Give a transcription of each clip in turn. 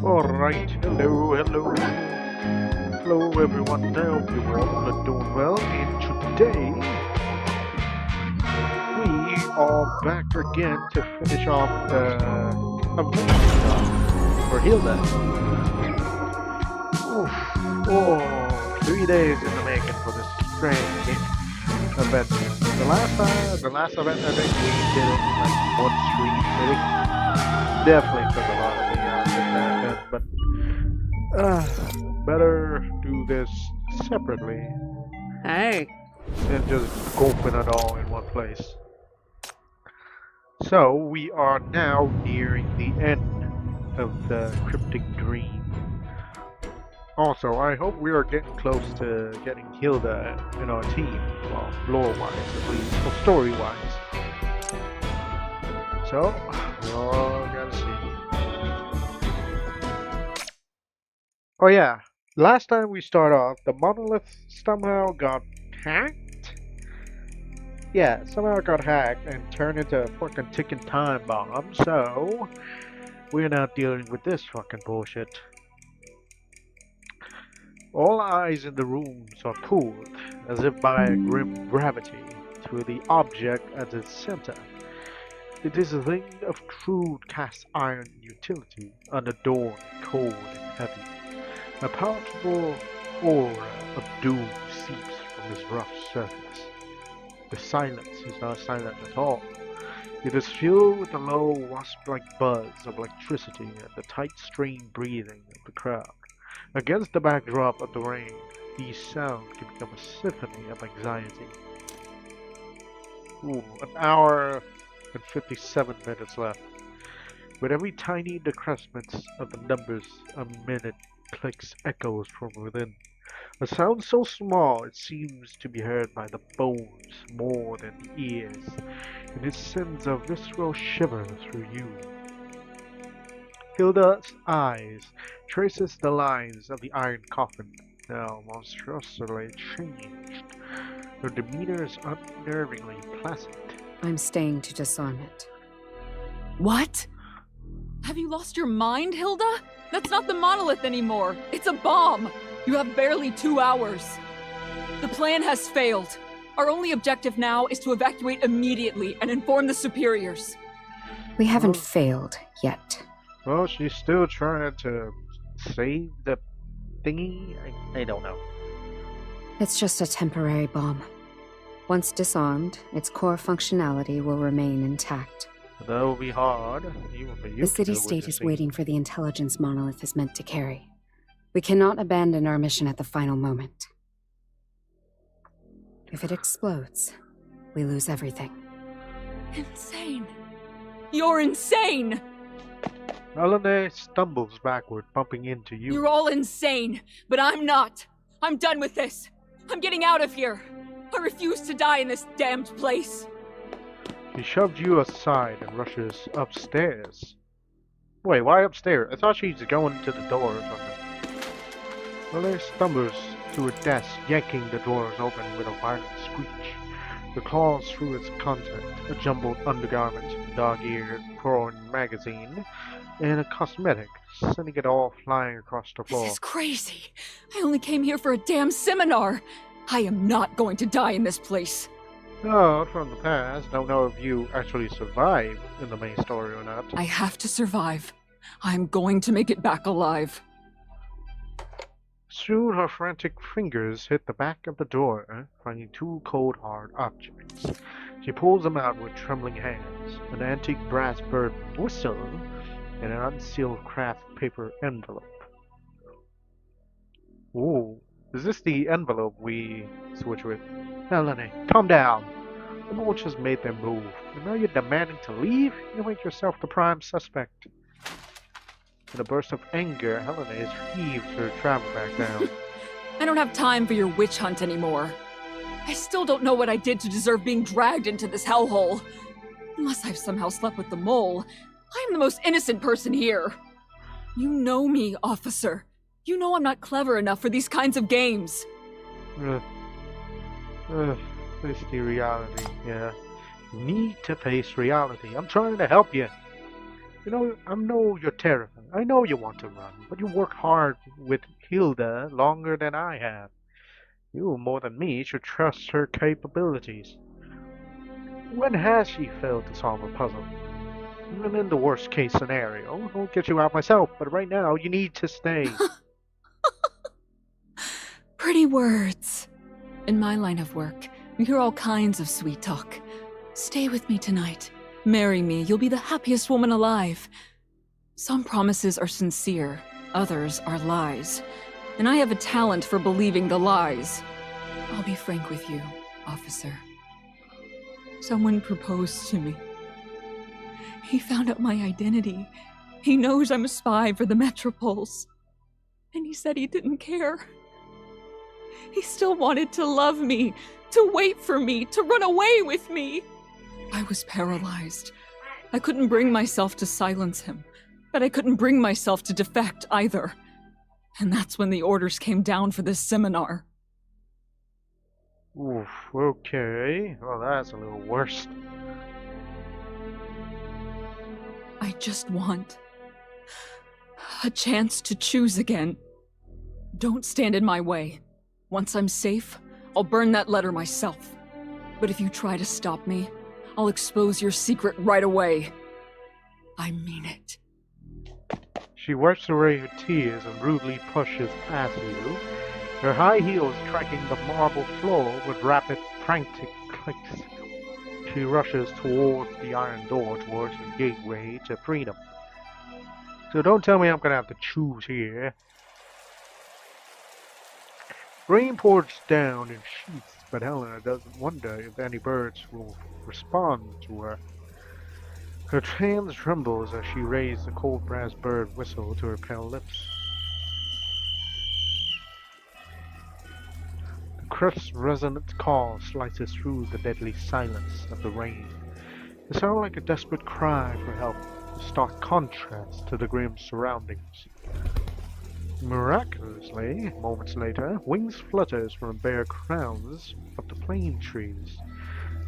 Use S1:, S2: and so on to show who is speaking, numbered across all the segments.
S1: Alright, hello everyone, I hope you all are doing well, and today we are back again to finish off the adventure for Hilda. Oof, oh, 3 days in the making for this strange event. The last event I think we did it in like one stream, maybe. Definitely took a lot of me out of that, but better do this separately
S2: Hey.
S1: than just gulping it all in one place. So we are now nearing the end of the cryptic dream. Also, I hope we are getting close to getting Hilda in our team, well, lore-wise at least, or story-wise. So, we all gotta see. Oh yeah, last time we start off, the monolith somehow got hacked? Yeah, somehow got hacked and turned into a fucking ticking time bomb, so we're not dealing with this fucking bullshit. All eyes in the rooms are pulled, as if by a grim gravity, to the object at its center. It is a thing of crude cast iron utility, unadorned, cold and heavy. A powerful aura of doom seeps from its rough surface. The silence is not silent at all. It is filled with the low, wasp-like buzz of electricity and the tight, strained breathing of the crowd. Against the backdrop of the rain, these sounds can become a symphony of anxiety. Ooh, an hour and 57 minutes left. With every tiny decrement of the numbers, a minute clicks echoes from within. A sound so small it seems to be heard by the bones more than the ears, and it sends a visceral shiver through you. Hilda's eyes traces the lines of the iron coffin, now monstrously changed. Her demeanor is unnervingly placid.
S2: I'm staying to disarm it.
S3: What? Have you lost your mind, Hilda? That's not the monolith anymore. It's a bomb. You have barely 2 hours. The plan has failed. Our only objective now is to evacuate immediately and inform the superiors.
S2: We haven't failed yet.
S1: Well, she's still trying to save the thingy? I don't know.
S2: It's just a temporary bomb. Once disarmed, its core functionality will remain intact.
S1: That will be hard, even for you.
S2: The city-state is waiting for the intelligence monolith is meant to carry. We cannot abandon our mission at the final moment. If it explodes, we lose everything.
S3: Insane. You're insane!
S1: Melanie stumbles backward, bumping into you.
S3: You're all insane, but I'm not. I'm done with this. I'm getting out of here. I refuse to die in this damned place.
S1: She shoves you aside and rushes upstairs. Wait, why upstairs? I thought she's going to the door or something. Melanie stumbles to her desk, yanking the drawers open with a violent screech. The claws through its content, a jumbled undergarment, dog-eared porn magazine, and a cosmetic, sending it all flying across the floor.
S3: This is crazy. I only came here for a damn seminar. I am not going to die in this place.
S1: Oh, from the past. Don't know if you actually survived in the main story or not.
S3: I have to survive. I'm going to make it back alive.
S1: Soon her frantic fingers hit the back of the door, finding two cold hard objects. She pulls them out with trembling hands, an antique brass bird whistle and an unsealed craft paper envelope. Ooh, is this the envelope we switch with? Melanie, calm down. The boat just made their move, and now you're demanding to leave? You make yourself the prime suspect. In a burst of anger, Helena heaved her travel bag down.
S3: I don't have time for your witch hunt anymore. I still don't know what I did to deserve being dragged into this hellhole. Unless I've somehow slept with the mole, I am the most innocent person here. You know me, officer. You know I'm not clever enough for these kinds of games.
S1: Face the reality, yeah. You need to face reality. I'm trying to help you. You know, I know you're terrified. I know you want to run, but you work hard with Hilda longer than I have. You, more than me, should trust her capabilities. When has she failed to solve a puzzle? Even in the worst case scenario, I'll get you out myself, but right now you need to stay.
S3: Pretty words. In my line of work, we hear all kinds of sweet talk. Stay with me tonight. Marry me, you'll be the happiest woman alive. Some promises are sincere, others are lies. And I have a talent for believing the lies. I'll be frank with you, officer. Someone proposed to me. He found out my identity. He knows I'm a spy for the Metropoles. And he said he didn't care. He still wanted to love me, to wait for me, to run away with me. I was paralyzed. I couldn't bring myself to silence him, but I couldn't bring myself to defect either. And that's when the orders came down for this seminar.
S1: Oof, okay. Well, that's a little worse.
S3: I just want a chance to choose again. Don't stand in my way. Once I'm safe, I'll burn that letter myself. But if you try to stop me, I'll expose your secret right away. I mean it.
S1: She wipes away her tears and rudely pushes past you, her high heels striking the marble floor with rapid, frantic clicks. She rushes towards the iron door, towards the gateway to freedom. So don't tell me I'm gonna have to choose here. Rain pours down in sheets, but Helena doesn't wonder if any birds will respond to her. Her hands trembles as she raises the cold brass bird whistle to her pale lips. The crisp, resonant call slices through the deadly silence of the rain. It sounds like a desperate cry for help, a stark contrast to the grim surroundings. Miraculously, moments later, wings flutters from bare crowns of the plane trees.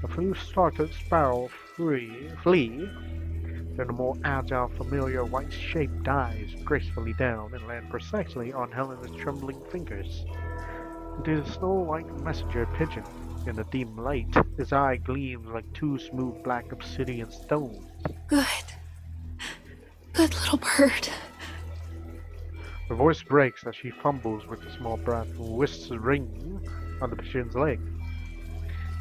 S1: A few startled sparrows flee, then the more agile, familiar white shape dives gracefully down and lands precisely on Helena's trembling fingers. It is a snow-white messenger pigeon. In the dim light, his eye gleams like two smooth black obsidian stones.
S3: Good. Good little bird.
S1: Her voice breaks as she fumbles with the small brass wrist ring on the pigeon's leg.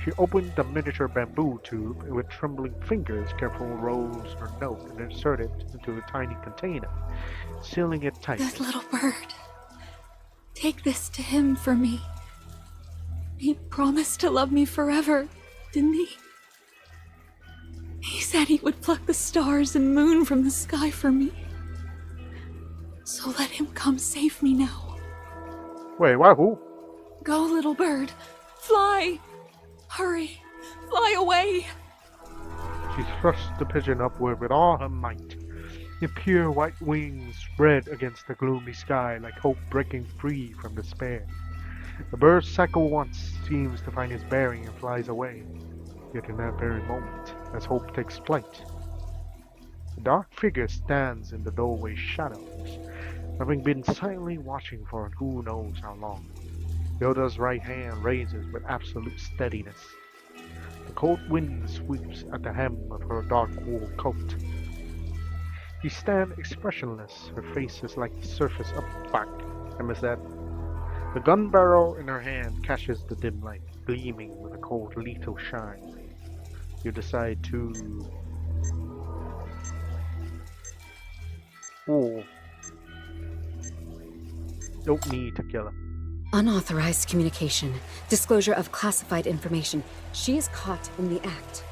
S1: She opened the miniature bamboo tube and with trembling fingers carefully rolls her note and inserts it into a tiny container, sealing it tight.
S3: Good little bird. Take this to him for me. He promised to love me forever, didn't he? He said he would pluck the stars and moon from the sky for me. So let him come save me now.
S1: Wait, what? Who?
S3: Go, little bird. Fly! Hurry! Fly away!
S1: She thrusts the pigeon upward with all her might. Her pure white wings spread against the gloomy sky like hope breaking free from despair. The bird cycles once, seems to find his bearing and flies away. Yet in that very moment, as hope takes flight, a dark figure stands in the doorway shadows, having been silently watching for who knows how long. Hilda's right hand raises with absolute steadiness. The cold wind sweeps at the hem of her dark wool coat. She stands expressionless, her face is like the surface of black. And with that, the gun barrel in her hand catches the dim light, gleaming with a cold, lethal shine. You decide to... Oh. Don't need to kill her.
S2: Unauthorized communication. Disclosure of classified information. She is caught in the act.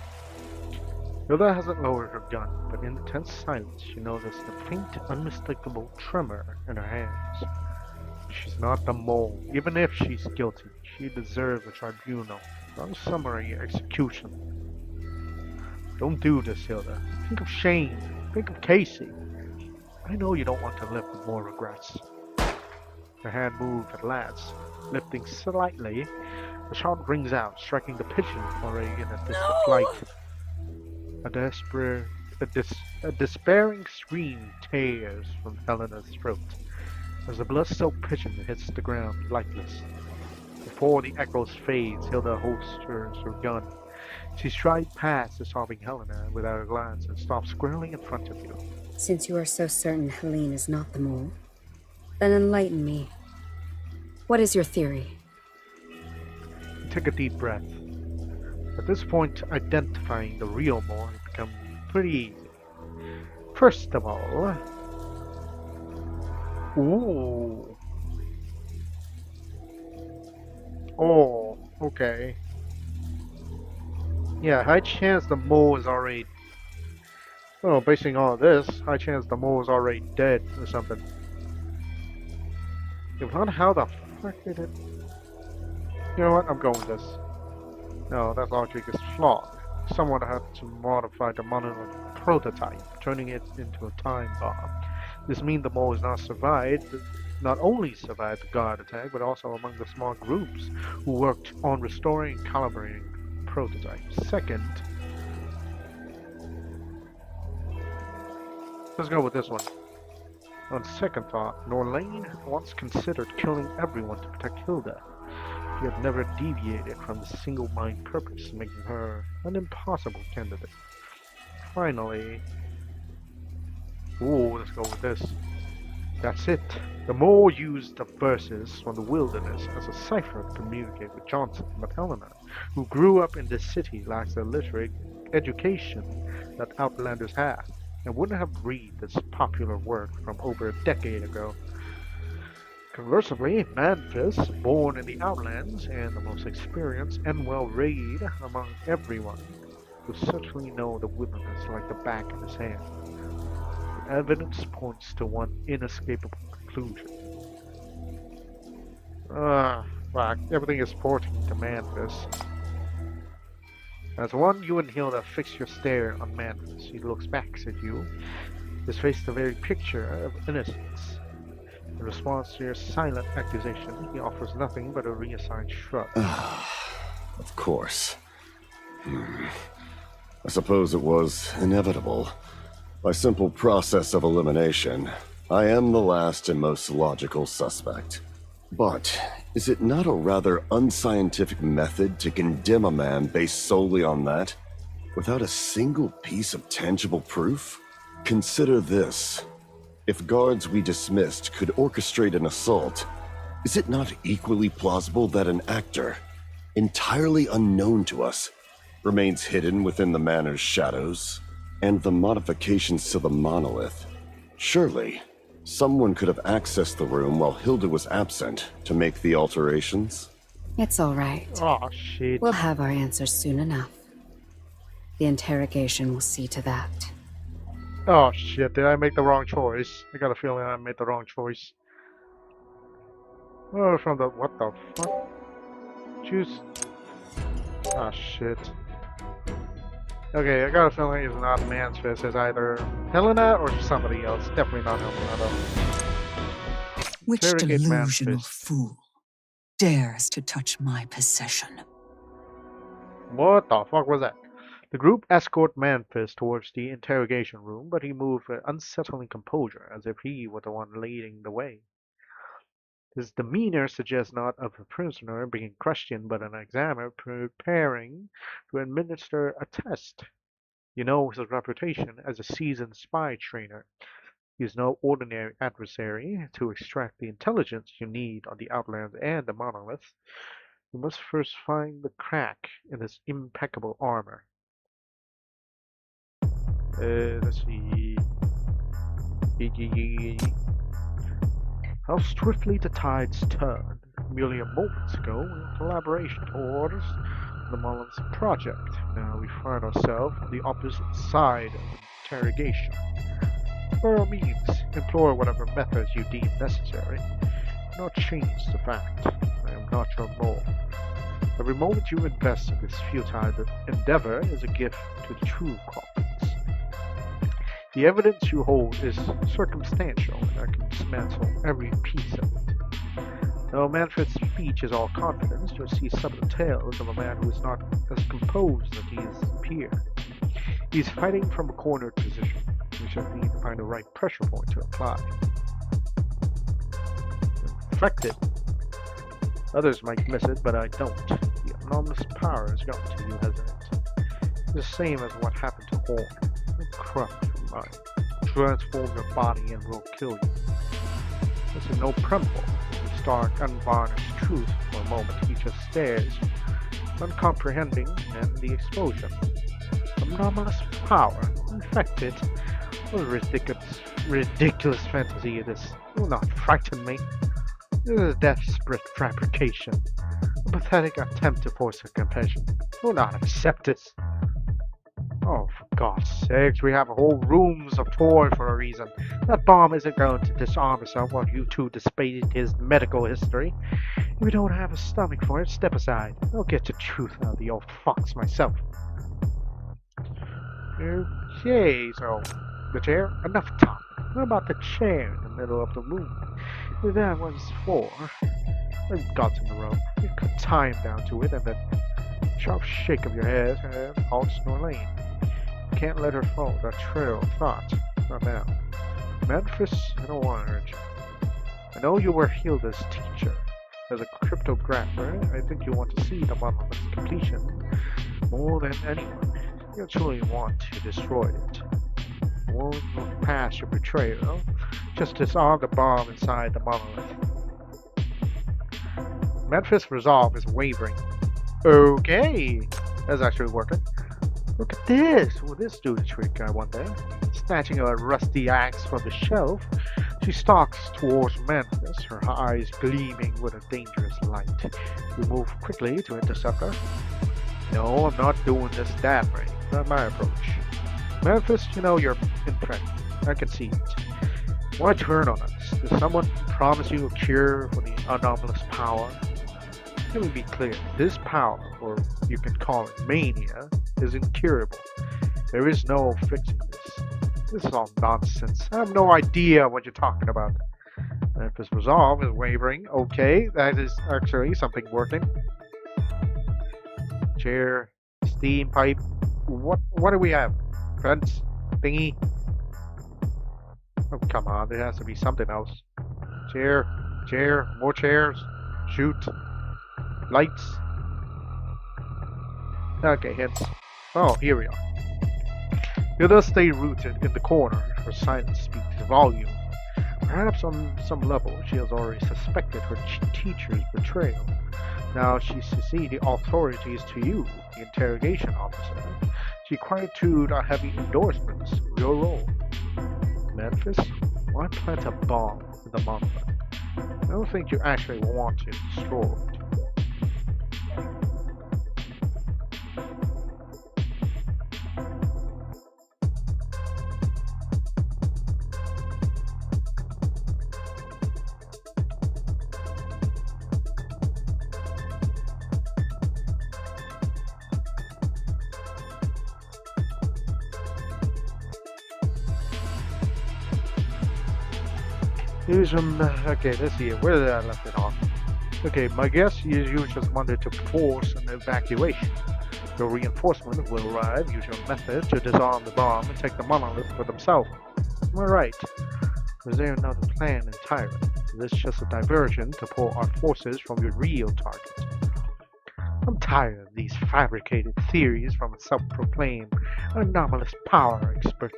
S1: Hilda hasn't lowered her gun, but in the tense silence she notices the faint, unmistakable tremor in her hands. She's not the mole. Even if she's guilty, she deserves a tribunal, not a summary execution. Don't do this, Hilda. Think of Shane. Think of Casey. I know you don't want to live with more regrets. Her hand moved at last, lifting slightly. The shot rings out, striking the pigeon already in a distant flight. A despairing scream tears from Helena's throat as the blood-soaked pigeon hits the ground lifeless. Before the echoes fades, Hilda holsters her gun. She strides past the sobbing Helena without a glance and stops squarely in front of you.
S2: Since you are so certain Helene is not the mole, then enlighten me. What is your theory?
S1: You take a deep breath. At this point, identifying the real mole has become pretty easy. First of all... Ooh. Oh, okay. Yeah, high chance the mole is already... Well, basing all this, high chance the mole is already dead or something. If not, how the fuck did it... You know what, I'm going with this. No, that logic is flawed. Someone had to modify the monolith prototype, turning it into a time bomb. This means the mole has not only survived the guard attack, but also among the small groups who worked on restoring and calibrating the prototype. Second, let's go with this one. On second thought, Norlane once considered killing everyone to protect Hilda. She had never deviated from the single-minded purpose, making her an impossible candidate. Finally... Ooh, let's go with this. That's it. The mole used the verses from the wilderness as a cipher to communicate with Johnson, but Helena, who grew up in this city, lacks the literary education that Outlanders have, and wouldn't have read this popular work from over a decade ago. Conversely, Manfis, born in the Outlands and the most experienced and well-read among everyone, who certainly know the wilderness like the back of his hand. The evidence points to one inescapable conclusion. Fuck. Everything is pointing to Manfus. As one, you and Hilda fix your stare on Manfus. He looks back at you, his face the very picture of innocence. In response to your silent accusation, he offers nothing but a reassigned shrug.
S4: Of course. I suppose it was inevitable. By simple process of elimination, I am the last and most logical suspect. But is it not a rather unscientific method to condemn a man based solely on that, without a single piece of tangible proof? Consider this. If guards we dismissed could orchestrate an assault, is it not equally plausible that an actor, entirely unknown to us, remains hidden within the manor's shadows? And the modifications to the monolith. Surely, someone could have accessed the room while Hilda was absent to make the alterations?
S2: It's all right.
S1: Oh, shit.
S2: We'll have our answers soon enough. The interrogation will see to that.
S1: Oh, shit. Did I make the wrong choice? I got a feeling I made the wrong choice. Oh, from the... What the fuck? Choose... Ah, shit. Okay, I got a feeling it's not Manfus. It's either Helena or somebody else. Definitely not Helena, though.
S5: Which
S1: Interrogate
S5: delusional
S1: Manfus.
S5: fool dares to touch my possession?
S1: What the fuck was that? The group escort Manfus towards the interrogation room, but he moved with unsettling composure, as if he were the one leading the way. His demeanor suggests not of a prisoner being questioned, but an examiner preparing to administer a test. You know his reputation as a seasoned spy trainer. He is no ordinary adversary. To extract the intelligence you need on the Outlands and the Monolith, you must first find the crack in his impeccable armor. Let's see. How swiftly the tides turned. Merely a moment ago, in collaboration towards the Mullins project. Now we find ourselves on the opposite side of the interrogation. By all means, employ whatever methods you deem necessary. Do not change the fact. I am not your mole. Every moment you invest in this futile endeavor is a gift to the true culprits. The evidence you hold is circumstantial, and I can dismantle every piece of it. Though Manfred's speech is all confidence, you'll see subtle tales of a man who is not as composed as he has appeared. He is fighting from a cornered position. We shall need to find the right pressure point to apply. Infected. Others might miss it, but I don't. The enormous power has gotten to you, hasn't it? The same as what happened to Horn. It'll corrupt your mind, transform your body, and will kill you. This is no preamble. The stark, unvarnished truth. For a moment he just stares, uncomprehending, and the explosion. Anomalous power. Infected. What a ridiculous fantasy it is. It will not frighten me. This is a desperate fabrication. A pathetic attempt to force a confession. I will not accept this. Oh, for God's sakes, we have whole rooms of toys for a reason. That bomb isn't going to disarm itself while you two debate his medical history. If you don't have a stomach for it, step aside. I'll get the truth out of the old fox myself. Okay, so the chair, enough talk. What about the chair in the middle of the room? If that was for, I've got in the room. You could tie him down to it, and then sharp shake of your head, and halt Norlane. You can't let her follow that trail of thought. Not now. Memphis, I don't want to hurt you. I know you were Hilda's teacher. As a cryptographer, I think you want to see the monolith's completion more than anyone. You truly want to destroy it. You won't look past your betrayal. Just disarm the bomb inside the monolith. Memphis' resolve is wavering. Okay, that's actually working. Look at this. Will this do the trick, I wonder? Snatching a rusty axe from the shelf, she stalks towards Memphis, her eyes gleaming with a dangerous light. You move quickly to intercept her. No, I'm not doing this that way. Not my approach. Memphis, you know you're in print. I can see it. Why turn on us? Did someone promise you a cure for the anomalous power? Let me be clear. This power, or you can call it mania, is incurable. There is no fixing this. This is all nonsense. I have no idea what you're talking about. Memphis resolve is wavering. Okay, that is actually something working. Chair, steam pipe. What do we have? Fence? Thingy? Oh, come on, there has to be something else. Chair, more chairs. Shoot. Lights. Okay, hints. Oh, here we are. You does stay rooted in the corner, her silence speaks volume. Perhaps on some level she has already suspected her teacher's betrayal. Now she sees the authorities to you, the interrogation officer. She quietude our heavy endorsements of your role. Memphis, why plant a bomb in the monument? I don't think you actually want to destroy it. Okay, let's see. Where did I left it off? Okay, my guess is you just wanted to force an evacuation. Your reinforcement will arrive, use your method to disarm the bomb and take the monolith for themselves. Am I right? Is there another plan entirely? Is this just a diversion to pull our forces from your real target? I'm tired of these fabricated theories from a self-proclaimed anomalous power expert.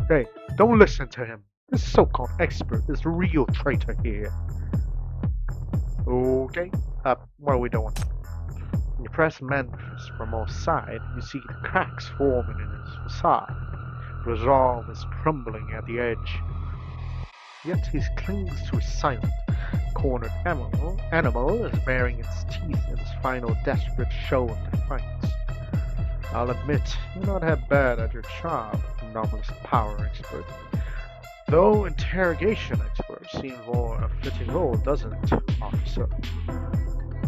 S1: Hey, don't listen to him. This so-called expert is the real traitor here. Okay, what are we doing? When you press Memphis from all sides, you see the cracks forming in his facade. Resolve is crumbling at the edge. Yet he clings to his silent, cornered animal is baring its teeth in its final desperate show of defiance. I'll admit, you're not that bad at your job, anomalous power expert. Though interrogation expert seems more a fitting role, doesn't it, officer?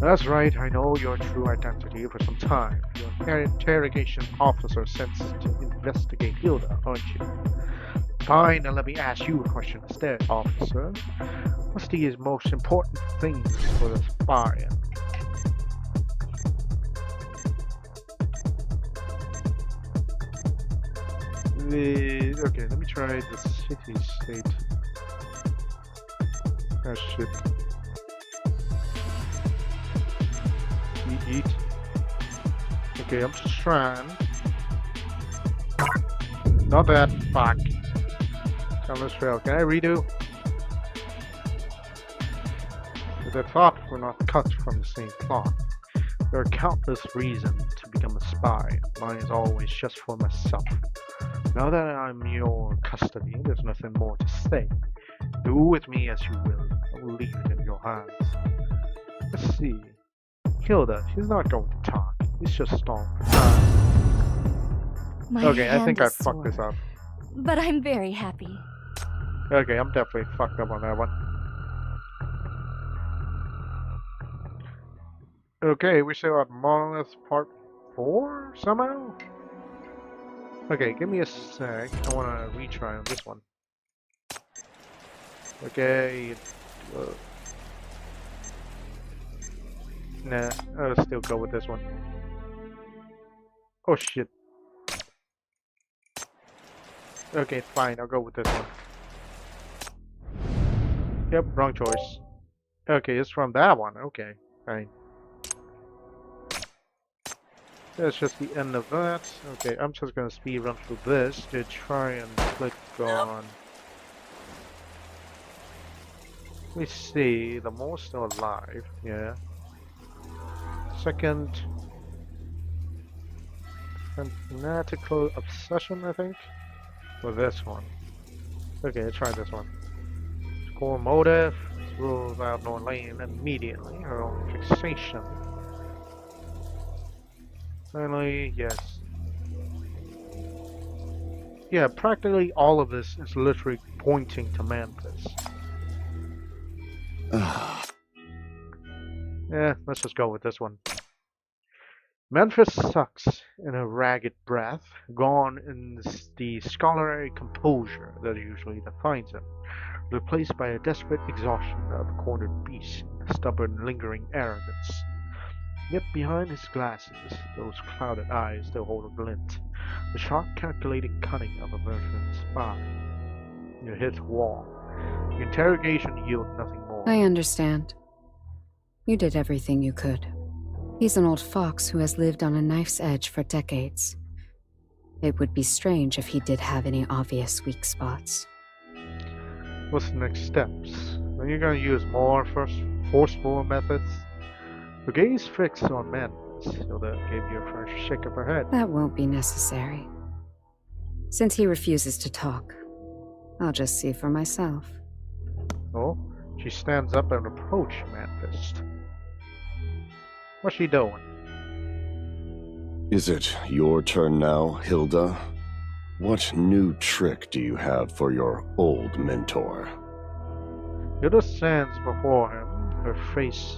S1: That's right, I know your true identity for some time. You're an interrogation officer sent to investigate Hilda, aren't you? Fine, now let me ask you a question instead, officer. What's the most important things for the spy? Okay, let me try the city-state. Oh shit. Eat. Okay, I'm just trying. Not that. Fuck. Thomas Trail. Can I redo? Because I thought we're not cut from the same cloth. There are countless reasons to become a spy. Mine is always just for myself. Now that I'm in your custody, there's nothing more to say. Do with me as you will. I will leave it in your hands. Let's see. Hilda, she's not going to talk. It's just stalling for time. Okay, I think I fucked this up.
S6: But I'm very happy.
S1: Okay, I'm definitely fucked up on that one. Okay, we still got Monolith Part 4 somehow? Okay, give me a sec. I want to retry on this one. Okay. Nah, I'll still go with this one. Oh shit. Okay, fine, I'll go with this one. Yep, wrong choice. Okay, it's from that one. Okay, fine. That's just the end of that. Okay, I'm just gonna speed run through this to try and click on. Let me see, the more still alive, yeah. Second, fanatical obsession, I think, or this one. Okay, let's try this one. Core motive rules out Norlane immediately. Her own fixation. Finally, yes. Yeah, practically all of this is literally pointing to Mantis. Yeah, let's just go with this one. Memphis sucks in a ragged breath, gone in the scholarly composure that usually defines him, replaced by a desperate exhaustion of a cornered beast, a stubborn, lingering arrogance. Yet behind his glasses, those clouded eyes still hold a glint, the sharp, calculating cunning of a veteran spy. You hit a wall. The interrogation yielded nothing more.
S2: I understand. You did everything you could. He's an old fox who has lived on a knife's edge for decades. It would be strange if he did have any obvious weak spots.
S1: What's the next steps? Are you gonna use more forceful methods? The gaze fixed on Mantis, Hilda gave you a fresh shake of her head.
S2: That won't be necessary. Since he refuses to talk, I'll just see for myself.
S1: Oh, she stands up and approaches Mantis. What's she doing?
S4: Is it your turn now, Hilda? What new trick do you have for your old mentor?
S1: Hilda stands before him, her face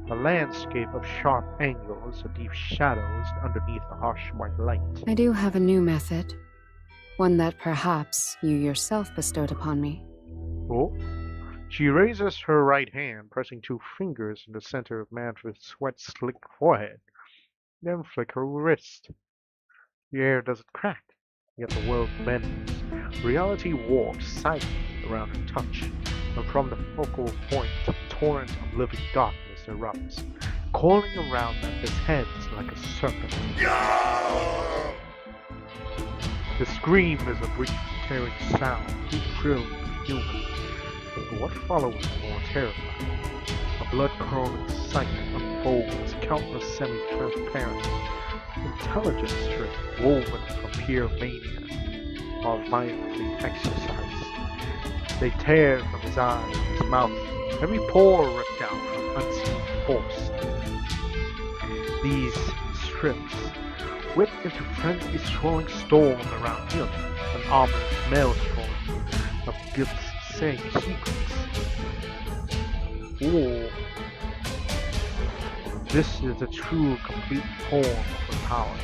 S1: a landscape of sharp angles and deep shadows underneath the harsh white light.
S2: I do have a new method. One that perhaps you yourself bestowed upon me.
S1: Oh. She raises her right hand, pressing two fingers in the center of Manfred's sweat-slicked forehead, then flick her wrist. The air doesn't crack, yet the world bends. Reality warps silently around her touch, and from the focal point, a torrent of living darkness erupts, coiling around Memphis' heads like a serpent. The scream is a brief, tearing sound, too shrill to be human. But what follows is more terrifying. A blood-curdling sight unfolds, countless semi-transparent intelligence strips woven from pure mania are violently exercised. They tear from his eyes, his mouth, every pore ripped out from unseen force. These strips whip into frenzied swirling storm around him, an ominous maelstrom of guilt-saying secrets. Ooh. This is a true, complete form of her power.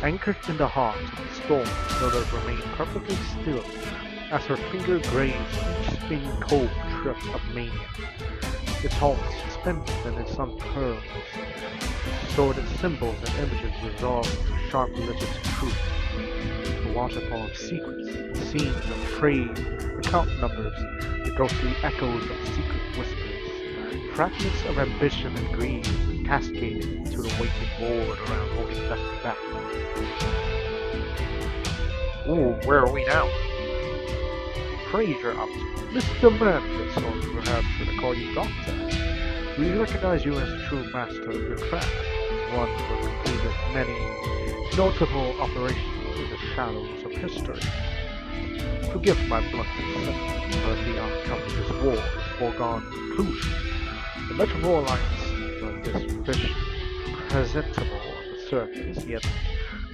S1: Anchored in the heart of the storm, Hilda remained perfectly still as her finger grazed each spinning cold trip of mania. Its halts suspended and its unfurls. Distorted symbols and images resolved into sharp-lidded truth. The waterfall of secrets, the scenes of praise, the count numbers, the ghostly echoes of secret whispers, fragments of ambition and greed cascaded into the waiting board around holding nothing back. Ooh, where are we now? Fraser up. Mr. Manfred, or perhaps should I call you Doctor? We recognize you as a true master of your craft, one who has completed many notable operations in the shadows of history. Forgive my blunt assessment, but the outcome of this war is foregone conclusion. The Metropole Alliance, like this fish, presentable on the surface, yet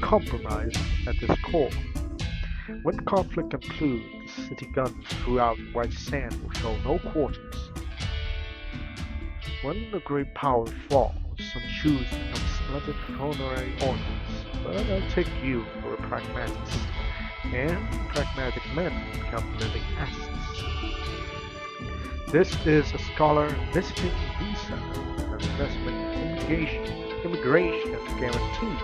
S1: compromised at its core. When conflict concludes, the city guns throughout White Sand will show no quarters. When the great power falls, some choose to become splendid honorary ornaments, but I'll take you for a pragmatist, and pragmatic men become living assets. This is a scholar visiting visa, an investment immigration guarantee,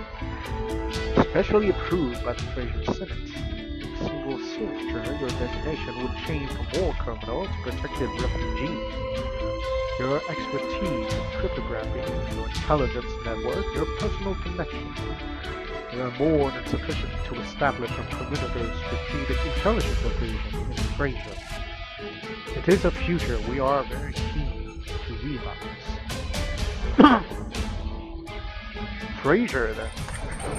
S1: specially approved by the Fraser Senate. A single signature, your designation would change from war criminal to protected refugee. Your expertise in cryptography, your intelligence network, your personal connections. They are more than sufficient to establish a perimeter strategic intelligence division in Fraser. It is a future we are very keen to realize. Fraser, then.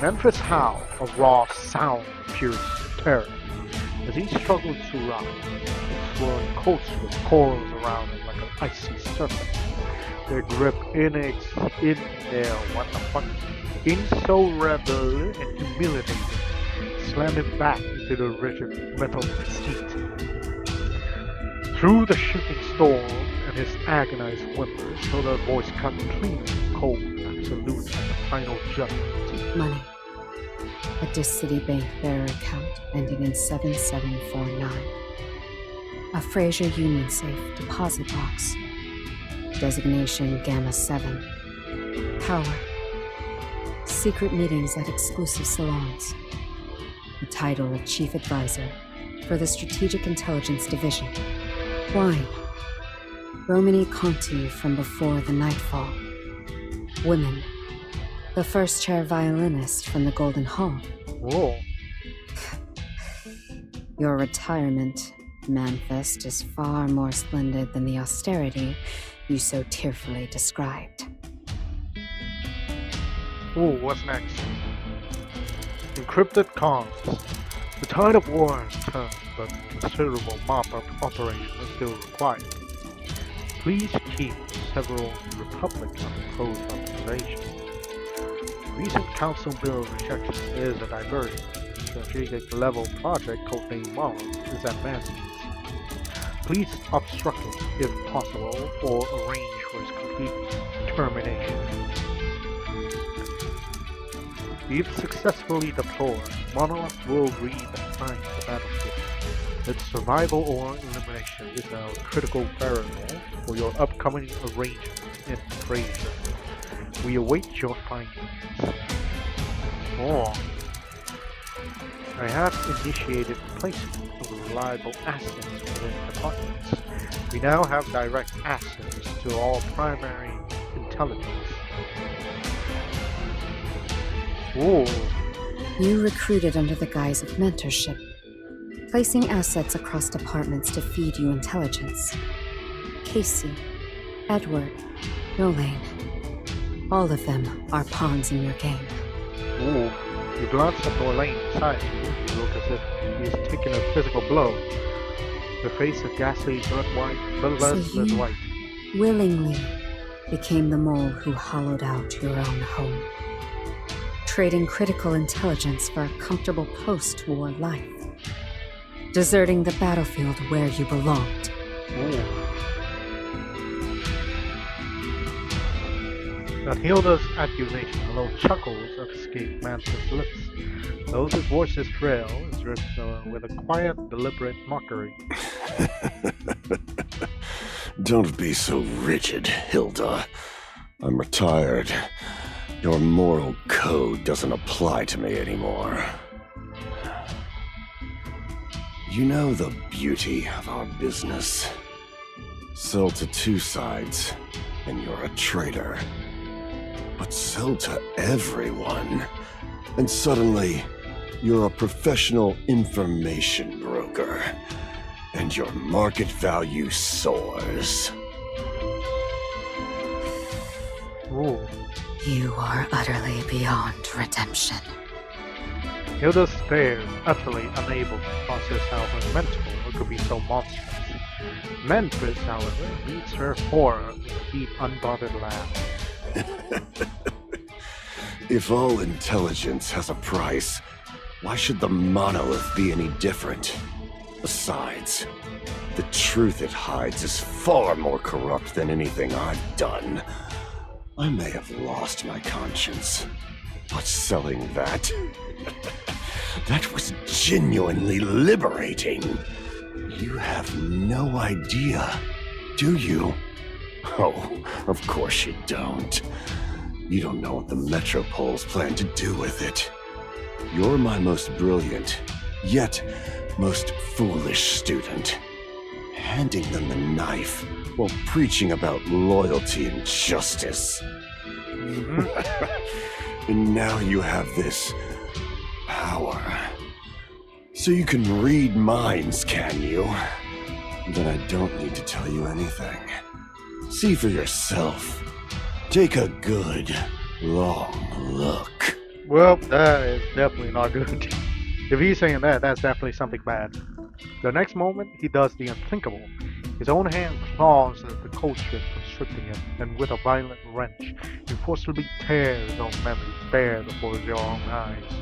S1: Memphis howled, a raw sound of pure terror, as he struggled to rise, his swirling coats with coils around him like an icy serpent. Their grip in there, what the fuck? in so rather and humiliating, slammed him back into the rigid metal seat. Through the shooting storm and his agonized whimpers, Hilda's voice cut clean, cold, absolute at the final judgment.
S2: Money. A Dis City Bank bearer account ending in 7749. A Fraser Union Safe deposit box. Designation Gamma 7. Power. Secret meetings at exclusive salons. The title of Chief Advisor for the Strategic Intelligence Division. Wine. Romany Conti from Before the Nightfall. Women. The first chair violinist from the Golden Hall.
S1: Whoa.
S2: Your retirement manifest is far more splendid than the austerity you so tearfully described.
S1: Ooh, what's next? Encrypted comms. The tide of war has turned, but considerable mop-up operation is still required. Please keep several Republic on close observation. Recent Council Bill rejection is a diversion. Strategic level project codename Mars is advancing. Please obstruct it if possible or arrange for its complete termination. If successfully deployed, Monolith will redefine the battlefield. Its survival or elimination is a critical variable for your upcoming arrangement in Fraser. We await your findings. Oh. I have initiated placement of reliable assets within departments. We now have direct access to all primary intelligence. Whoa.
S2: You recruited under the guise of mentorship, placing assets across departments to feed you intelligence. Casey, Edward, Nolane. All of them are pawns in your game.
S1: Ooh. You glance at Nolane's side. You look as if he is taking a physical blow. Her face is ghastly blood white, bloodless white.
S2: Willingly became the mole who hollowed out your own home, trading critical intelligence for a comfortable post-war life, deserting the battlefield where you belonged.
S1: Ooh. At Hilda's accusation, a low chuckles escaped Mance's lips. Though his voice is frail, it's dripped with a quiet, deliberate mockery.
S4: Don't be so rigid, Hilda. I'm retired. Your moral code doesn't apply to me anymore. You know the beauty of our business. Sell to two sides, and you're a traitor. But sell to everyone, and suddenly you're a professional information broker, and your market value soars.
S1: Ooh.
S2: You are utterly beyond redemption.
S1: Hilda stares, utterly unable to process how her mentor could be so monstrous. Memphis, however, meets her horror with a deep, unbothered laugh.
S4: If all intelligence has a price, why should the monolith be any different? Besides, the truth it hides is far more corrupt than anything I've done. I may have lost my conscience, but selling that... that was genuinely liberating. You have no idea, do you? Oh, of course you don't. You don't know what the Metropoles plan to do with it. You're my most brilliant, yet most foolish student. Handing them the knife while preaching about loyalty and justice. And now you have this power. So you can read minds, can you? Then I don't need to tell you anything. See for yourself. Take a good, long look.
S1: Well, that is definitely not good. If he's saying that, that's definitely something bad. The next moment, he does the unthinkable. His own hand claws at the coat strip from constricting him, and with a violent wrench, he forcibly tears his own memories bare before his own eyes.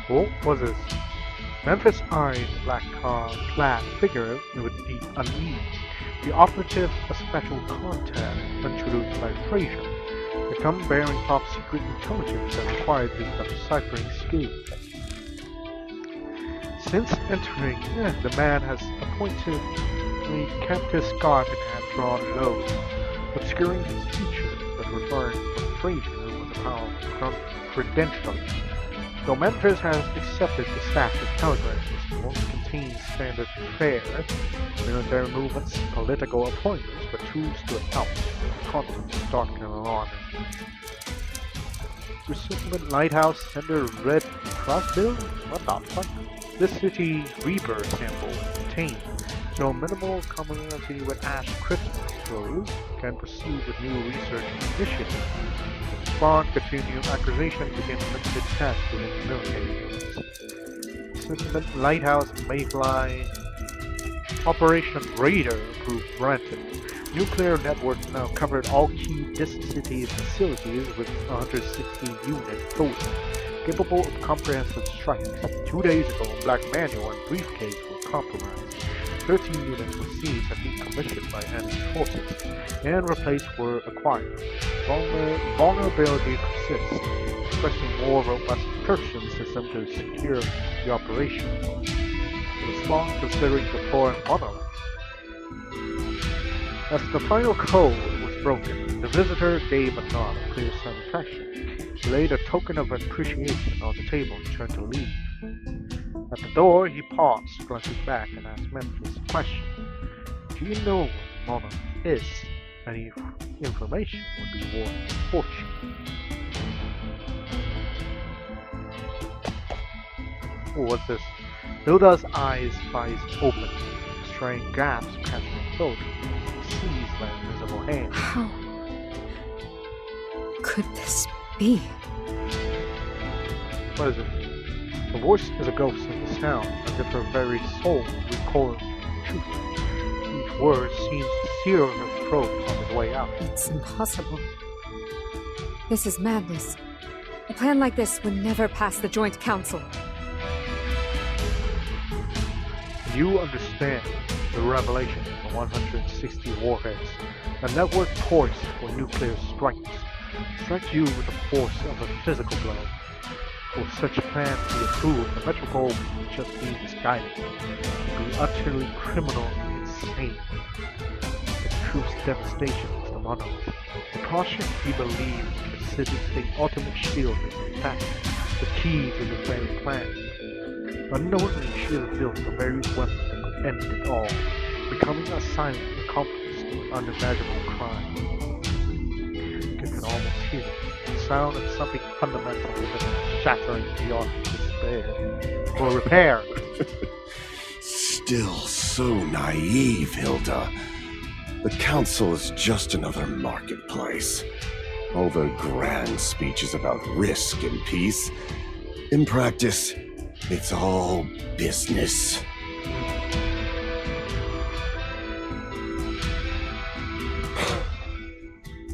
S1: What was this? Memphis eyed the black-clad figure with deep unease. The operative, a special contact introduced by Fraser, had come bearing top-secret intelligence that required the deciphering skills. Since entering, the man has appointedly kept his scarf in hand drawn low, obscuring his features, but referring to Fraser with a powerful credential. Though Memphis has accepted the staff of telegrams, most contains standard fare, military movements, political appointments, but choose to account for contents dark and alarming. Recipient Lighthouse Sender Red Cross Bill? What the fuck? This city Reaper sample obtained, so minimal commonality with Ash crystals can proceed with new research initiatives. Spawn continued acquisition begin limited tests within military units. Recipient Lighthouse Mayfly Operation Raider approved granted. Nuclear networks now covered all key distant city facilities with 160 units total, capable of comprehensive strikes. 2 days ago, Black Manual and Briefcase were compromised. 13 units were seized and decommissioned by enemy forces, and replaced were acquired. Vulnerability persists, requesting more robust encryption system to secure the operation. Response considering deploying monolith. As the final code was broken, the visitor gave a nod of clear satisfaction. He laid a token of appreciation on the table and turned to leave. At the door, he paused, glancing back, and asked Memphis a question. Do you know what monolith is? Any information would be worth a fortune. Oh, what's this? Hilda's eyes open, strange gasps catching her throat, seized by an invisible hand.
S2: How could this be?
S1: What is it? The voice is a ghost in the sound, as if her very soul recoiled from truth. Each word seems to sear her throat on its way out.
S2: It's impossible. This is madness. A plan like this would never pass the Joint Council.
S1: You understand the revelation of the 160 warheads, a network poised for nuclear strikes, strike you with the force of a physical blow. For such a plan to be approved, the metropole would just be misguided. It would be utterly criminal and insane. The truth's devastation is the monolith. The caution he believed the city's ultimate shield is in fact the key to this very plan. Unknowingly, she has built the very weapon that could end it all, becoming a silent accomplice to an unimaginable crime. You can almost hear the sound of something fundamental within it shattering beyond despair. For repair!
S4: Still so naive, Hilda. The Council is just another marketplace. All their grand speeches about risk and peace, in practice, it's all business.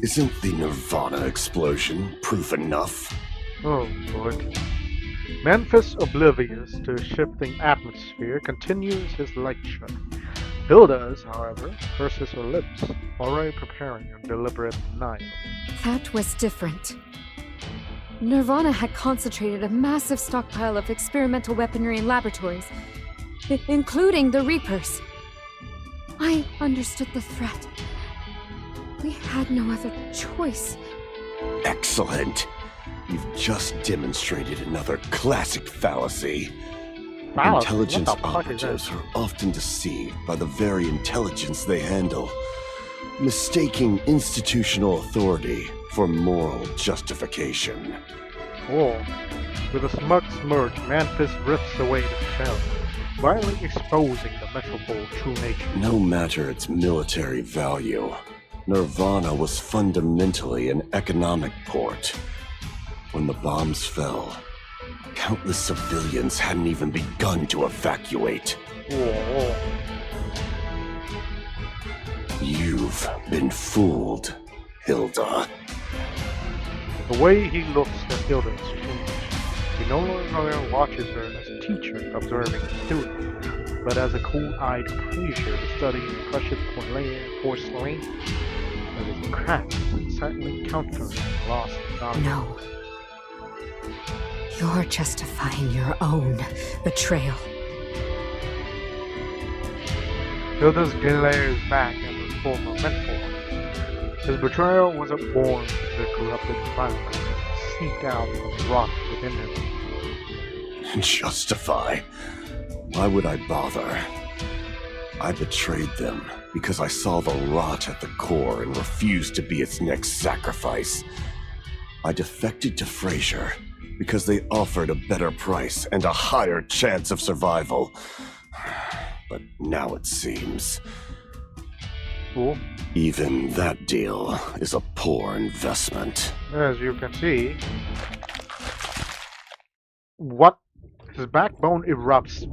S4: Isn't the Nirvana explosion proof enough?
S1: Oh, Lord. Memphis, oblivious to a shifting atmosphere, continues his lecture. Hilda's, however, purses her lips, already preparing a deliberate denial.
S2: That was different. Nirvana had concentrated a massive stockpile of experimental weaponry in laboratories, including the Reapers. I understood the threat. We had no other choice.
S4: Excellent. You've just demonstrated another classic fallacy.
S1: Fallacy?
S4: Intelligence
S1: What the fuck is
S4: operatives
S1: that?
S4: are often deceived by the very intelligence they handle, mistaking institutional authority for moral justification.
S1: Oh. With a smug smirk, Memphis rips away the shell, violently exposing the metropole's true nature.
S4: No matter its military value, Nirvana was fundamentally an economic port. When the bombs fell, countless civilians hadn't even begun to evacuate.
S1: Oh.
S4: You've been fooled, Hilda.
S1: The way he looks at Hilda has changed. He no longer watches her as a teacher observing a student, but as a cool-eyed appraiser studying precious porcelain that is cracked and silently countering lost knowledge.
S2: No. You're justifying your own betrayal.
S1: Hilda glares back at her former mentor. His betrayal wasn't born from the corrupted environment that seeped out from the rot within him.
S4: Justify? Why would I bother? I betrayed them because I saw the rot at the core and refused to be its next sacrifice. I defected to Fraser because they offered a better price and a higher chance of survival. But now it seems
S1: Cool.
S4: even that deal is a poor investment.
S1: As you can see, what his backbone erupts,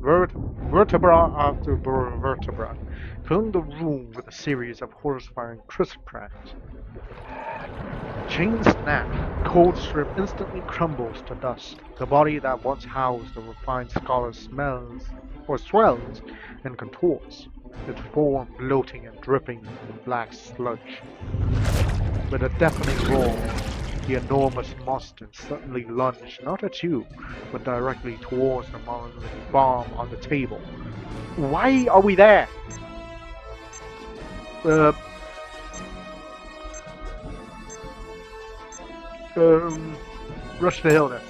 S1: vertebra after vertebra, filling the room with a series of horrifying crisscross. Chains snap, cold strip instantly crumbles to dust. The body that once housed the refined scholar swells and contorts, its form bloating and dripping in black sludge. With a deafening roar, the enormous monster suddenly lunged not at you, but directly towards the bomb on the table. Why are we there? Rush to Hilda.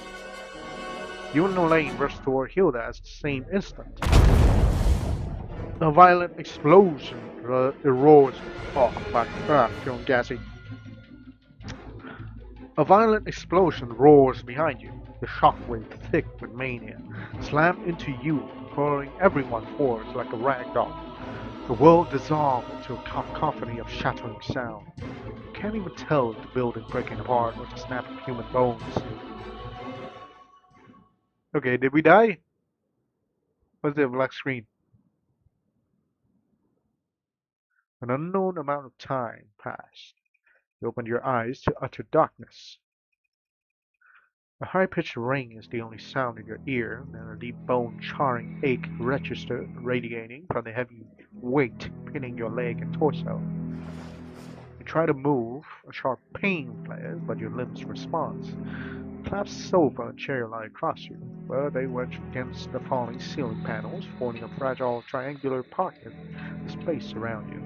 S1: You and Elaine rush toward Hilda at the same instant. A violent explosion roars. Oh, fuck. Feeling gassy. A violent explosion roars behind you, the shockwave thick with mania, slammed into you, hurling everyone forwards like a rag doll. The world dissolved into a cacophony of shattering sound. You can't even tell the building breaking apart with the snap of human bones. Okay, did we die? What's the black screen? An unknown amount of time passed. You opened your eyes to utter darkness. A high-pitched ring is the only sound in your ear, and a deep bone-charring ache register radiating from the heavy weight pinning your leg and torso. You try to move, a sharp pain flares, but your limbs respond. A collapsed sofa and chair lie across you, but they wedge against the falling ceiling panels, forming a fragile triangular pocket of space around you.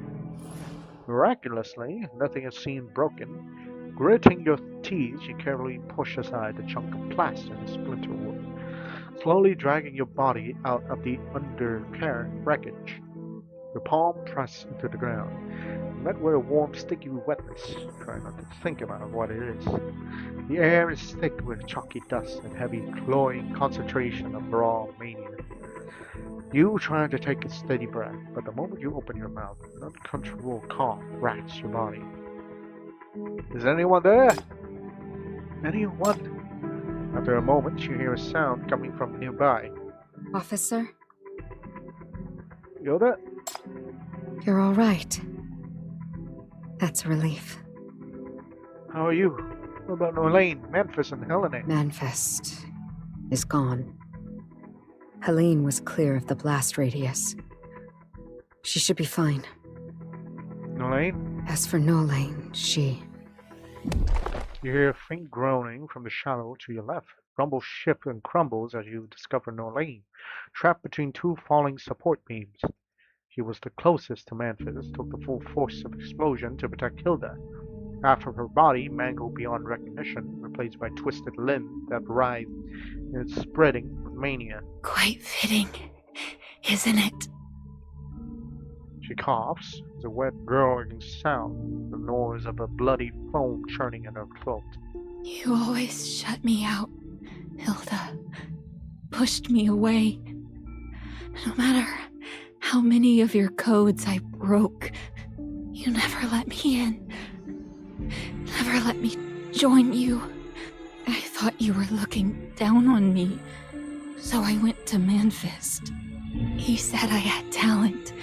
S1: Miraculously, nothing is seen broken. Gritting your teeth, you carefully push aside the chunk of plaster and splinter wood, slowly dragging your body out of the undercarriage wreckage. Your palm pressed into the ground, met with a warm, sticky wetness. Try not to think about what it is. The air is thick with chalky dust and heavy, cloying concentration of raw mania. You try to take a steady breath, but the moment you open your mouth, an uncontrollable cough racks your body. Is anyone there? Anyone? After a moment, you hear a sound coming from nearby.
S2: Officer?
S1: Yoda?
S2: You're all right. That's a relief.
S1: How are you? What about Elaine, Memphis, and Helena?
S2: Manifest is gone. Helene was clear of the blast radius. She should be fine.
S1: Elaine?
S2: As for Nolane, she...
S1: You hear a faint groaning from the shadow to your left. Rumble shifts and crumbles as you discover Nolane, trapped between two falling support beams. He was the closest to Memphis, took the full force of the explosion to protect Hilda. Half of her body, mangled beyond recognition, replaced by twisted limbs that writhed in its spreading with mania.
S3: Quite fitting, isn't it?
S1: She coughs, as a wet gurgling sound, the noise of a bloody foam churning in her throat.
S3: You always shut me out, Hilda. Pushed me away. No matter how many of your codes I broke, you never let me in. Never let me join you. I thought you were looking down on me, so I went to Manfist. He said I had talent,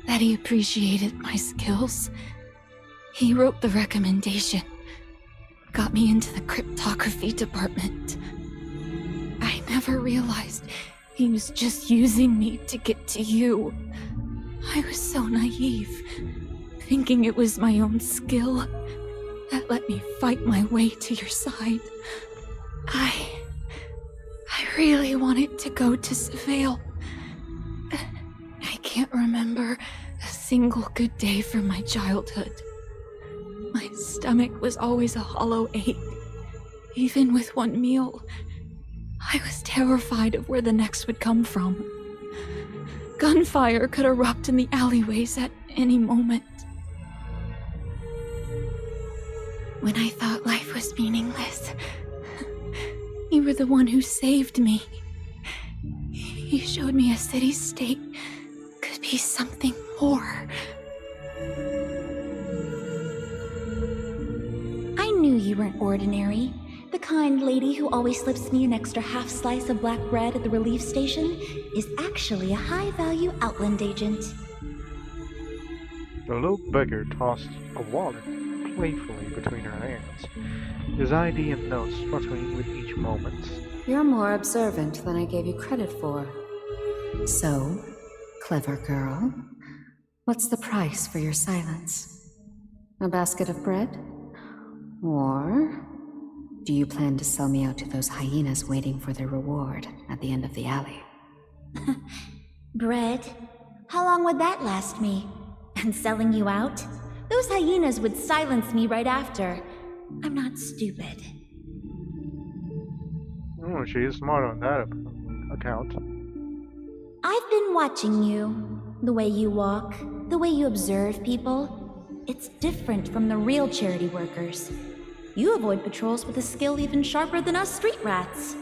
S3: that he appreciated my skills, He wrote the recommendation. Got me into the cryptography department. I never realized he was just using me to get to you. I was so naive, thinking it was my own skill that let me fight my way to your side. I really wanted to go to Seville. I can't remember a single good day from my childhood. My stomach was always a hollow ache. Even with one meal, I was terrified of where the next would come from. Gunfire could erupt in the alleyways at any moment. When I thought life was meaningless, you were the one who saved me. You showed me a city-state could be something more.
S6: I knew you weren't ordinary. The kind lady who always slips me an extra half slice of black bread at the relief station is actually a high-value Outland agent.
S1: The little beggar tossed a wallet playfully between her hands, his ID and notes fluttering with each moment.
S2: You're more observant than I gave you credit for. So, clever girl, what's the price for your silence? A basket of bread? Or do you plan to sell me out to those hyenas waiting for their reward at the end of the alley?
S6: Bread? How long would that last me? And selling you out? Those hyenas would silence me right after. I'm not stupid.
S1: Oh, she is smart on that account.
S6: I've been watching you. The way you walk, the way you observe people. It's different from the real charity workers. You avoid patrols with a skill even sharper than us street rats.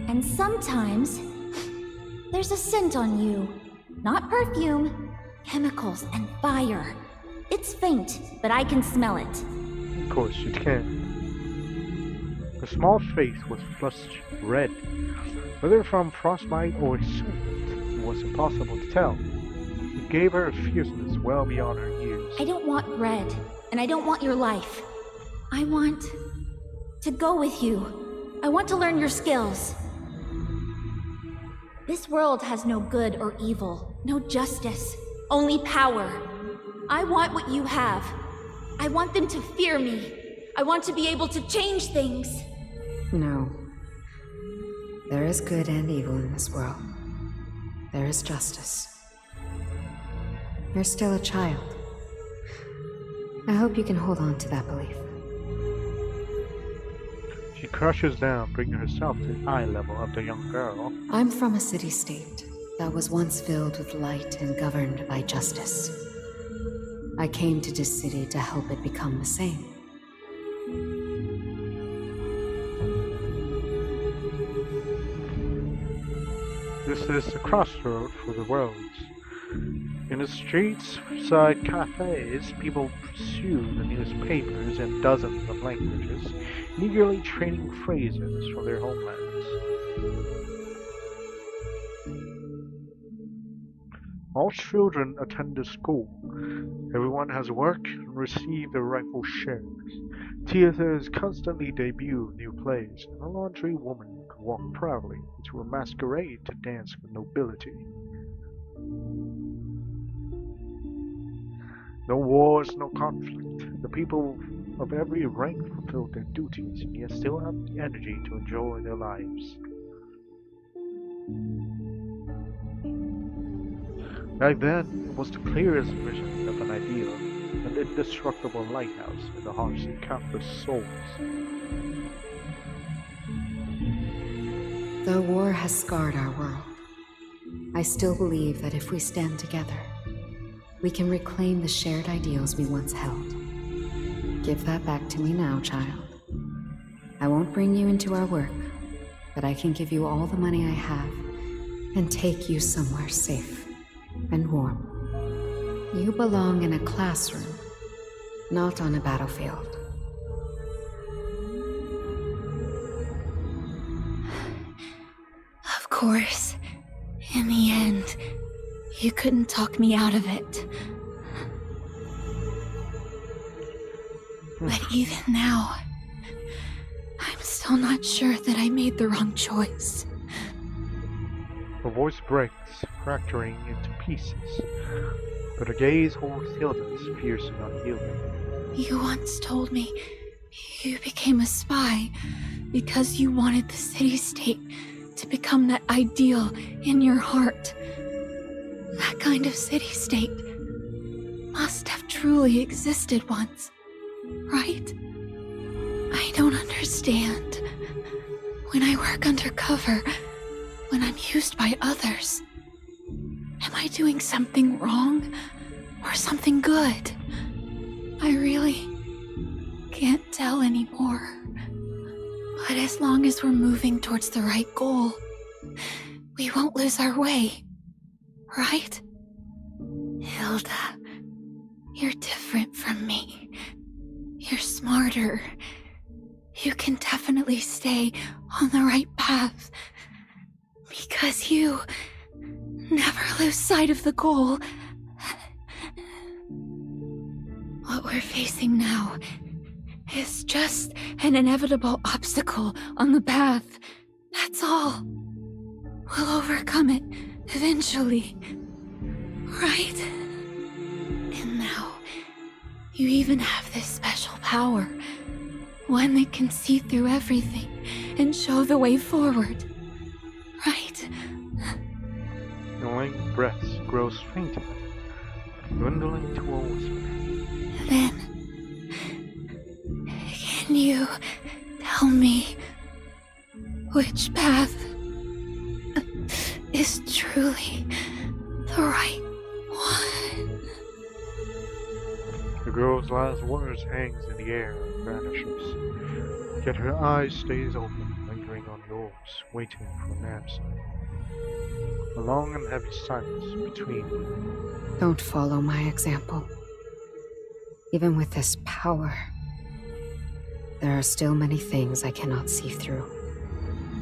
S6: And sometimes, there's a scent on you. Not perfume, chemicals and fire. It's faint, but I can smell it.
S1: Of course you can. The small face was flushed red. Whether from frostbite or sweat, it was impossible to tell. It gave her a fierceness well beyond her years.
S6: I don't want bread, and I don't want your life. I want to go with you. I want to learn your skills. This world has no good or evil, no justice, only power. I want what you have. I want them to fear me. I want to be able to change things.
S2: No. There is good and evil in this world. There is justice. You're still a child. I hope you can hold on to that belief.
S1: She crushes down, bringing herself to the eye level of the young girl.
S2: I'm from a city-state that was once filled with light and governed by justice. I came to this city to help it become the same.
S1: This is the crossroad for the worlds. In the streets, beside cafes, people pursue the newspapers in dozens of languages, eagerly trading phrases from their homelands. All children attend the school. Everyone has work and receive their rightful shares. Theaters constantly debut new plays, and a laundry woman can walk proudly into a masquerade to dance with nobility. No wars, no conflict. The people of every rank fulfill their duties, and yet still have the energy to enjoy their lives. Back then, it was the clearest vision of an ideal, an indestructible lighthouse in the hearts of countless souls.
S2: Though war has scarred our world, I still believe that if we stand together, we can reclaim the shared ideals we once held. Give that back to me now, child. I won't bring you into our work, but I can give you all the money I have and take you somewhere safe and warm. You belong in a classroom, not on a battlefield.
S3: Of course. In the end, you couldn't talk me out of it. But even now, I'm still not sure that I made the wrong choice.
S1: Her voice breaks, fracturing into pieces, but her gaze holds Hilda's, fierce and unyielding.
S3: You once told me you became a spy because you wanted the city-state to become that ideal in your heart. That kind of city-state must have truly existed once, right? I don't understand. When I work undercover, when I'm used by others, am I doing something wrong or something good? I really can't tell anymore. But as long as we're moving towards the right goal, we won't lose our way, right? Hilda, you're different from me. You're smarter. You can definitely stay on the right path. Because you never lose sight of the goal. What we're facing now is just an inevitable obstacle on the path. That's all. We'll overcome it eventually. Right? And now, you even have this special power. One that can see through everything and show the way forward. Right?
S1: Elaine breaths grows fainter, dwindling to a whisper.
S3: Then, can you tell me which path is truly the right one?
S1: The girl's last words hangs in the air and vanishes, yet her eyes stays open, lingering on yours, waiting for an answer. A long and heavy silence between you.
S2: Don't follow my example. Even with this power, there are still many things I cannot see through.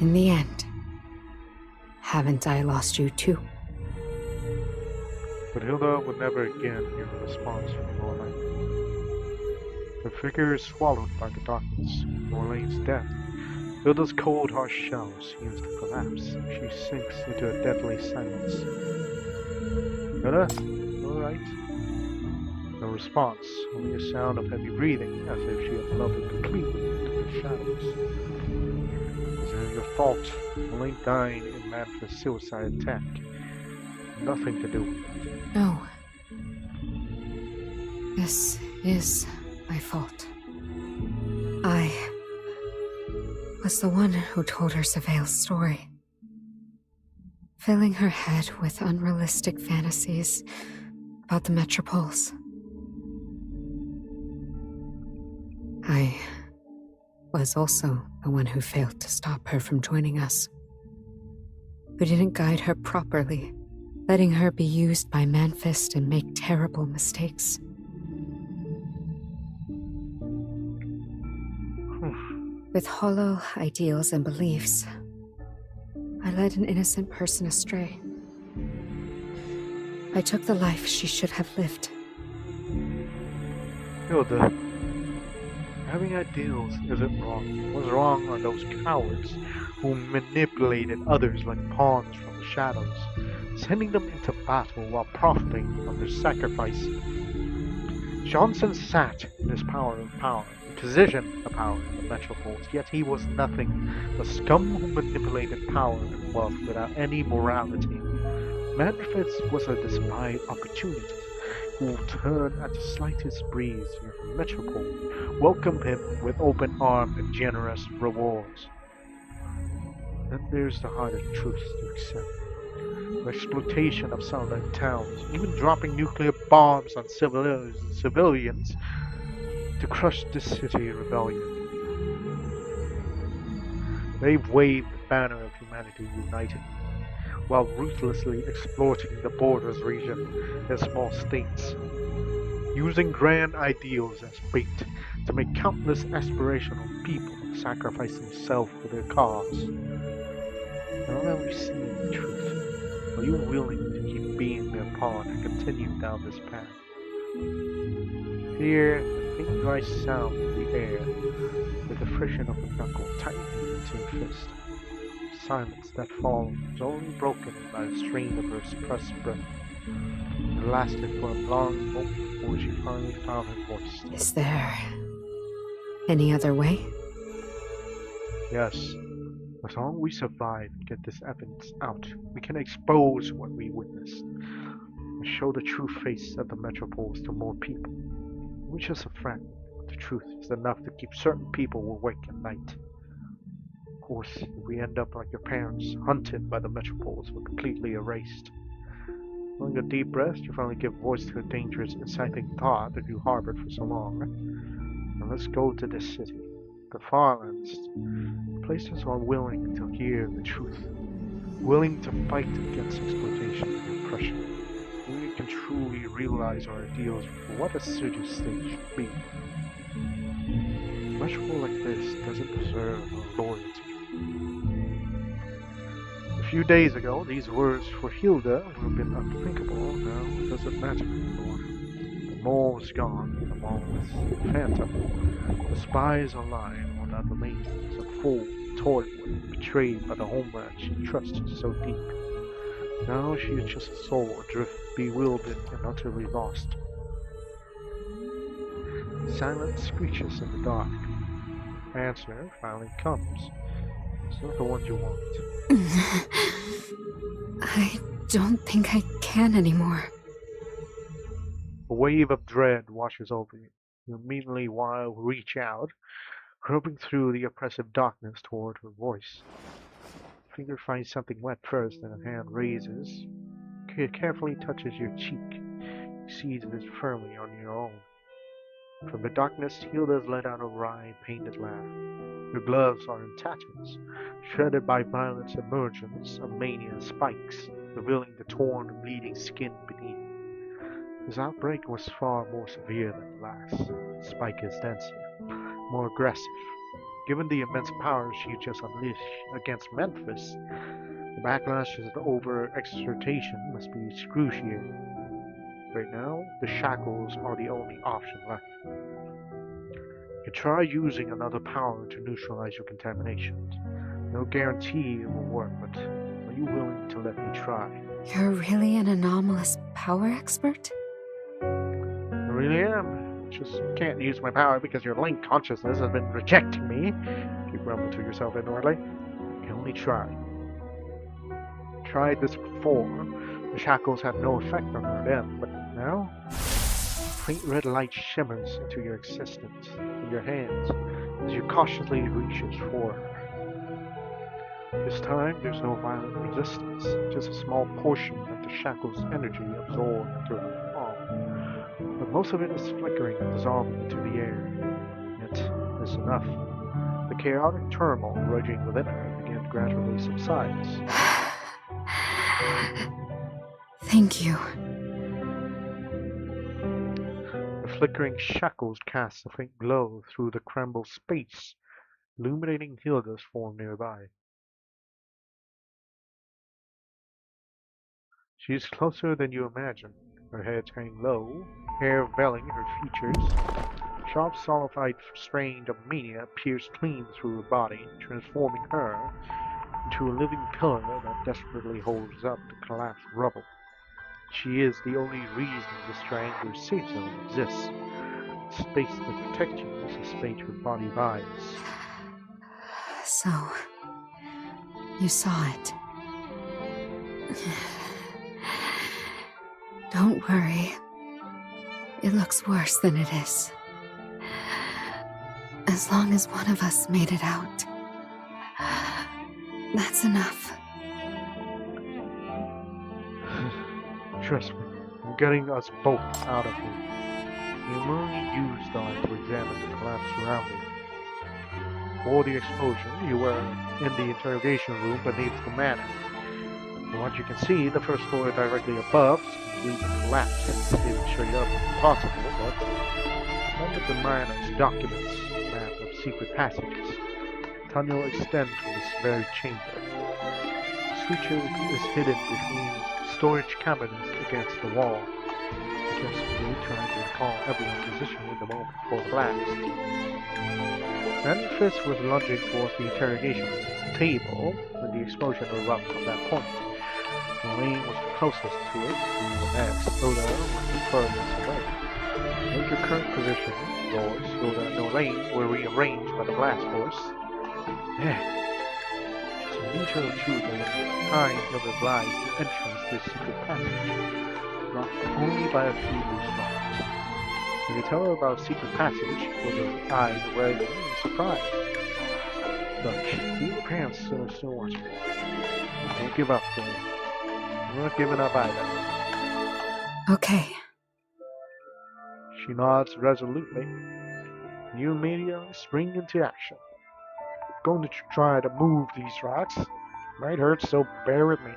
S2: In the end, haven't I lost you too?
S1: But Hilda would never again hear a response from Orlaine. Her figure is swallowed by the darkness. Orlaine's death. Hilda's cold, harsh shell seems to collapse. She sinks into a deadly silence. Hilda? Alright. No response, only a sound of heavy breathing, as if she had melted completely into the shadows. Is it your fault? Elaine died in Manfred's suicide attack. Nothing to do with it.
S2: No. This is my fault. I was the one who told her Surveil's story, filling her head with unrealistic fantasies about the metropoles. I was also the one who failed to stop her from joining us, who didn't guide her properly, letting her be used by Manfist and make terrible mistakes. With hollow ideals and beliefs, I led an innocent person astray. I took the life she should have lived.
S1: Hilda, having ideals isn't wrong. What's wrong are those cowards who manipulated others like pawns from the shadows, sending them into battle while profiting from their sacrifice. Johnson sat in his position of power in the metropoles, yet he was nothing, a scum who manipulated power and wealth without any morality. Manfred was a despised opportunist who turned at the slightest breeze in the metropole, welcomed him with open arms and generous rewards. Then there's the harder truth to accept. The exploitation of southern towns, even dropping nuclear bombs on civilians to crush the city rebellion. They've waved the banner of humanity united, while ruthlessly exploiting the borders region and small states, using grand ideals as bait to make countless aspirational people sacrifice themselves for their cause. Now that we've seen the truth, are you willing to keep being their pawn and continue down this path? Fear and faint dry sound in the air, with the friction of the knuckle tightening into her fist. Silence that follows was only broken by the strain of her suppressed breath. It lasted for a long moment before she finally found her voice.
S2: Is there any other way?
S1: Yes, as long as we survive and get this evidence out, we can expose what we witnessed and show the true face of the metropolis to more people. We're just a fragment of the truth is enough to keep certain people awake at night. Of course, if we end up like your parents, hunted by the metropolis or completely erased. Taking a deep breath, you finally give voice to a dangerous, inciting thought that you harbored for so long. Now let's go to this city, the Farlands. Places are willing to hear the truth, willing to fight against exploitation and oppression. We can truly realize our ideals for what a city-state should be. A metropole like this doesn't deserve our loyalty. A few days ago, these words for Hilda would have been unthinkable. Now it doesn't matter anymore. The mole is gone, the mole is a phantom. The spies are lying on that remains a fool, toilet, betrayed by the homeland she trusted so deep. Now she is just a soul adrift, bewildered and utterly lost. Silence screeches in the dark. Answer finally comes. It's not the one you want.
S2: I don't think I can anymore.
S1: A wave of dread washes over you. You immediately reach out, groping through the oppressive darkness toward her voice. Finger finds something wet first, and a hand raises. It carefully touches your cheek. You seize it firmly on your own. From the darkness, Hilda's let out a wry, pained laugh. Her gloves are in tatters, shredded by violent emergence of mania spikes, revealing the torn and bleeding skin beneath. This outbreak was far more severe than the last. Spike is denser, more aggressive. Given the immense power she just unleashed against Memphis, the backlash of the over-exertion must be excruciating. Right now, the shackles are the only option left. You try using another power to neutralize your contamination. No guarantee it will work, but are you willing to let me try?
S2: You're really an anomalous power expert?
S1: I really am. Just can't use my power because your link consciousness has been rejecting me. You grumble to yourself inwardly. You can only try. I tried this before. The shackles had no effect on her then, but now? Faint red light shimmers into your existence, in your hands, as you cautiously reaches for her. This time, there's no violent resistance, just a small portion of the shackle's energy absorbed into her palm. But most of it is flickering and dissolving into the air. Yet, it's enough. The chaotic turmoil raging within her again gradually subsides.
S2: Thank you.
S1: The flickering shackles cast a faint glow through the crumbled space, illuminating Hilda's form nearby. She is closer than you imagine, her head hanging low, hair veiling her features. Sharp sulfide strain of mania pierced clean through her body, transforming her into a living pillar that desperately holds up the collapsed rubble. She is the only reason this triangular safe zone exists. The space that protects you is a space your body buys.
S2: So, you saw it. Don't worry. It looks worse than it is. As long as one of us made it out, that's enough.
S1: Trust me, I'm getting us both out of here. We only used the light to examine the collapsed surroundings. Before the explosion, you were in the interrogation room beneath the manor. From what you can see, the first floor directly above is completely collapsed. Even straight up is impossible, but none of the manor's documents, map of secret passages, tunnel extend from this very chamber. The switch is hidden between storage cabinets against the wall. The desperately trying to recall everyone's position in the moment before the blast. Then Fitz was lunging towards the interrogation table when the explosion erupted from that point. Lane was the closest to it, the next, Oda was the furthest away. Note your current position. Yours, Oda, and Lane were rearranged by the blast force. There. Just a meter or two behind Hilda's lies the entrance to a secret passage, blocked only by a few loose rocks. When you tell her about secret passage, Hilda's eyes were red in surprise. Look, your parents are still watching. Don't give up, Phil. I'm not giving up either.
S2: Okay.
S1: She nods resolutely. You immediately spring into action. Going to try to move these rocks. Might hurt, so bear with me.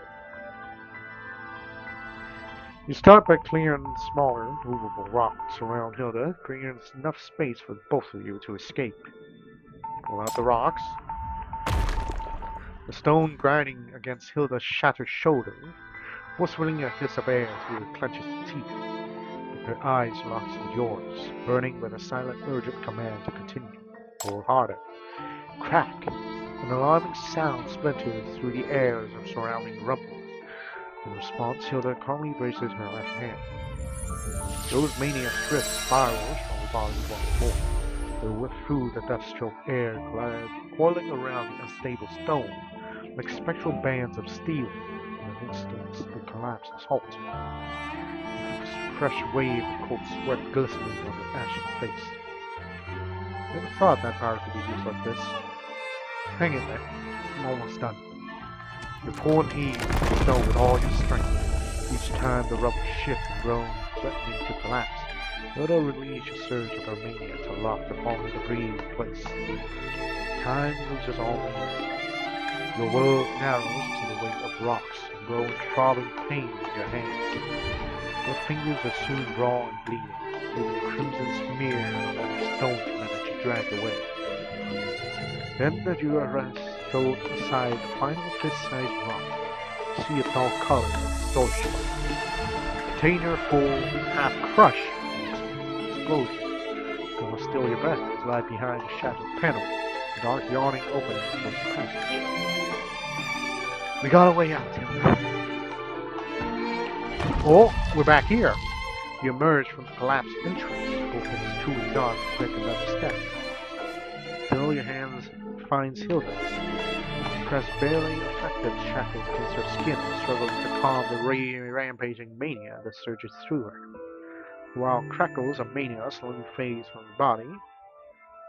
S1: You start by clearing smaller, movable rocks around Hilda, creating enough space for both of you to escape. Pull out the rocks. The stone grinding against Hilda's shattered shoulder, whistling a hiss of air through her clenched teeth. Her eyes locked in yours, burning with a silent urgent command to continue. Or harder. Crack! An alarming sound splinters through the airs of surrounding rumbles. In response, Hilda calmly raises her left hand. Those maniac drift spirals from the body once more. They whip through the dust-choked air, coiling around the unstable stone, like spectral bands of steel. In an instant, the collapse is halted. A fresh wave of cold sweat glistening on her ashen face. Never thought that power could be used like this. Hang in there. I'm almost done. You pull and heave the stone with all your strength. Each time the rubble shifts and groans, threatening to collapse. Yoda released a surge of her mania to lock the falling debris in place. Time loses all meaning. Your world narrows to the weight of rocks and grow in throbbing pain in your hands. Your fingers are soon raw and bleeding, leaving a crimson smear on every stone you manage to drag away. Then the Jura throw aside the final fist-sized rock, see a dull color and distortion. The container full, half-crushed, explosion. You must still your breath as lie behind the shattered panel, the dark yawning opening towards the passage. We got a way out, Tim. Oh, we're back here. You emerge from the collapsed entrance, both its too dark to take another step. Till your hands finds Hilda's. Press barely affected shackles against her skin, struggling to calm the rampaging mania that surges through her. While crackles of mania slowly fades from her body,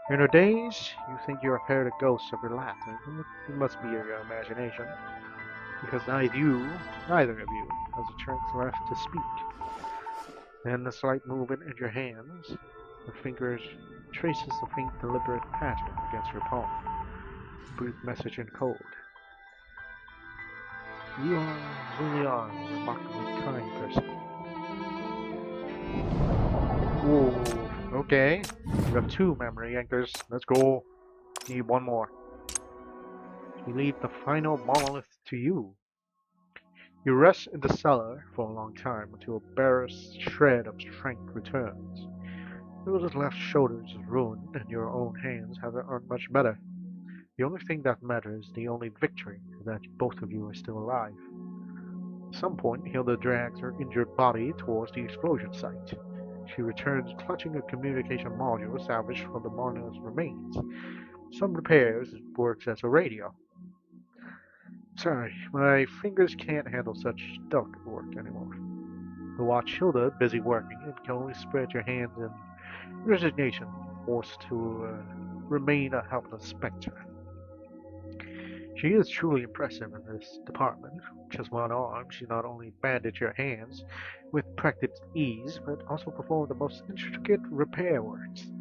S1: in her daze, you think you have heard a ghost of her laughter. It must be your imagination, because neither of you has a chance left to speak. Then a slight movement in your hands, the fingers traces a faint deliberate pattern against your palm. A brief message in code. You really are a remarkably kind person. Whoa, okay. You have 2 memory anchors. Let's go. Need one more. We leave the final monolith to you. You rest in the cellar for a long time until a barest shred of strength returns. Those left shoulders is ruined, and your own hands haven't earned much better. The only thing that matters, the only victory, is that both of you are still alive. At some point, Hilda drags her injured body towards the explosion site. She returns clutching a communication module salvaged from the monolith's remains. Some repairs, it works as a radio. Sorry, my fingers can't handle such delicate work anymore. You watch Hilda busy working and can only spread your hands in resignation, forced to remain a helpless spectre. She is truly impressive in this department. Just one arm, she not only bandaged your hands with practiced ease, but also performed the most intricate repair works.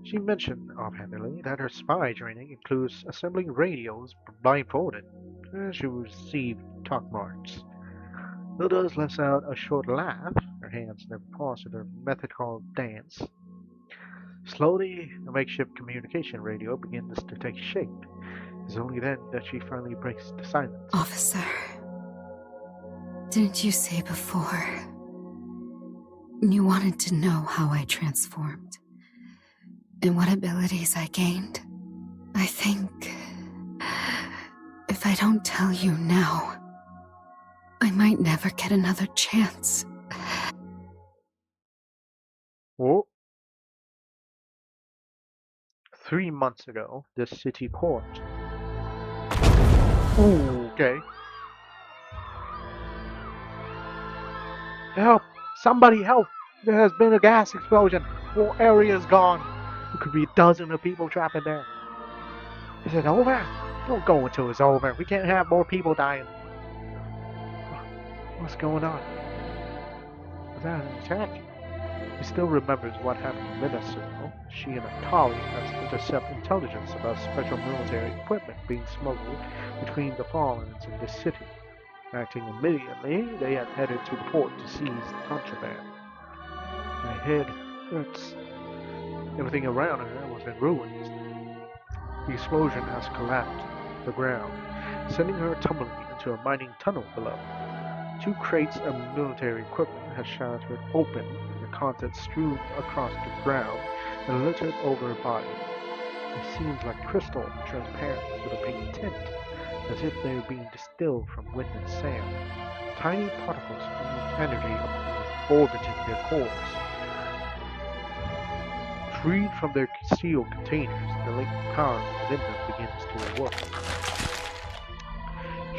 S1: She mentioned offhandedly that her spy training includes assembling radios blindfolded. She received talk marks. Hilda lets out a short laugh. Her hands never pause in her methodical dance. Slowly, the makeshift communication radio begins to take shape. It's only then that she finally breaks the silence.
S2: Officer, didn't you say before You wanted to know how I transformed and what abilities I gained. I think if I don't tell you now, I might never get another chance.
S1: Oh, 3 months ago, the city court. Ooh, okay. Help! Somebody help! There has been a gas explosion. Whole area's gone. There could be a dozen of people trapped in there. Is it over? Don't go until it's over. We can't have more people dying. What's going on? Was that an attack? He still remembers what happened minutes ago. She and a colleague has intercepted intelligence about special military equipment being smuggled between the Fallens and the city. Acting immediately, they had headed to the port to seize the contraband. My head hurts. Everything around her was in ruins. The explosion has collapsed to the ground, sending her tumbling into a mining tunnel below. 2 crates of military equipment had shattered open, and the contents strewn across the ground and littered over her body. It seems like crystal, transparent with a pink tint, as if they were being distilled from wind and sand. Tiny particles of energy orbiting their cores. Freed from their sealed containers, the latent power within them begins to work.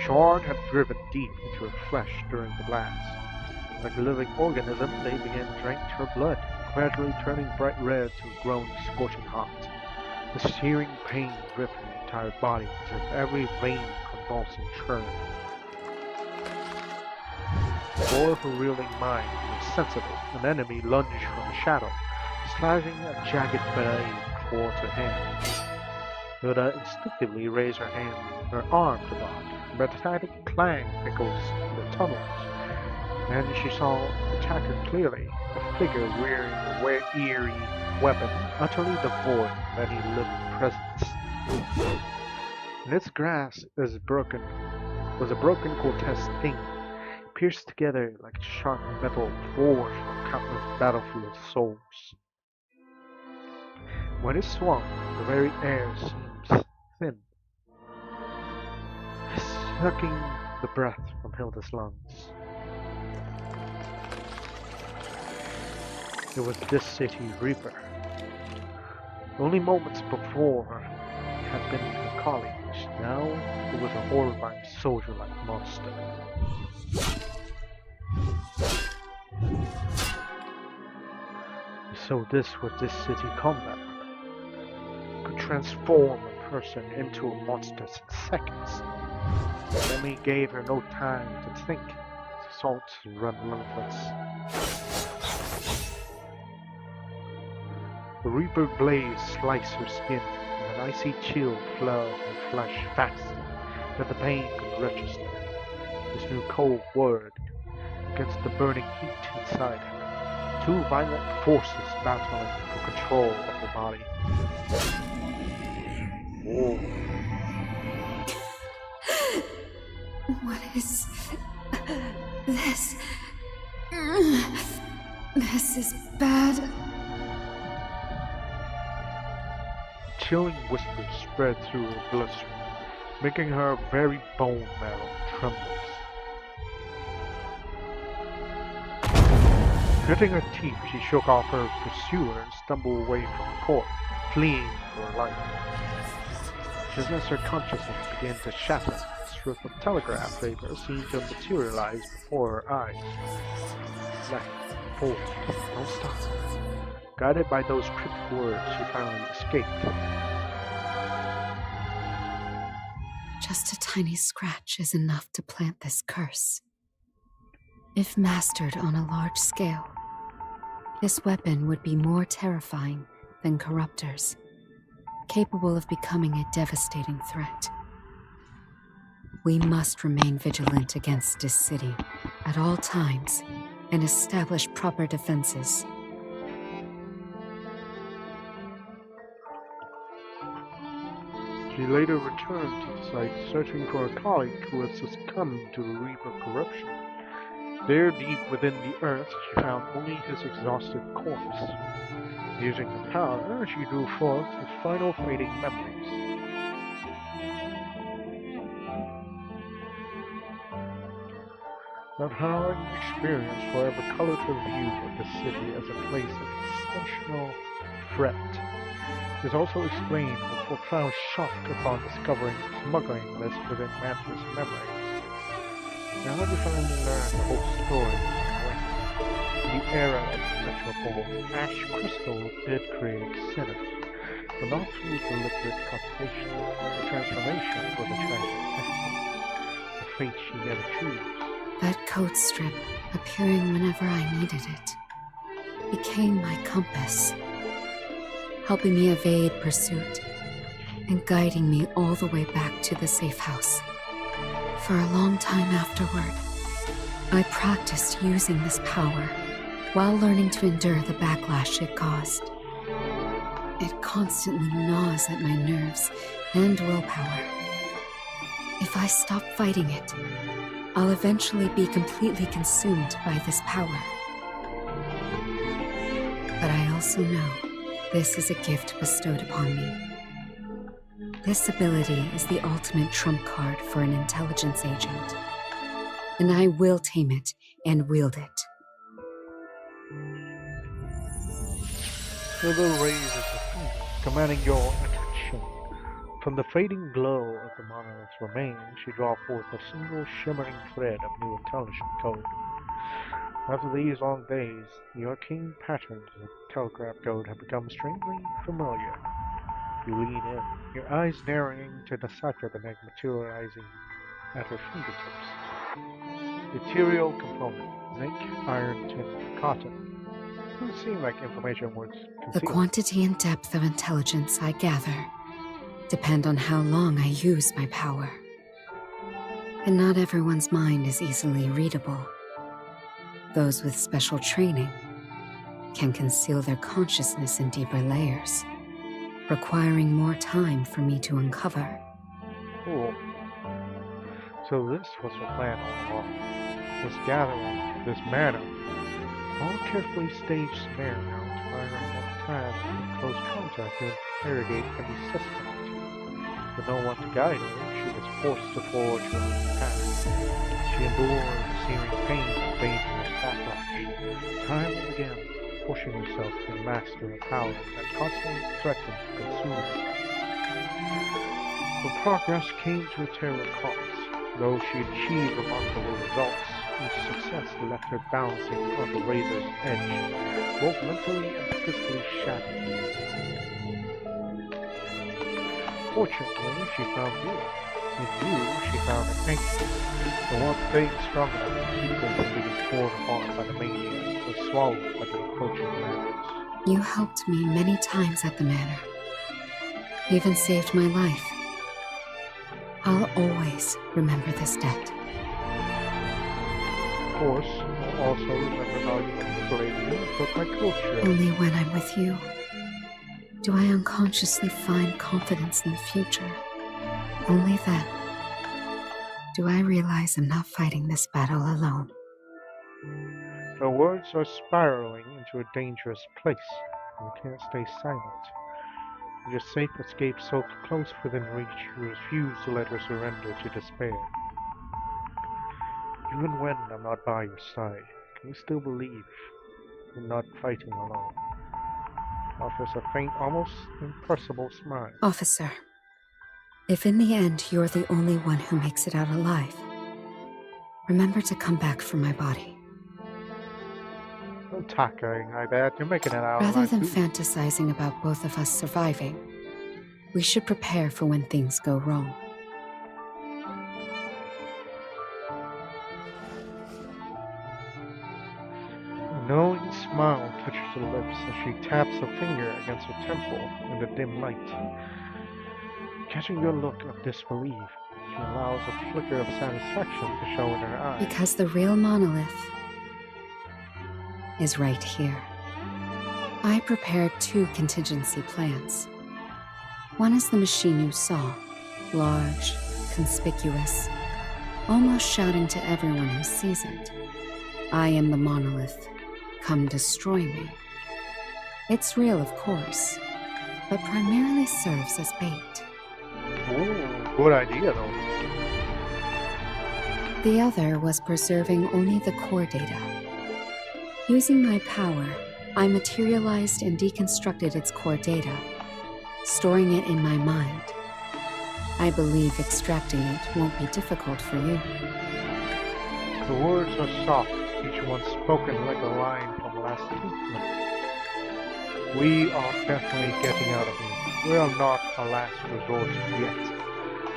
S1: Charred had driven deep into her flesh during the blast. Like a living organism, they began to drink her blood, gradually turning bright red to growing scorching hot. The searing pain gripped her entire body as if every vein convulsed and churned. Before her reeling mind was sensible, an enemy lunged from the shadow, slashing a jagged blade towards her hand. Hilda instinctively raised her arm to block. A metallic clang echoes the tunnels, and she saw the attacker clearly, a figure wearing a eerie weapon utterly devoid of any living presence. In its grasp was a broken Cortez sting, pierced together like sharp metal forged from countless battlefield souls. When it swung, the very air seemed thin, sucking the breath from Hilda's lungs. It was this city reaper. Only moments before he had been her colleague, now it was a horrifying soldier-like monster. So this was this city combat weapon. It could transform a person into a monster in seconds. The enemy gave her no time to think. His assaults run relentless. The Reaper blades sliced her skin, and an icy chill flooded her flesh faster than the pain could register. This new cold word against the burning heat inside her. 2 violent forces battling for control of her body. Oh.
S2: What is this? This is bad.
S1: Chilling whispers spread through her bloodstream, making her very bone marrow trembles. Gritting her teeth, she shook off her pursuer and stumbled away from the port, fleeing for her life. Just as her consciousness began to shatter, a strip of telegraph paper seemed to materialize before her eyes. Left, forward, don't stop. Guided by those cryptic words, she finally escaped.
S2: Just a tiny scratch is enough to plant this curse. If mastered on a large scale, this weapon would be more terrifying than corruptors, capable of becoming a devastating threat. We must remain vigilant against this city at all times and establish proper defenses.
S1: She later returned to the site, searching for a colleague who had succumbed to the Reaper corruption. There, deep within the earth, she found only his exhausted corpse. Using the power, she drew forth the final fading memories. Of how an experience forever colored her view of the city as a place of exceptional threat. This also explained the profound shock upon discovering the smuggling list within Mantis' memory. Now that we finally learned the whole story, in the era of the Metropole, Ash Crystal did create sinners, but not through deliberate cultivation. The transformation was a tragic accident, a fate she never chose.
S2: That coat strip, appearing whenever I needed it, became my compass, helping me evade pursuit and guiding me all the way back to the safe house. For a long time afterward, I practiced using this power while learning to endure the backlash it caused. It constantly gnaws at my nerves and willpower. If I stop fighting it, I'll eventually be completely consumed by this power. But I also know this is a gift bestowed upon me. This ability is the ultimate trump card for an intelligence agent, and I will tame it and wield it.
S1: Silver raises a finger, commanding your attention. From the fading glow of the monolith's remains, she draws forth a single shimmering thread of new intelligent code. After these long days, the arcane patterns of telegraph code have become strangely familiar. You lean in, your eyes narrowing to decipher the enigma materializing at her fingertips. Material component: zinc, iron, tin, cotton. It doesn't seem like information worth concealing.
S2: The quantity and depth of intelligence I gather depend on how long I use my power. And not everyone's mind is easily readable. Those with special training can conceal their consciousness in deeper layers, requiring more time for me to uncover.
S1: Cool. So this was her plan all along. This gathering, this manner, all carefully staged scenario to learn what tasks in close contact to interrogate every suspect. With no one to guide her, she was forced to forge her own path. She endured the searing pain of dangerous backlash, time and again pushing herself to master a power that constantly threatened to consume her. Her progress came to a terrible cost. Though she achieved remarkable results, each success left her bouncing on the razor's edge, both mentally and physically shattered. Fortunately, she found you. In you, she found an anchor. The one thing strong enough to keep her from being torn apart by the maniac or swallowed by the approaching madness.
S2: You helped me many times at the manor. Even saved my life. I'll always remember this debt.
S1: Of course, I'll also remember how you liberated me and took my culture.
S2: Only when I'm with you do I unconsciously find confidence in the future. Only then do I realize I'm not fighting this battle alone.
S1: Her words are spiraling into a dangerous place. You can't stay silent. Your safe escape so close within reach, you refuse to let her surrender to despair. Even when I'm not by your side, can you still believe you're not fighting alone? Offers a faint, almost impersonal smile.
S2: Officer, if in the end you're the only one who makes it out alive, remember to come back for my body.
S1: Don't talk like that. You're making it out.
S2: Rather
S1: alive
S2: than
S1: too.
S2: fantasizing about both of us surviving, we should prepare for when things go wrong.
S1: A knowing smile touches her lips as she taps a finger against her temple in the dim light. Catching your look of disbelief, she allows a flicker of satisfaction to show in her eyes.
S2: Because the real monolith is right here. I prepared 2 contingency plans. One is the machine you saw, large, conspicuous, almost shouting to everyone who sees it. I am the monolith. Come destroy me. It's real, of course, but primarily serves as bait.
S1: Ooh, good idea though.
S2: The other was preserving only the core data. Using my power, I materialized and deconstructed its core data, storing it in my mind. I believe extracting it won't be difficult for you.
S1: The words are soft, each one spoken like a line from last treatment. We are definitely getting out of here. We are not our last resort yet.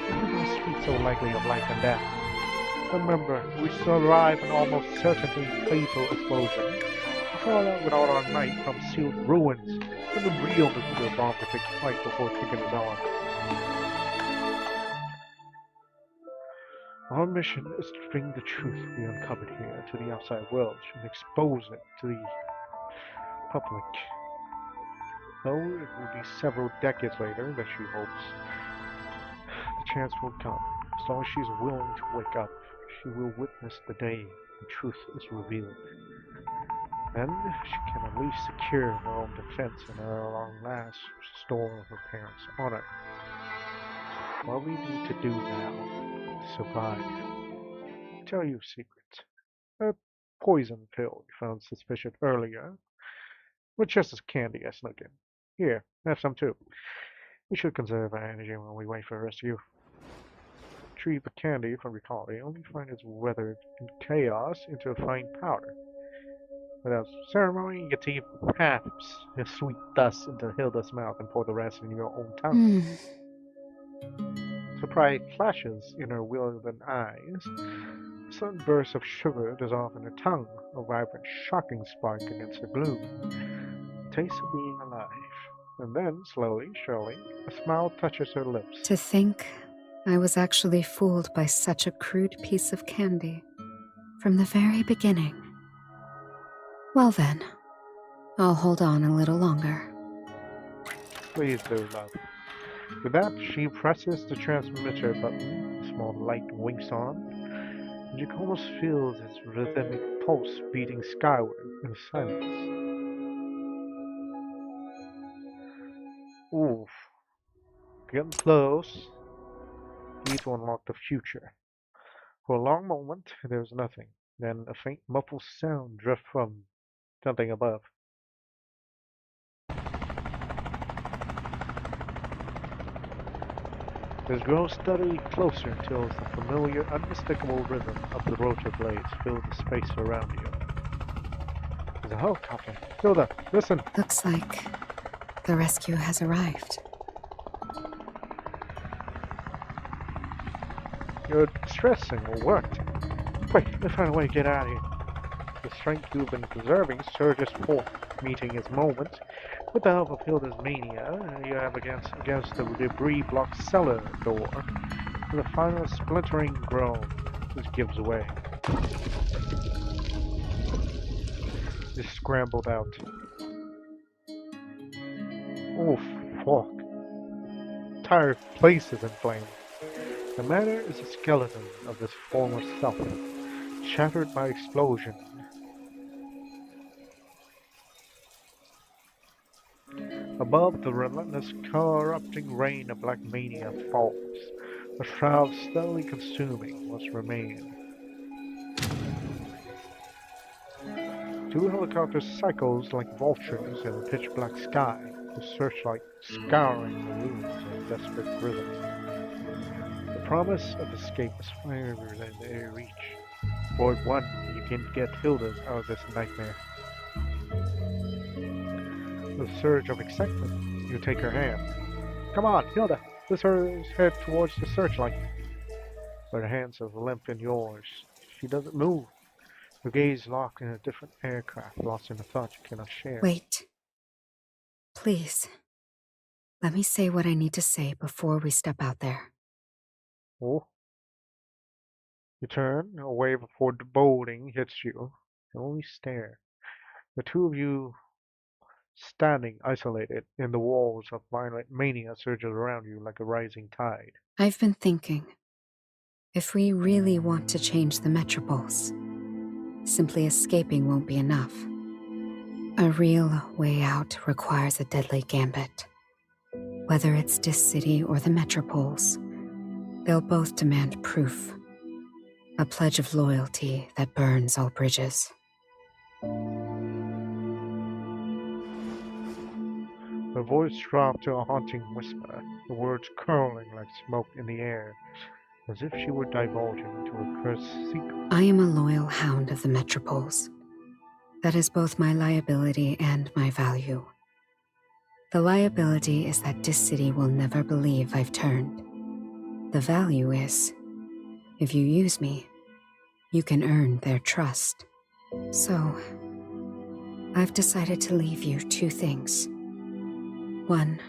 S1: We do not speak so lightly of life and death. Remember, we survived an almost certainly fatal explosion. We crawled out without our knife from sealed ruins, and the real nuclear bomb to take flight before taking us on. Our mission is to bring the truth we uncovered here to the outside world and expose it to the public. Though it will be several decades later that she hopes, the chance will come. As long as she is willing to wake up, she will witness the day the truth is revealed. Then she can at least secure her own defense and her long last restore her parents' honor. What we need to do now to survive. I'll tell you a secret. A poison pill you found suspicious earlier, with just as candy I snuck in. Here, have some too. We should conserve our energy while we wait for the rest of you. Retrieve the candy from your colony, only find it's weathered in chaos into a fine powder. Without ceremony, your teeth perhaps the sweet dust into Hilda's mouth and pour the rest in your own tongue. Surprise flashes in her wilden eyes. A sudden burst of sugar dissolve in her tongue, a vibrant, shocking spark against the gloom. The taste of being alive. And then, slowly, surely, a smile touches her lips.
S2: To think I was actually fooled by such a crude piece of candy from the very beginning. Well then, I'll hold on a little longer.
S1: Please do, love. With that, she presses the transmitter button. A small light winks on, and you can almost feel its rhythmic pulse beating skyward in silence. Oof. Getting close. Need to unlock the future. For a long moment, there was nothing. Then a faint muffled sound drifted from something above. This grows steadily closer until the familiar, unmistakable rhythm of the rotor blades fills the space around you. There's a helicopter. Hilda, listen!
S2: Looks like the rescue has arrived.
S1: Your stressing will work. Quick, let's find a way to get out of here. The strength you've been preserving surges forth, meeting its moment. With the help of Hilda's mania, you have against the debris-blocked cellar door. With a final splintering groan, which gives way. You scrambled out. Oh, fuck. Entire place is in flames. The matter is a skeleton of this former self, shattered by explosion. Above the relentless, corrupting rain of black mania falls, a shroud steadily consuming what's remained. Two helicopters cycles like vultures in the pitch-black sky, the searchlight scouring the ruins in desperate rhythm. The promise of escape is far within their reach. Board 1, you can get Hilda out of this nightmare. With a surge of excitement, you take her hand. Come on, Hilda, let's head towards the searchlight. Her hands are limp in yours. She doesn't move. Her gaze locked in a different aircraft, lost in a thought you cannot share.
S2: Wait. Please. Let me say what I need to say before we step out there.
S1: Oh. You turn, a wave of foreboding hits you. You only stare. The two of you standing isolated in the walls of violent mania surges around you like a rising tide.
S2: I've been thinking, if we really want to change the metropoles, Simply escaping won't be enough. A real way out requires a deadly gambit. Whether it's Dis City or the Metropoles, they'll both demand proof. A pledge of loyalty that burns all bridges.
S1: Her voice dropped to a haunting whisper, the words curling like smoke in the air, as if she were divulging to a cursed secret.
S2: I am a loyal hound of the Metropoles. That is both my liability and my value. The liability is that Dis City will never believe I've turned. The value is, if you use me, you can earn their trust. So, I've decided to leave you two things. One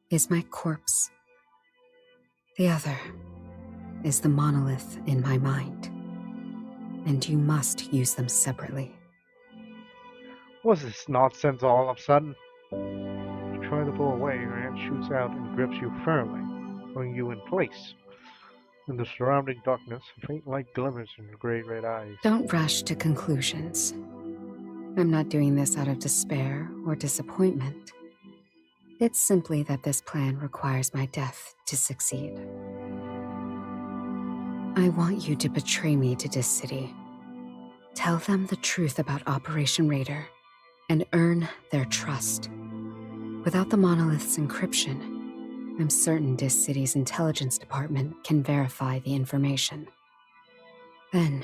S2: is my corpse. The other is the monolith in my mind. And you must use them separately.
S1: What's this nonsense all of a sudden? You try to pull away, her hand shoots out and grips you firmly, holding you in place. In the surrounding darkness, a faint light glimmers in her gray-red eyes.
S2: Don't rush to conclusions. I'm not doing this out of despair or disappointment. It's simply that this plan requires my death to succeed. I want you to betray me to Dis City. Tell them the truth about Operation Raider and earn their trust. Without the monolith's encryption, I'm certain Dis City's intelligence department can verify the information. Then,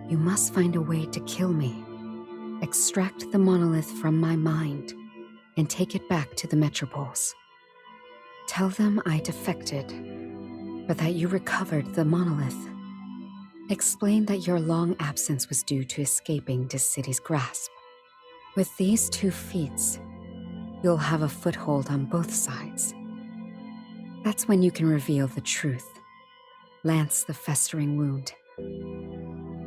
S2: you must find a way to kill me. Extract the monolith from my mind and take it back to the Metropoles. Tell them I defected, but that you recovered the monolith. Explain that your long absence was due to escaping Dis City's grasp. With these two feats, you'll have a foothold on both sides. That's when you can reveal the truth, lance the festering wound.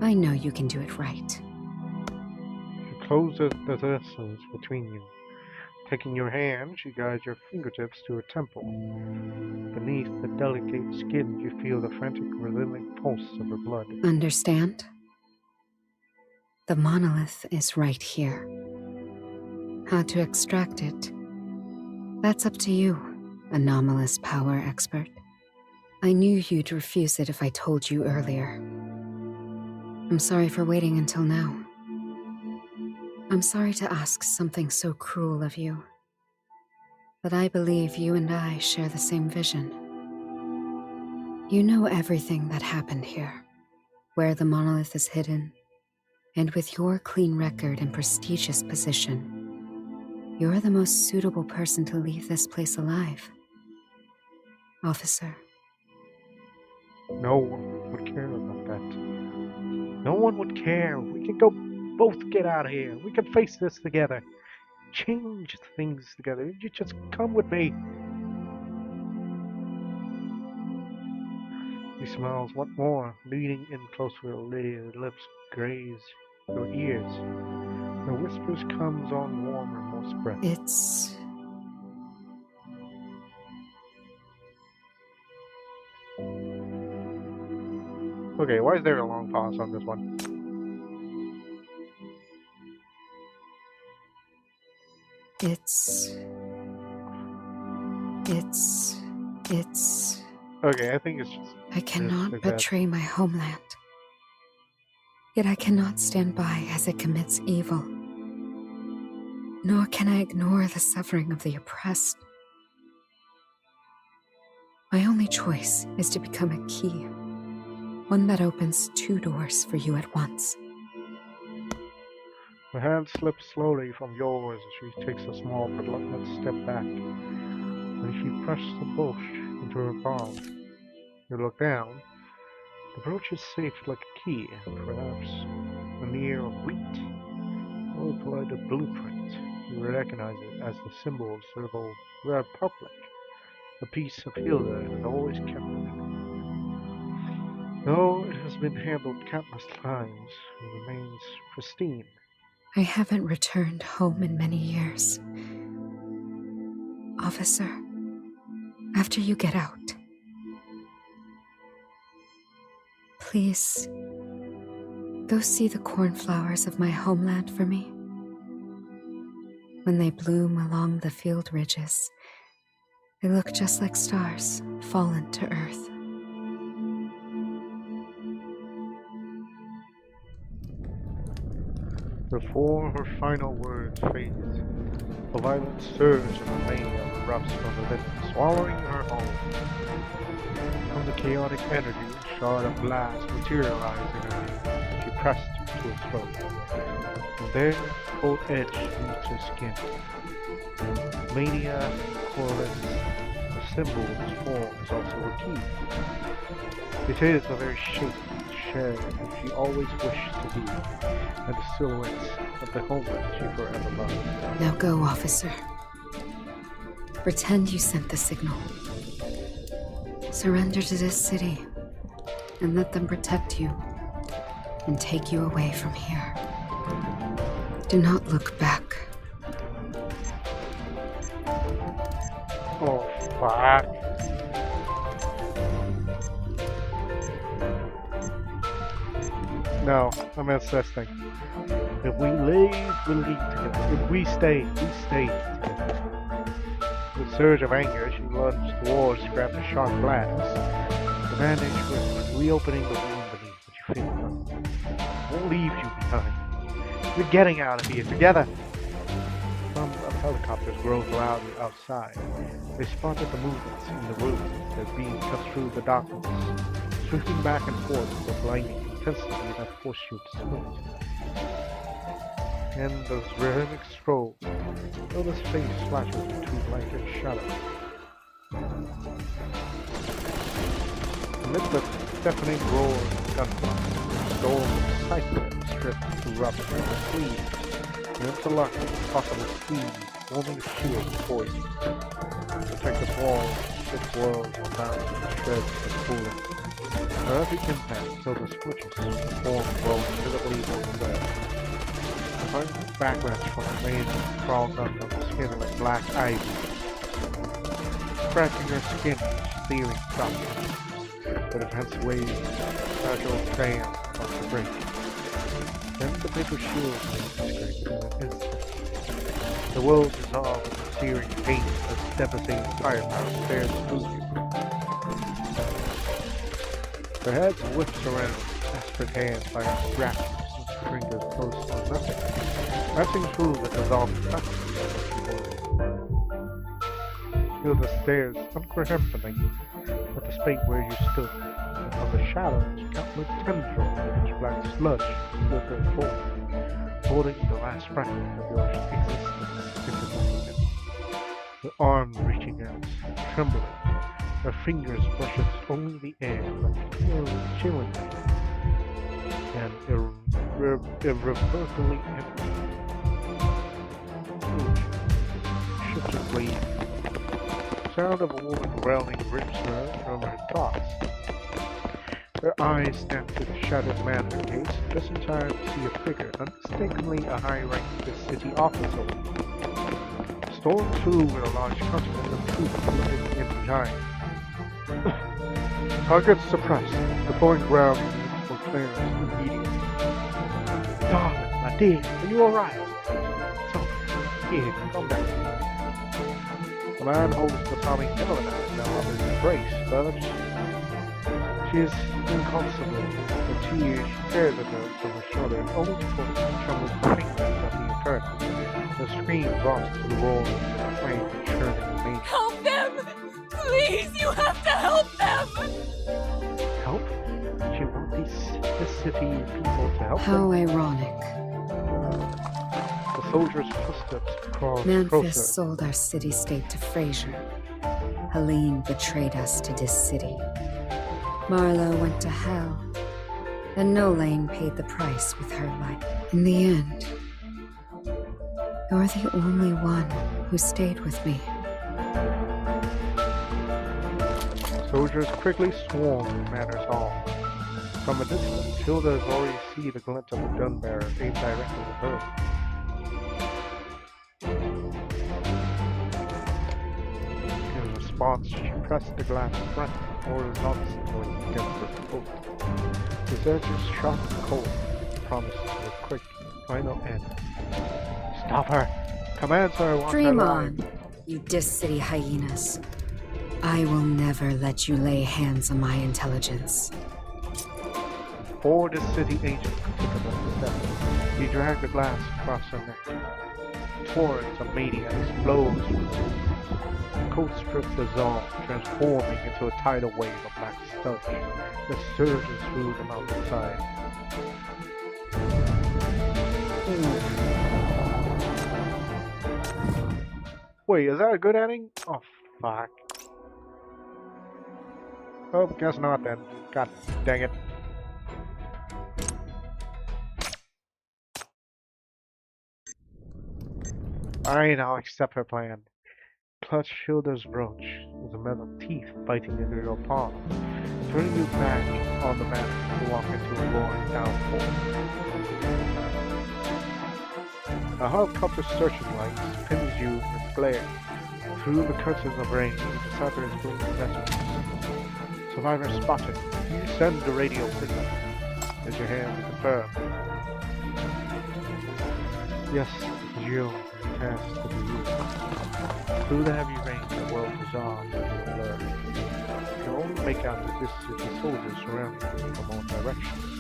S2: I know you can do it right.
S1: She closes the distance between you. Taking your hand, she guides your fingertips to her temple. Beneath the delicate skin, you feel the frantic, rhythmic pulse of her blood.
S2: Understand? The monolith is right here. How to extract it? That's up to you, anomalous power expert. I knew you'd refuse it if I told you earlier. I'm sorry for waiting until now. I'm sorry to ask something so cruel of you. But I believe you and I share the same vision. You know everything that happened here, where the monolith is hidden, and with your clean record and prestigious position, you're the most suitable person to leave this place alive. Officer.
S1: No one would care about that. No one would care. We can go both get out of here. We can face this together. Change things together. You just come with me. He smiles once more, leaning in closer. Her lips graze your ears. Her whispers comes on warmer, more spread.
S2: It's...
S1: Okay, why is there a long pause on this one?
S2: It's...
S1: Okay, I think it's just...
S2: I cannot
S1: like
S2: betray my homeland. Yet I cannot stand by as it commits evil. Nor can I ignore the suffering of the oppressed. My only choice is to become a key. One that opens two doors for you at once.
S1: Her hand slips slowly from yours as she takes a small but reluctant step back. When she presses the brooch into her palm, you look down. The brooch is shaped like a key, perhaps an ear of wheat, or like a blueprint. You recognize it as the symbol of the Republic, a piece of Hilda has always kept with it. Though it has been handled countless times, it remains pristine.
S2: I haven't returned home in many years. Officer, after you get out, please Go see the cornflowers of my homeland for me. When they bloom along the field ridges, they look just like stars fallen to earth.
S1: Before her final words fade, a violent surge of mania erupts from within, swallowing her whole. From the chaotic energy, a shard of glass materialized in her hand. She pressed to her throat. And there, cold edge meets her skin. Mania correlates the symbol's form is also her key. It is the very shape and shell that she always wished to be, and the silhouettes of the homeland she forever loved.
S2: Now go, officer. Pretend you sent the signal. Surrender to this city, and let them protect you, and take you away from here. Do not look back.
S1: Oh, fuck. No, I missed this thing. If we leave, we leave together. If we stay together. With a surge of anger, she lunged towards to grab the sharp glass. The bandage was reopening the wound beneath, but you feel nothing. I won't leave you behind. We're getting out of here together. Some of the helicopters growled loudly outside. They spotted the movements in the room as being cut through the darkness, sweeping back and forth with a blinding intensity that forced you to squint. And those rhythmic strolls, though his face flashes into blanket shadow. Amid the deafening roar of gunfire, the storm of cyclones stripped to rubber from the sleeves, and interlocking possible speed, forming a shield of poison. Protective walls, six worlds were bound to shreds of cooling. For every impact, silver splitches, the form rolling visibly over the bed. Backlash from the main crawls up from the skin like black ivy, scratching her skin, searing softness. The defense waves, fragile fan about to break. Then the paper shield scraped in an instant. The world dissolved in the searing pain as devastating firepower stares through you. Her head whips around, desperate hands by her raptures and fingers close on nothing. Pressing through the dissolving substance she was. Hilda stares uncomprehendingly at the space where you stood, and from the shadows countless tendrils of pitch black sludge filtered forth, holding the last fragment of your existence into the Her arm reaching out, trembling, her fingers brushes only the air like chilling and irrevocably empty. Shifted wave. The sound of a woman growling rips her from her thoughts. Her eyes snap to the shattered man in her gaze, just in time to see a figure, unmistakably a high-ranking city officer. Storm through with a large contingent of troops looking in behind. Target suppressed. Deploying ground units for clearance immediately. Darling, my dear, are you alright? Here, calm down. The man holds the sobbing Caroline now under his embrace, but she is inconsolable. The tears she tears at her from her shoulder, only to point the trembling fingers at the eternal. The scream drops to the roar of the flame and churning remains.
S3: Help them! Please, you have to help them!
S1: Help? She wants this city people to help
S2: How
S1: them?
S2: ironic.
S1: The soldier's footsteps crawl
S2: Memphis
S1: closer.
S2: sold our city-state to Frazier. Helene betrayed us to this city. Marlowe went to hell. And Nolane paid the price with her life. In the end, you're the only one who stayed with me.
S1: Soldiers quickly swarm the manor's hall. From a distance, Hilda has already seen the glint of a gun bearer aimed directly at her. In response, she pressed the glass front horizontally against her throat. His edges sharp and cold, promises a quick final end. Stop her! Commander wants her
S2: Dream
S1: alive.
S2: on, you Dis City hyenas. I will never let you lay hands on my intelligence.
S1: Before the city agent could take another step, he dragged the glass across her neck. Torrents of mania explodes from the room. The coat strip dissolved, transforming into a tidal wave of black sludge that surges through the mountainside. Wait, is that a good ending? Oh, fuck. Oh, guess not then. God dang it. Alright, I'll accept her plan. Clutch Hilda's brooch with a metal teeth biting into your palm, turning you back on the mat to walk into a roaring downpour. A helicopter searching lights pins you with glare. Through the curtains of rain, the decipher is doing its messages. Survivor spotted. You send the radio signal. As your hand to confirm. Yes, Geo passed to the roof. Through the heavy rain, the world dissolves into a blur. You can only make out the distant soldiers surrounding you from all directions.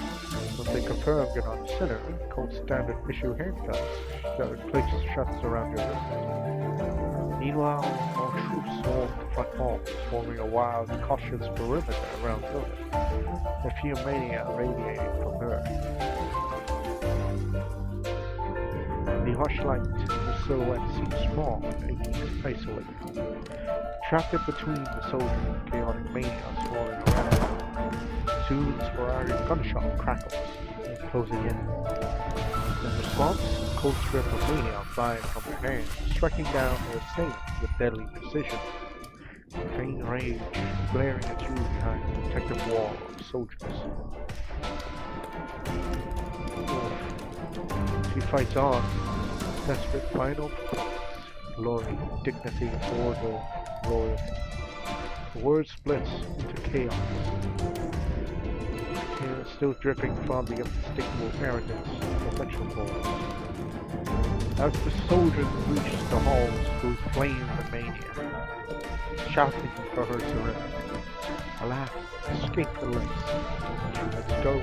S1: Once they confirm you're not the center, cold standard issue handcuffs that clicks shuts around your wrist. Meanwhile, more troops swarm the front halls, forming a wild, cautious perimeter around Hilda. The fear mania radiating from her. The harsh light, the silhouette seems small and isolated. Trapped in between the soldier and chaotic mania swirling around. Soon, sporadic gunshot crackles, closing in. In response, a cold strip of mania flying from your hand, striking down their assailants with deadly precision. Faint rage glaring at you behind the protective wall of soldiers. She fights on, desperate final performance, glory, dignity, order, loyalty. The word splits into chaos. Tears still dripping from the unmistakable arrogance of the sexual force. As the soldiers reach the halls through flames of mania, shouting for her surrender. Alas, escape the lips. She lets go.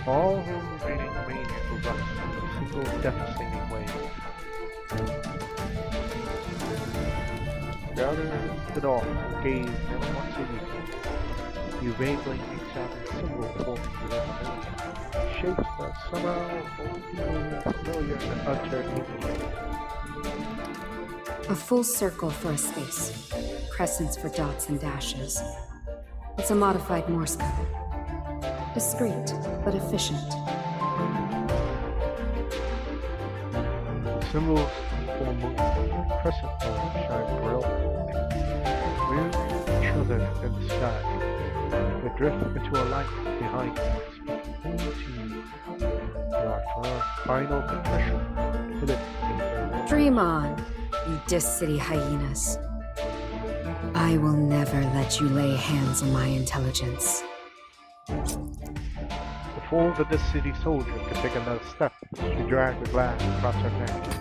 S1: All her remaining mania erupts in a single devastating wave. Gather the dog, gaze never once a week. You vaguely examine symbol forming within the mania. Shapes that somehow feel familiar and utter English.
S2: A full circle for a space. Crescents for dots and dashes. It's a modified Morse code. Discreet, but efficient.
S1: Symbols for moon, crescent moon shine brilliantly. Mirroring each other in the sky. They drift into a light behind you, speaking only to you. Your final confession, hidden in their world.
S2: Dream on, you Dis City hyenas. I will never let you lay hands on my intelligence.
S1: Before the city soldier could take another step, she dragged the glass across her neck.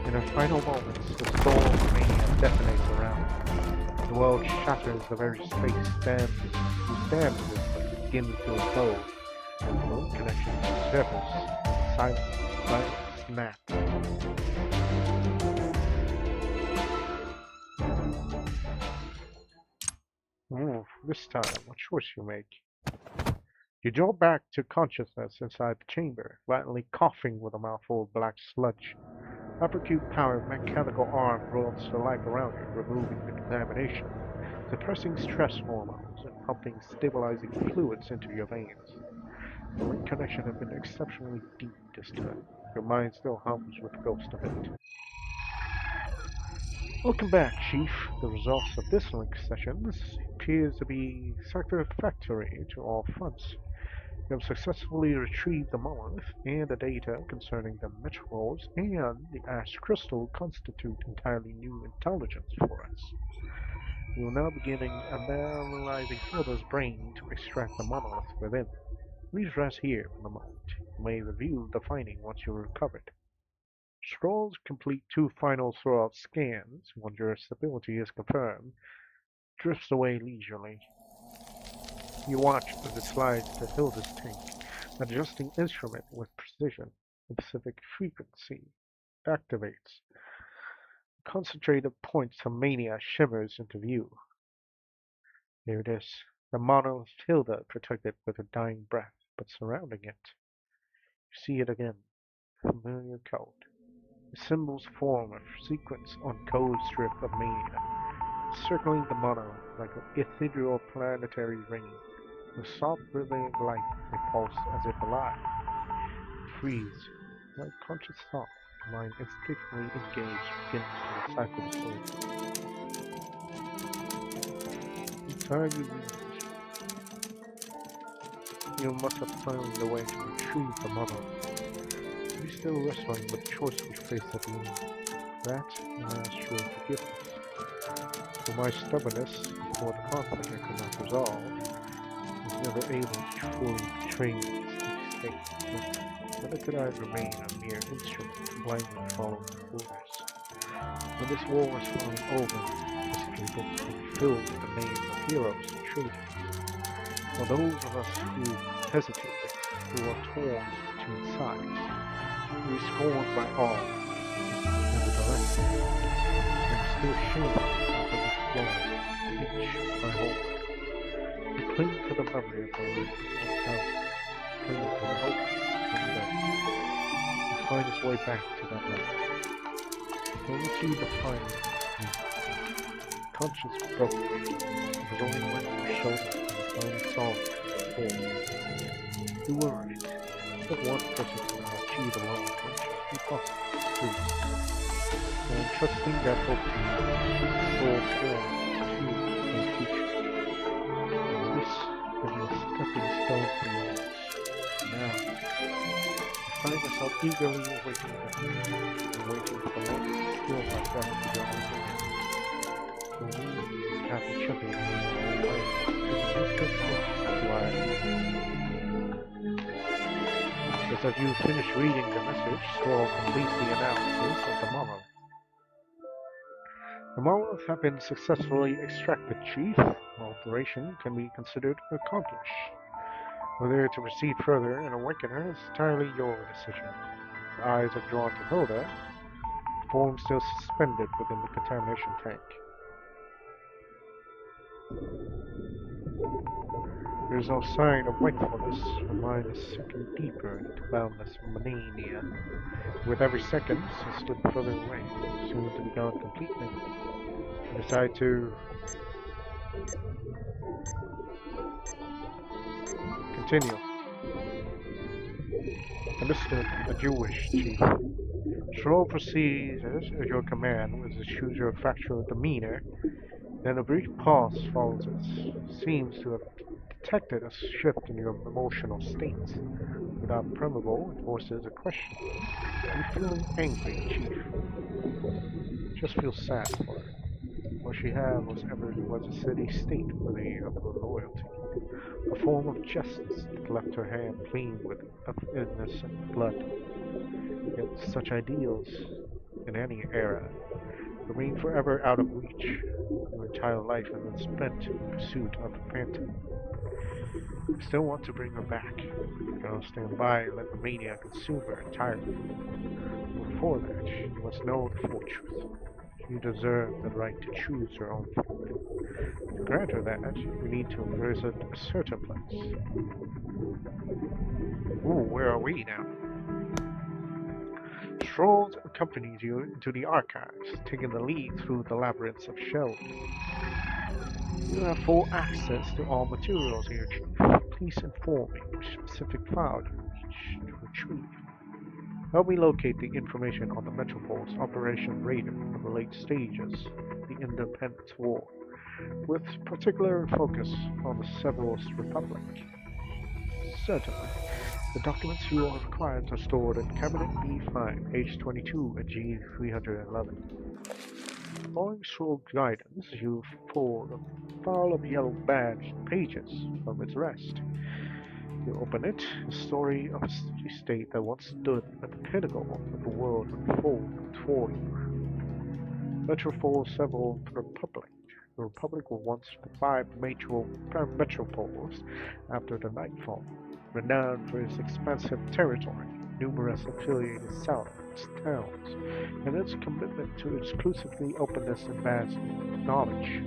S1: In her final moments, the storm of mania detonates around her. The world shatters, the very space you stand with begins to implode. No connection severs. Silence snap. This time, what choice you make? You draw back to consciousness inside the chamber, violently coughing with a mouthful of black sludge. Hypercube-powered mechanical arm rolls to life around you, removing the contamination, suppressing stress hormones, and pumping stabilizing fluids into your veins. The ring connection has been exceptionally deep this time. Your mind still hums with the ghost of it. Welcome back, Chief. The results of this link session appears to be satisfactory to all fronts. You have successfully retrieved the monolith, and the data concerning the meteors and the ash crystal constitute entirely new intelligence for us. We will now begin analyzing Hilda's brain to extract the monolith within. Please rest here for the moment. You may review the finding once you're recovered. Scrolls complete 2 final throughout scans. Once your stability is confirmed, drifts away leisurely. You watch as it slides to Hilda's tank, adjusting instrument with precision. The specific frequency activates. Concentrated points of mania shimmers into view. There it is. The monolith Hilda protected with her dying breath, but surrounding it. You see it again. Familiar code. The symbols form a sequence on code strip of mania, circling the monolith like an ethereal planetary ring. The soft brilliant light repulsed as if alive. Freeze. No conscious thought. The mind instinctively engaged begins to decipher the code. In time you realize you must have found a way to retrieve the monolith. You're still wrestling with the choice we face at the end. That, and I ask your forgiveness. For my stubbornness, for the conflict I could not resolve, was never able to fully train this state. Neither could I remain a mere instrument, blindly following orders. When this war was finally over, history books would be filled with the names of heroes and traitors. For those of us who hesitated, who were torn between sides, who were scorned by all, nevertheless, I'm still shameful of every flaw, inch I hold. We cling to the memory of our ourselves, cling to the hope that we find its way back to that night. When we see the final conscience broke, it was only when we showed us the final song form. You were right. But one person cannot achieve alone conscience. Impossible. True. And trusting that hope to soul form to the future. And this will be a stepping stone for yours. Now, I find myself eagerly awaiting and waiting for life to steal my breath to your own hand. For me, Kathy Chipping, is an instant look to just as you finish reading the message, Scroll completes the analysis of the monolith. The monolith has been successfully extracted, Chief. The operation can be considered accomplished. Whether to proceed further and awaken her is entirely your decision. The eyes are drawn to Hilda, the form still suspended within the contamination tank. There is no sign of wakefulness. Her mind is sinking deeper into boundless mania. With every second, she slip further away, soon to be gone completely. You decide to continue. Understood, as you wish, Chief. Stroll proceeds at your command with his usual factual demeanor. Then a brief pause follows it. Seems to have detected a shift in your emotional state. Without preamble, it voices a question. Are you feeling angry, Chief? Just feel sad for her. What she had was a steady state worthy of her loyalty. A form of justice that left her hand clean of innocent blood. Yet such ideals, in any era, remain forever out of reach. Your entire life has been spent in pursuit of the phantom. You still want to bring her back. You cannot stand by and let the mania consume her entirely. But before that, you must know the full truth. You deserve the right to choose your own fate. To grant her that, you need to visit a certain place. Ooh, where are we now? Strolls accompanies you into the archives, taking the lead through the labyrinths of shelves. You have full access to all materials here, Chief. Please inform me which specific file you wish to retrieve. Help me locate the information on the Metropol's Operation Raiden of the late stages of the Independence War, with particular focus on the Severus Republic. Certainly. The documents you are required are stored in Cabinet B5, page 22 at G311. Following Stroll's guidance, you pull a pile of yellow badged pages from its rest. You open it, a story of a city-state that once stood at the pinnacle of the world unfolded before you. Metropoles settled the Republic. The Republic were once the five major metropoles after the Nightfall, renowned for its expansive territory, numerous affiliated settlements, towns, and its commitment to exclusively openness and vast knowledge.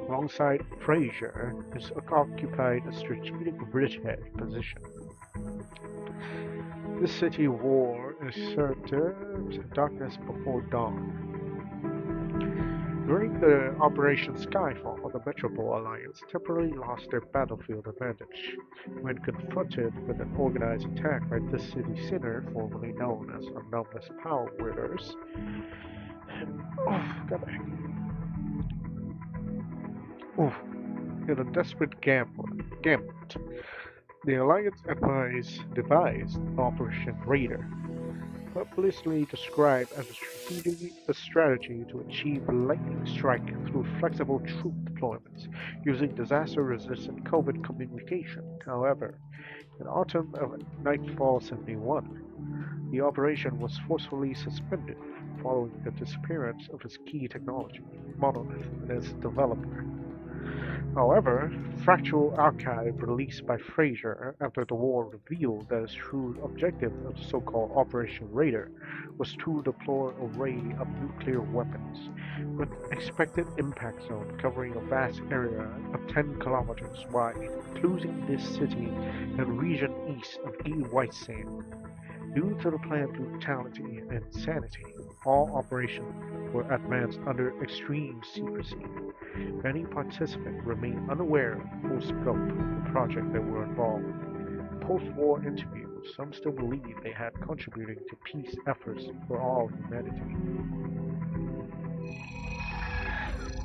S1: Alongside Fraser, has occupied a strategic bridgehead position. This city wore assertive darkness before dawn. During the Operation Skyfall, the Metropole Alliance temporarily lost their battlefield advantage when confronted with an organized attack by this city's center, formerly known as Anomalous Power Wielders. In a desperate gambit, the Alliance devised Operation Raider, popularly described as a strategy to achieve lightning strike through flexible troop deployments using disaster-resistant COVID communication. However, in autumn of Nightfall 71, the operation was forcefully suspended following the disappearance of its key technology, Monolith, and its developer. However, Fractal Archive released by Fraser after the war revealed that its true objective of the so-called Operation Raider was to deploy an array of nuclear weapons, with expected impact zone covering a vast area of 10 kilometers wide, including this city and region east of E. White Sand. Due to the planned brutality and insanity, all operations were advanced under extreme secrecy. Many participants remained unaware of the full scope of the project they were involved. In post-war interviews, some still believe they had contributed to peace efforts for all humanity.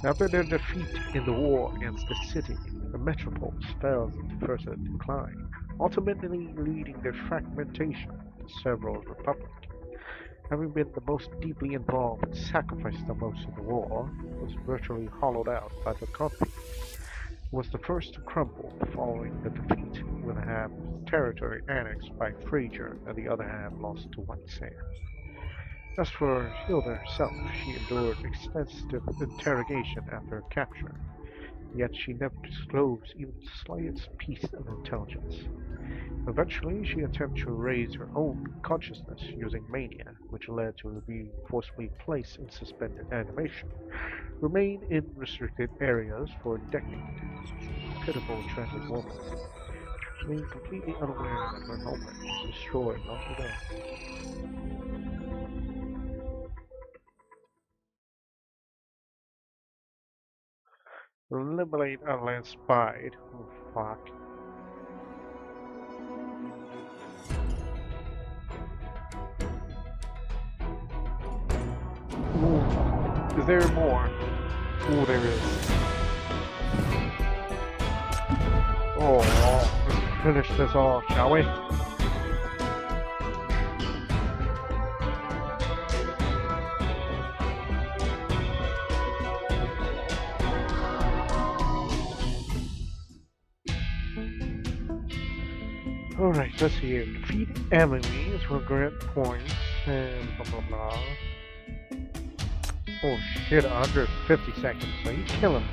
S1: After their defeat in the war against the city, the metropoles fell into further decline, ultimately leading their fragmentation into several republics. Having been the most deeply involved and sacrificed the most in the war, was virtually hollowed out by the conflict. It was the first to crumble following the defeat, with a half of territory annexed by Fraser and the other half lost to White Sand. As for Hilda herself, she endured extensive interrogation after her capture, yet she never disclosed even the slightest piece of intelligence. Eventually, she attempted to raise her own consciousness using mania, which led to her being forcibly placed in suspended animation, remained in restricted areas for a decade. Pitiful, tragic woman, remained completely unaware that her homeland was destroyed long ago. Eliminate unland spied. Oh fuck. Ooh. Is there more? Ooh, there is. Oh, let's finish this off, shall we? Alright, let's see here. Defeat enemies will grant points and blah blah blah. Oh shit, 150 seconds, so he's killing me.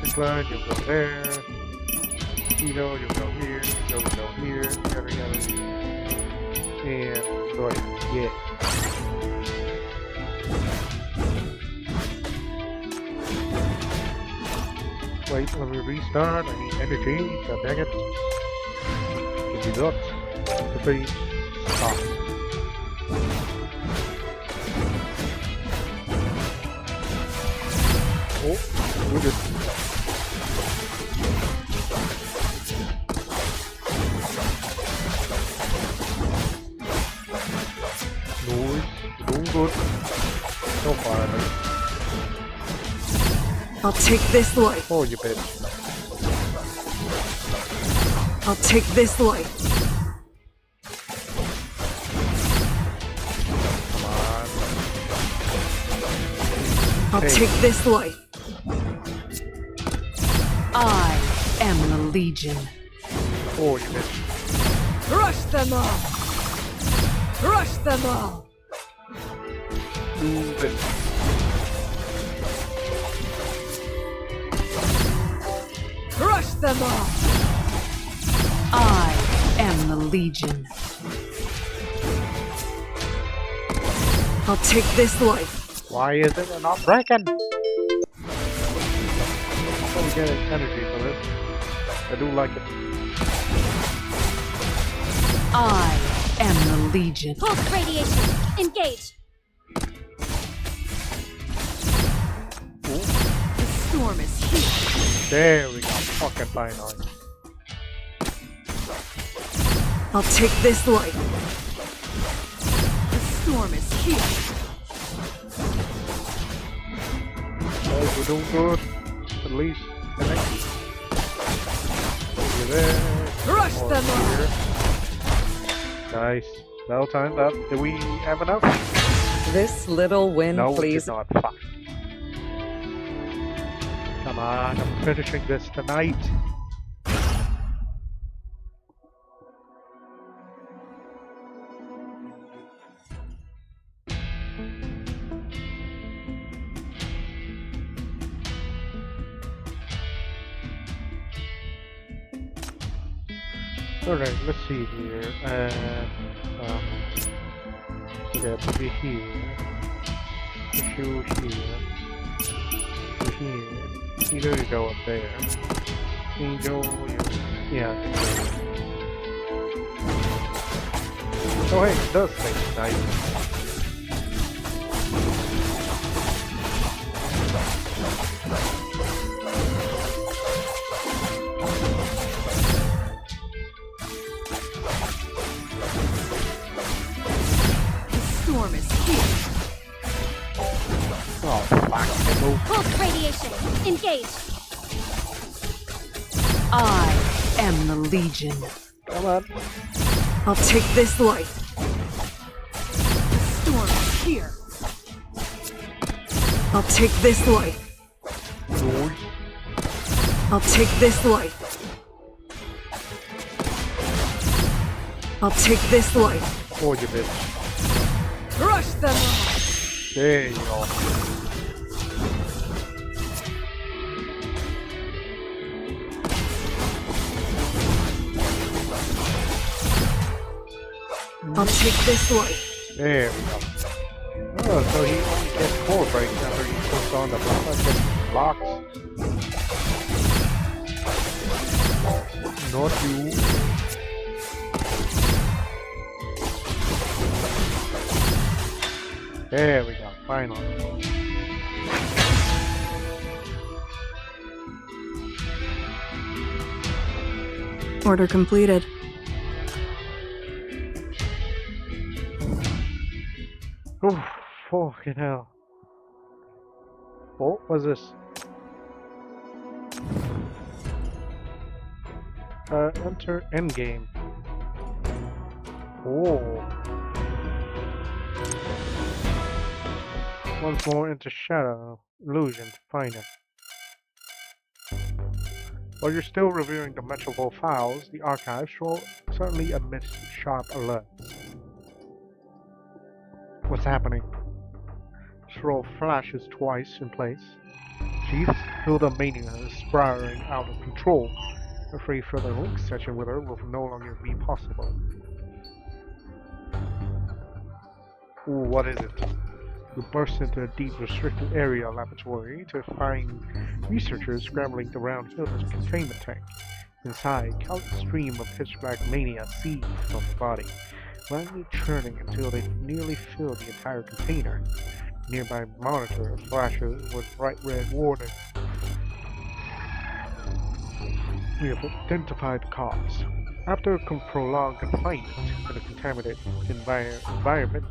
S1: This line, you'll go there. You'll go here, you'll go here, yada yada. And go ahead, yeah. Wait, let me restart. I need energy. God dang it. Give me that. Please stop. Oh, we're good. Noise. Doing good. So far, at least.
S3: I'll take this light.
S1: Oh, you bitch.
S3: I'll take this light.
S1: Come on.
S3: I'll take this light. I am the Legion.
S1: Oh, you bitch.
S3: Crush them all! Crush them all!
S1: Do this.
S3: Crush them all! I am the Legion. I'll take this life.
S1: Why is it not breaking? I'm getting energy for this. I do like it.
S3: I am the Legion.
S6: Pulse radiation. Engage.
S3: The storm is here.
S1: There we go. Fucking binary.
S3: I'll take this life. The storm is here.
S1: Guys, we're doing good. At least. Over there.
S3: Crush
S1: Or
S3: them all.
S1: here. Nice. Well timed up. Do we have enough?
S7: This little win,
S1: No, we did
S7: please.
S1: not. Fuck. Come on, I'm finishing this tonight. Alright, let's see here. Okay, put it here. Issue here. Here. Either you go up there. Angel, yeah. Oh hey, it does take nice.
S3: Storm is here.
S1: Oh fuck, it moved.
S6: Pulse radiation. Engage.
S3: I am the Legion.
S1: Come on.
S3: I'll take this life. The storm is here. I'll take this life.
S1: Noise.
S3: I'll take this life. I'll take this life.
S1: Oh, you bitch.
S3: Crush them all.
S1: There you go.
S3: I'll take this life.
S1: There we go. Oh, so he only gets 4 breaks after he puts on the blocks. Not you. There we go, finally.
S2: Order completed.
S1: Oh, fucking hell. What was this? Enter endgame. Oh. Once more into shadow. Illusion to find it. While you're still reviewing the Metroville files, the archives will certainly emit sharp alerts. What's happening? Scroll flashes twice in place. Chief, Hilda Mania is spiraling out of control. Afraid further link session with her will no longer be possible. Ooh, what is it? You burst into a deep restricted area laboratory to find researchers scrambling around Hilda's containment tank. Inside, a countless stream of pitch-black mania seethed from the body, blindly churning until they nearly filled the entire container. Nearby monitor flashes with bright red warning. We have identified the cause. After a prolonged confinement in a contaminated environment,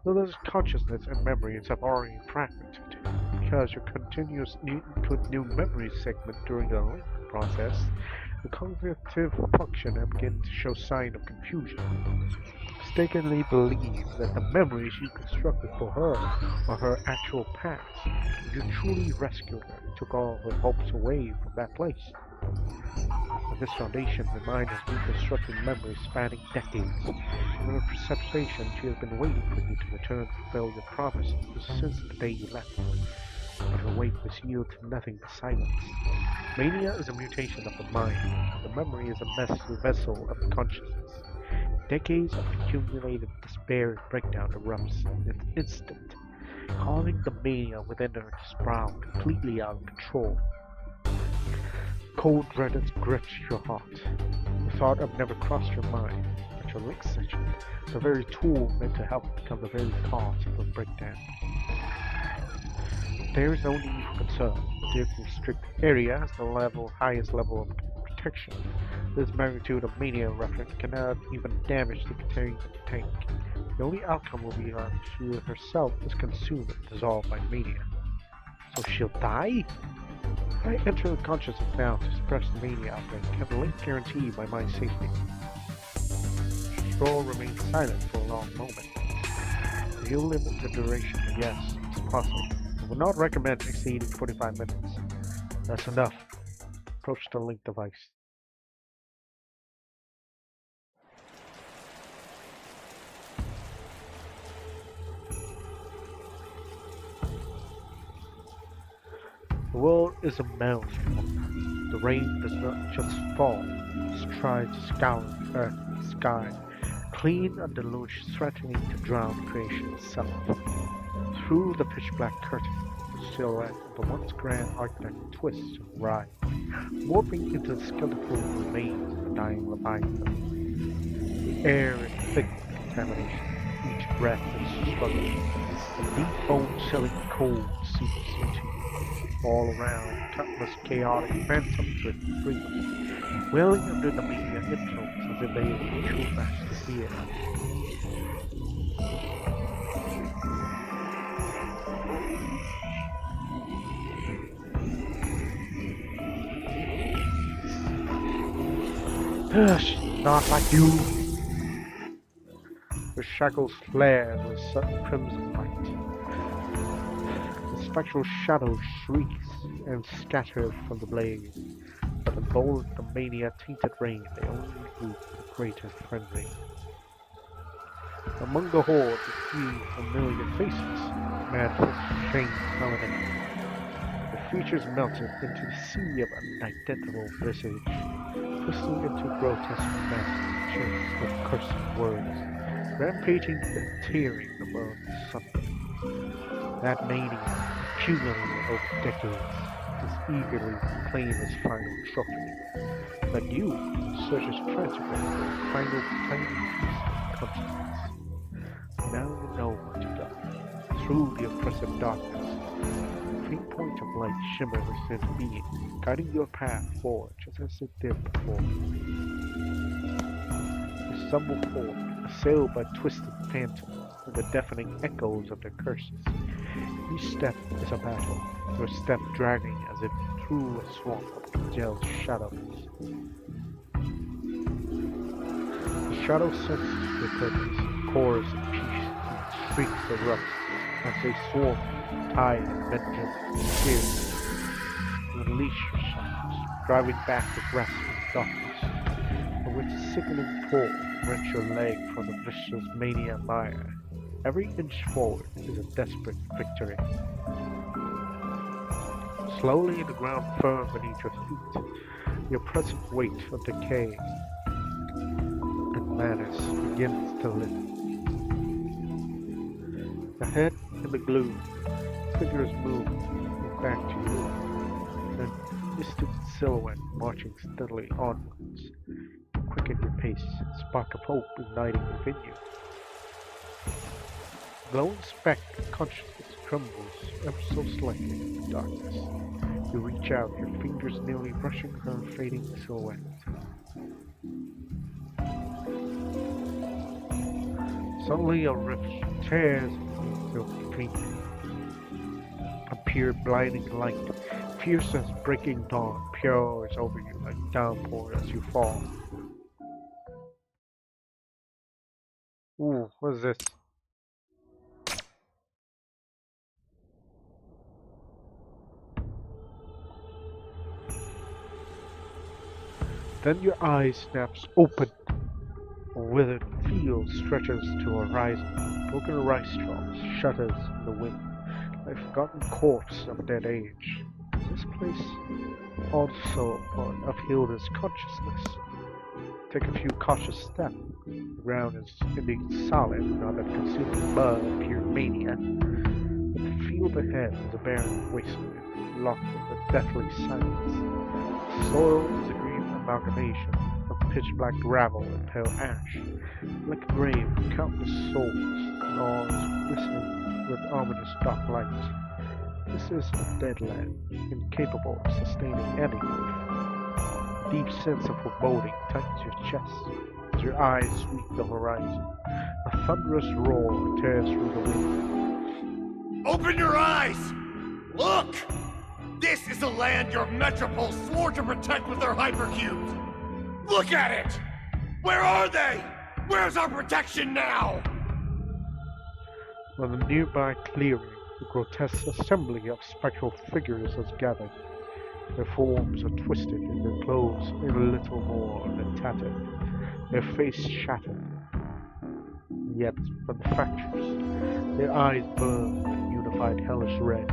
S1: Hilda's consciousness and memories have already fragmented. Because your continuous input new memory segment during the link process, the cognitive function begins to show sign of confusion. mistakenly believed that the memories you constructed for her were her actual past. You truly rescued her and took all her hopes away from that place. With this foundation in mind has reconstructed memories spanning decades. In her perception, she has been waiting for you to return to fulfill your promise since the day you left. But her wait was yielded to nothing but silence. Mania is a mutation of the mind. The memory is a vessel of the consciousness. Decades of accumulated despair and breakdown erupts in an instant, causing the mania within her to spiral completely out of control. Cold dread grips your heart. The thought of never crossed your mind, but your link session, the very tool meant to help become the very cause of the breakdown. There is no need for concern. The restricted area has the highest level of protection. This magnitude of mania eruption cannot even damage the contained tank. The only outcome will be that she herself is consumed and dissolved by mania. So she'll die? I enter the consciousness now to suppress the mania outbreak. Can the link guarantee my mind's safety? Stroll remains silent for a long moment. You'll limit the duration, yes, it's possible. I would not recommend exceeding 45 minutes. That's enough. Approach the link device. The world is a maelstrom. The rain does not just fall, it tries to scour the earth and the sky, clean and deluge, threatening to drown creation itself. Through the pitch-black curtain, the silhouette of the once grand architect twists and writhes, morphing into the skeletal remains of a dying leviathan. The air is thick with contamination. Each breath is struggling. A deep bone-chilling cold seeps into you. All around, countless chaotic phantoms drift freely, wailing under the media influence as if they were true masters here. She's not like you. Her shackles flare with sudden crimson light. The spectral shadow shrieks and scatters from the blaze, but emboldened the mania-tainted rain, they only regroup with greater frenzy. Among the horde, a few familiar faces, manifest shame melody. The features melted into the sea of unidentifiable visage, twisting into grotesque masks chased with cursed words, rampaging and tearing the world asunder. That mania, accumulating over decades, is eagerly to claim its final trophy. But you search as frantically for a final tiny piece of consciousness. Now you know what you've done. Through the oppressive darkness, a faint point of light shimmers within his being, guiding your path forward just as it did before. You stumble forward, assailed by twisted phantoms and the deafening echoes of their curses. Each step is a battle, your step dragging as if through a swamp of congealed shadows. The shadow senses your purpose, chorus of peace and shrieks erupt as they swarm, tide and vengeance and fear. You unleash your shadows, driving back the grasping darkness, but with a sickening pull, wrench your leg from the vicious mania mire. Every inch forward is a desperate victory. Slowly the ground firm beneath your feet, the oppressive weight of decay and madness begins to lift. Ahead in the gloom, figures move back to you, then distant silhouette marching steadily onwards. Quicken your pace, spark of hope igniting within you. Glowing speck of consciousness trembles ever so slightly in the darkness. You reach out, your fingers nearly brushing her fading silhouette. Suddenly a rift tears between you. A pure blinding light, fierce as breaking dawn, pours over you like downpour as you fall. Ooh, what is this? Then your eye snaps open. A withered field stretches to a horizon. Broken rice straws shudders in the wind, like a forgotten corpse of a dead age. Is this place also part of Hilda's consciousness? Take a few cautious steps. The ground is indeed solid, not that consuming mud of pure mania. But the field ahead is a barren wasteland, locked in a deathly silence. The soil is a green amalgamation of pitch-black gravel and pale ash, like a grave of countless souls, and all is glistening with ominous dark light. This is a dead land, incapable of sustaining any life. A deep sense of foreboding tightens your chest as your eyes sweep the horizon. A thunderous roar tears through the wind.
S8: Open your eyes! Look! This is the land your Metropole swore to protect with their hypercubes! Look at it! Where are they? Where's our protection now?
S1: On a nearby clearing, a grotesque assembly of spectral figures has gathered. Their forms are twisted and their clothes a little more than tattered, their face shattered. Yet, from the fractures, their eyes burn with a unified hellish red,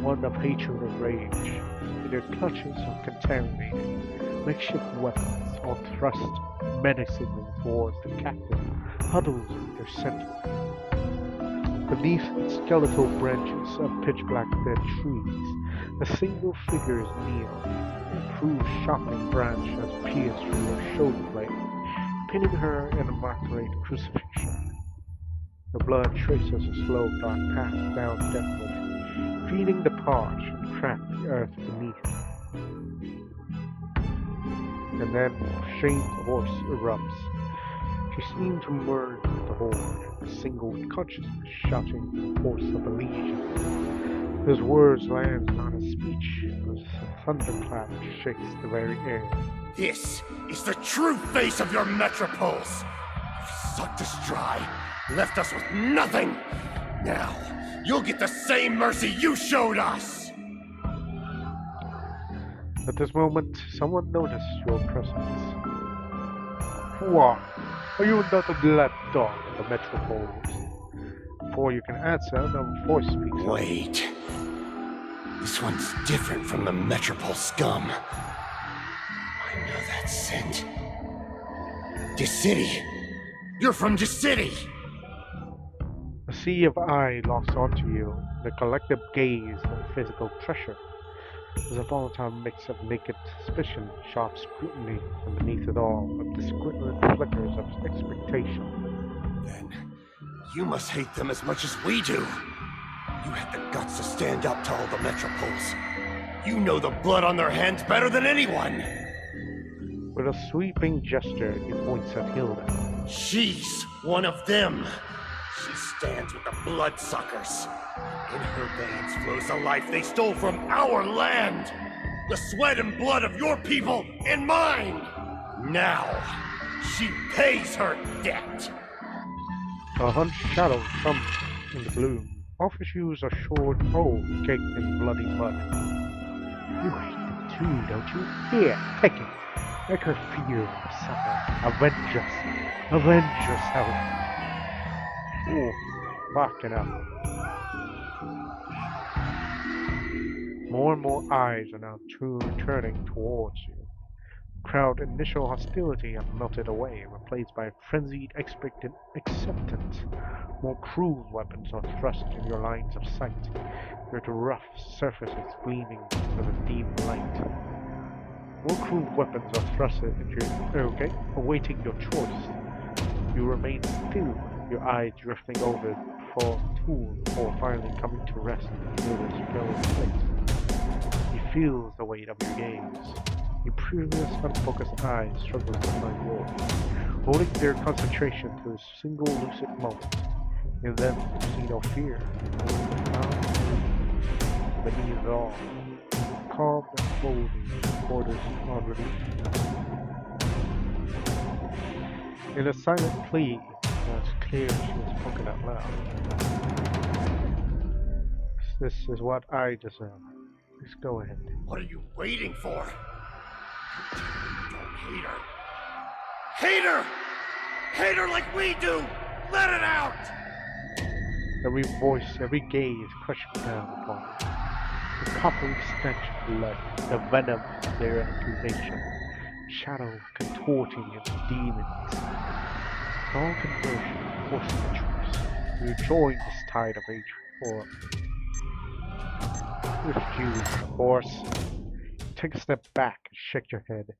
S1: one of hatred and rage. In their clutches of contaminated, makeshift weapons are thrust menacingly towards the captive, huddled in their center. Beneath the skeletal branches of pitch-black dead trees, a single figure's kneel. A crude sharpening branch has pierced through her shoulder blade, pinning her in a immaculate crucifixion. The blood traces a slow, dark path down deathward, feeding the parched and cracked earth beneath. And then a faint voice erupts. She seemed to merge with the horde, a single consciousness shouting the force of a legion. His words land not as speech, but as a thunderclap shakes the very air.
S8: This is the true face of your Metropoles! You've sucked us dry, left us with nothing! Now, you'll get the same mercy you showed us!
S1: At this moment, someone noticed your presence. Who are you not a lapdog of the Metropoles? Before you can answer, another voice speaks up.
S8: Wait. This one's different from the Metropole scum. I know that scent. City. You're from City.
S1: A sea of eye locks onto you, the collective gaze of physical pressure. There's a volatile mix of naked suspicion, sharp scrutiny, and beneath it all, a discordant flickers of expectation.
S8: Then, you must hate them as much as we do. You had the guts to stand up to all the Metropoles. You know the blood on their hands better than anyone!
S1: With a sweeping gesture, he points at Hilda.
S8: She's one of them! She stands with the bloodsuckers. In her veins flows the life they stole from our land! The sweat and blood of your people and mine! Now, she pays her debt!
S1: A hunched shadow comes in the gloom. Offers you a short pole caked in bloody mud. You hate them too, don't you? Here, take it. Make her feel the suffer. Avenge us. Avenge yourself. Oh, fucking up. More and more eyes are now turning towards you. Crowd initial hostility has melted away, replaced by frenzied expectant acceptance. More cruel weapons are thrust in your lines of sight, your rough surfaces gleaming with a dim light. More cruel weapons are thrusted into your awaiting your choice. You remain still, your eye drifting over for a tool before finally coming to rest in Hilda's glowing face. He feels the weight of your gaze. Your previous unfocused eyes struggle to find yours, holding their concentration to a single lucid moment. In them, you see no fear, beneath it all, calm and folding borders on relief. In a silent plea, Now it's clear she was spoken out loud. This is what I deserve. Please go ahead.
S8: What are you waiting for? Don't hate her. Hate her! Hate her like we do! Let it out!
S1: Every voice, every gaze crushing down upon her. The coppery stench of blood, the venom of their accusation, shadow contorting into demons. All conversion, forcing the choice. You join this tide of hatred, or refuse, of course. Take a step back and shake your head.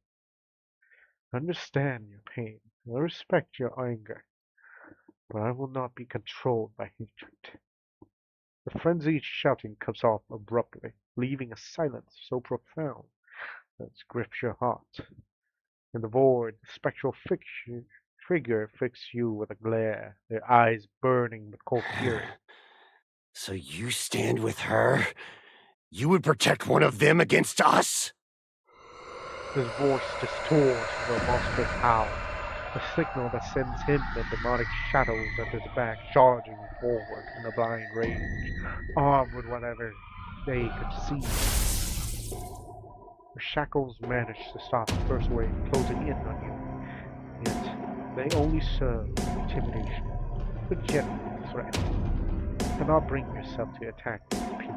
S1: Understand your pain. I respect your anger, but I will not be controlled by hatred. The frenzied shouting cuts off abruptly, leaving a silence so profound that it grips your heart. In the void, the spectral figure fixes you with a glare, their eyes burning with cold fury.
S8: So you stand with her? You would protect one of them against us?
S1: His voice distorts into a monstrous howl, a signal that sends him and demonic shadows at his back charging forward in a blind rage, armed with whatever they could see. The shackles manage to stop the first wave closing in on you, yet they only serve intimidation, a genuine threat. You cannot bring yourself to attack these people.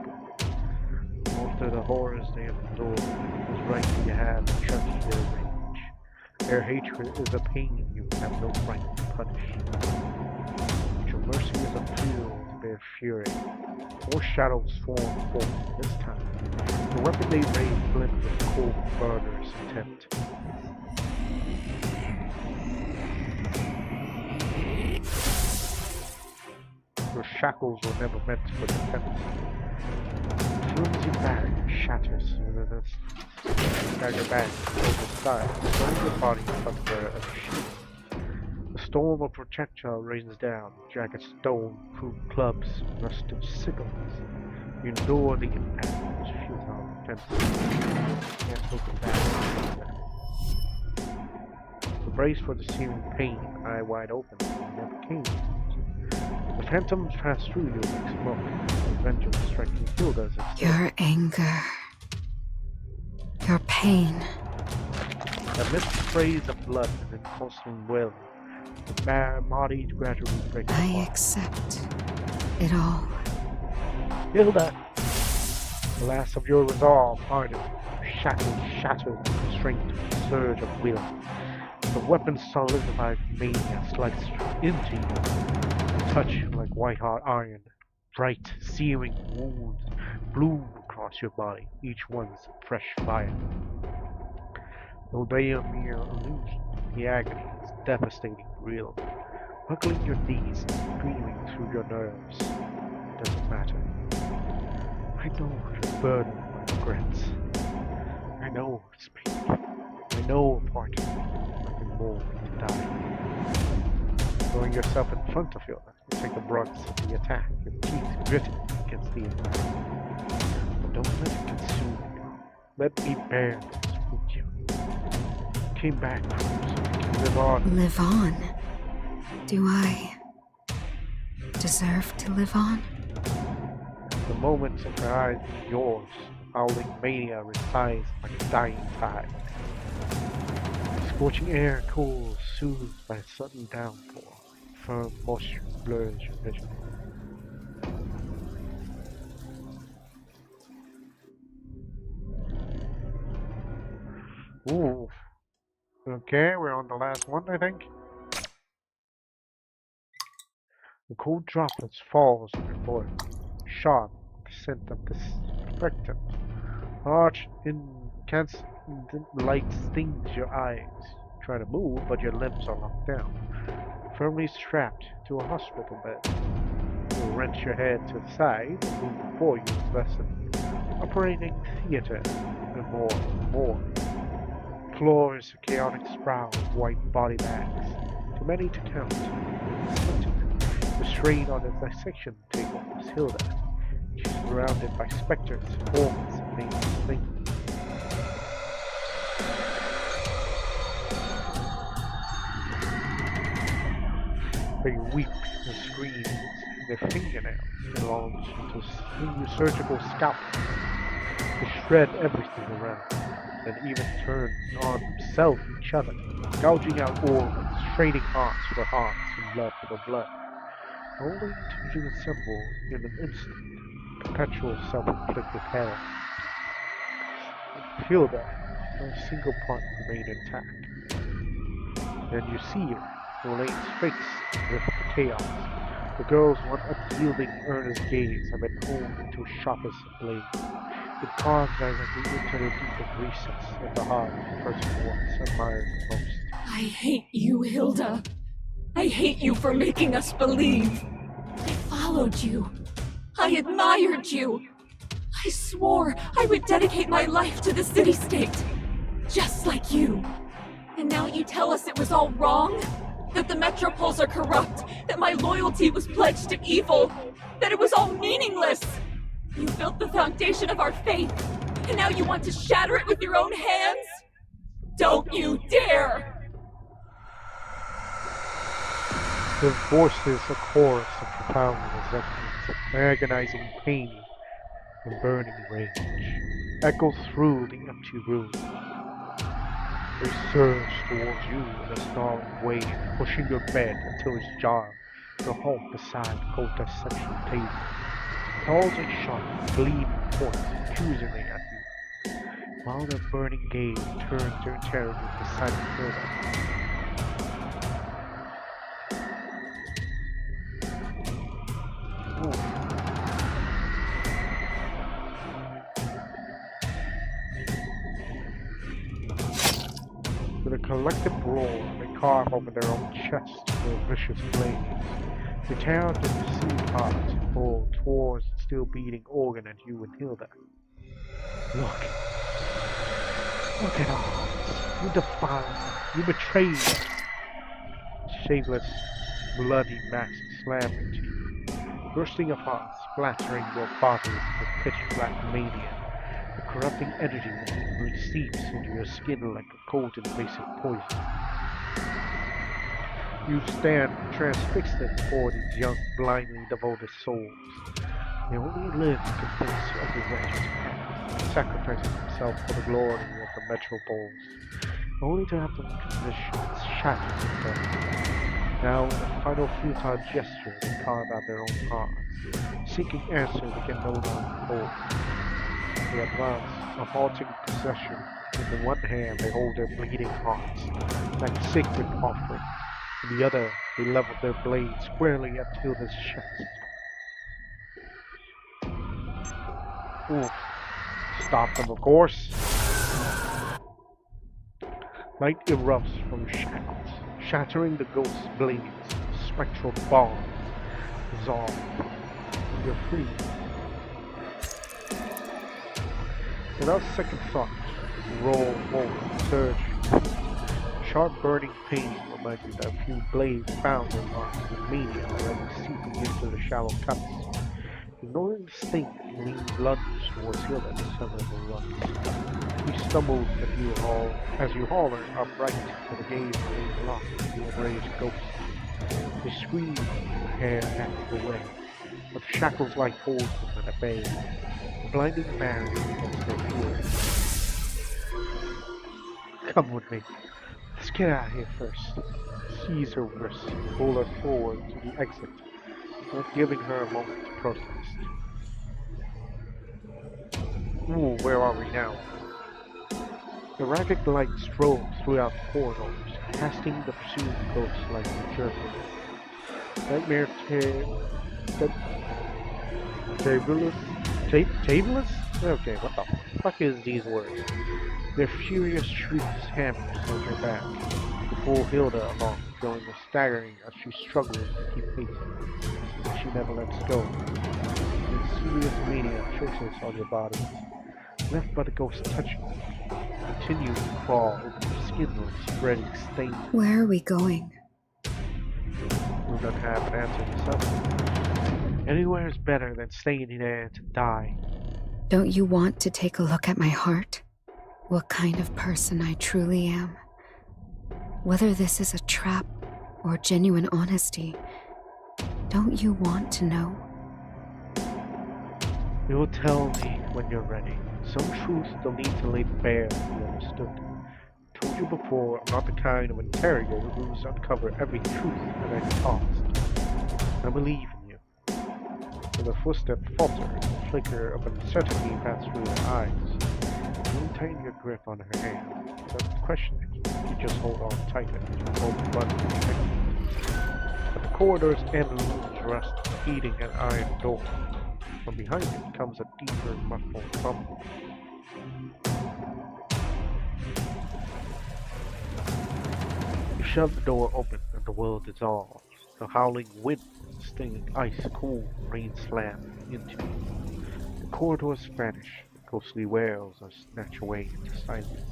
S1: After the horrors they have endured, it was right that you had to judge their rage. Their hatred is a pain you have no right to punish. But your mercy is a fuel to their fury. More shadows swarm forth this time. The weapon they raise glint with cold murderous intent. Your shackles were never meant for defense. Flimsy barrier shatters with a dagger bang over the side, throwing your body under as a shield. The storm of projectile rains down, jagged stone, crude clubs, rusted sickles. You endure the impact with futile defense. Can't look back. The brace for the searing pain, eye wide open, never came. The phantoms pass through you like smoke, the vengeance striking Hilda's its
S2: Your anger. Your pain.
S1: amidst sprays of blood and constant will, the body gradually breaks
S2: I
S1: apart.
S2: accept it all.
S1: Hilda! The last of your resolve hardened, your shackles shattered and constrained to a surge of will. The weapon's solidified mania sliced into you. Touch like white-hot iron, bright, searing wounds bloom across your body, each one's fresh fire. Though they are mere illusion, the agony is devastating real, buckling your knees, screaming through your nerves. It doesn't matter. I know you're burdened by regrets. I know it's painful. I know a part of you, nothing more than to die. Throwing yourself in front of you, you take the brunt of the attack, your teeth gritting against the impact. But don't let it consume you. Let me bear this with you. You came back from so you can live on.
S2: Live on? Do I deserve to live on?
S1: The moment of her eyes is yours, howling mania resides like a dying tide. Scorching air cools, soothed by a sudden downpour. Firm moisture blurs your vision. Ooh. Okay, we're on the last one, I think. The cold droplets falls on your forehead, sharp with the scent of disinfectant. Harsh incandescent light stings your eyes. You try to move, but your limbs are locked down, firmly strapped to a hospital bed. You wrench your head to the side and move before you invest in operating theater and more. The floor is a chaotic sprawl of white body bags, too many to count. In the center, restrained on a dissection table, is Hilda. She's surrounded by specters, forms, and nameless things. They weep and scream, their fingernails belong to surgical scalpels. They shred everything around, and even turn on themselves each other, gouging out organs, trading hearts for hearts and blood for blood, only to reassemble in an instant, perpetual self-inflicted hell. Feel that not a single part remained intact. Then you see her, Elaine's face with the chaos. The girl's one unyielding, earnest gaze had been honed into sharpest blade. It carves directly into the deepest recess of the heart of the person once admired the most.
S3: I hate you, Hilda. I hate you for making us believe. I followed you. I admired you. I swore I would dedicate my life to the city-state. Just like you. And now you tell us it was all wrong? That the metropoles are corrupt? That my loyalty was pledged to evil? That it was all meaningless? You built the foundation of our faith, and now you want to shatter it with your own hands? Don't you dare!
S1: Her voice is a chorus of profound resentment, agonizing pain, and burning rage, echoes through the empty room. They surge towards you in a snarling wave, pushing your bed until it's jarred to halt beside the cold dissection table. Calls and sharp, gleaming points accusingly at you, while their burning gaze turns to interrogate the silent Hilda. With a collective roar, they carve over their own chests with vicious blades. They tear out the deceived hearts and pull towards the still beating organ at you and Hilda. Look at our hearts. You defiled them. You betrayed us. Shaveless, bloody masks slam into you, bursting apart, splattering your bodies with pitch-black mania. The corrupting energy immediately seeps into your skin like a cold invasive poison. You stand transfixed before these young, blindly devoted souls. They only live to convince of the wretched past, sacrificing themselves for the glory of the metropoles, only to have their conditions shattered to death. Now, in a final futile gesture, they carve out their own hearts, seeking answers they can no longer hold. They advance, a halting procession. In the one hand, they hold their bleeding hearts, like sacred offerings. In the other, they level their blades squarely at Hilda's chest. Oof. Stop them, of course. Light erupts from shackles, shattering the ghost's blades. Spectral bonds dissolve. You're free. Without second thought, roll forward, surge. Sharp burning pain reminds you that a few blades found their marks in mania already seeping into the shallow cuts. Ignoring the sting, Lean lunges towards Hilda to sever the runs. You stumble as you haul her upright to the gaze remains locked in the enraged ghost. They scream, her hair half away, but the shackles like hold them at bay. The blinding barrier against their fury. Come with me. Let's get out of here first. Seize her wrist, pull her forward to the exit, not giving her a moment to protest. Ooh, where are we now? Erratic light strobes throughout the corridors, casting the pursued ghosts like a jerk. Nightmare tabulous? Okay, what the fuck is these words? Their furious shrieks hammers on her back. To pull Hilda along, feeling her staggering as she struggles to keep pace. But she never lets go. The serious mania traces on your bodies, left by the ghost touching them. Continue to crawl over the skin like spreading stains.
S2: Where are we going?
S1: Do not have an answer to something. Anywhere is better than staying there to die.
S2: Don't you want to take a look at my heart? What kind of person I truly am? Whether this is a trap or genuine honesty, Don't you want to know?
S1: You will tell me when you're ready. Some truths don't need to lay bare to be understood. I told you before, I'm not the kind of interrogator who's uncover every truth at any cost. I believe in you. With a footstep falter, a flicker of uncertainty passed through her eyes. You tighten your grip on her hand. Without questioning, you just hold on tighter as you both run to the exit. At the corridor's end, looms rust, feeding an iron door. From behind it comes a deeper, muffled rumble. You shove the door open and the world dissolves. The howling wind, stinging ice cold rain slams into you. The corridors vanish. The ghostly wails are snatched away into silence.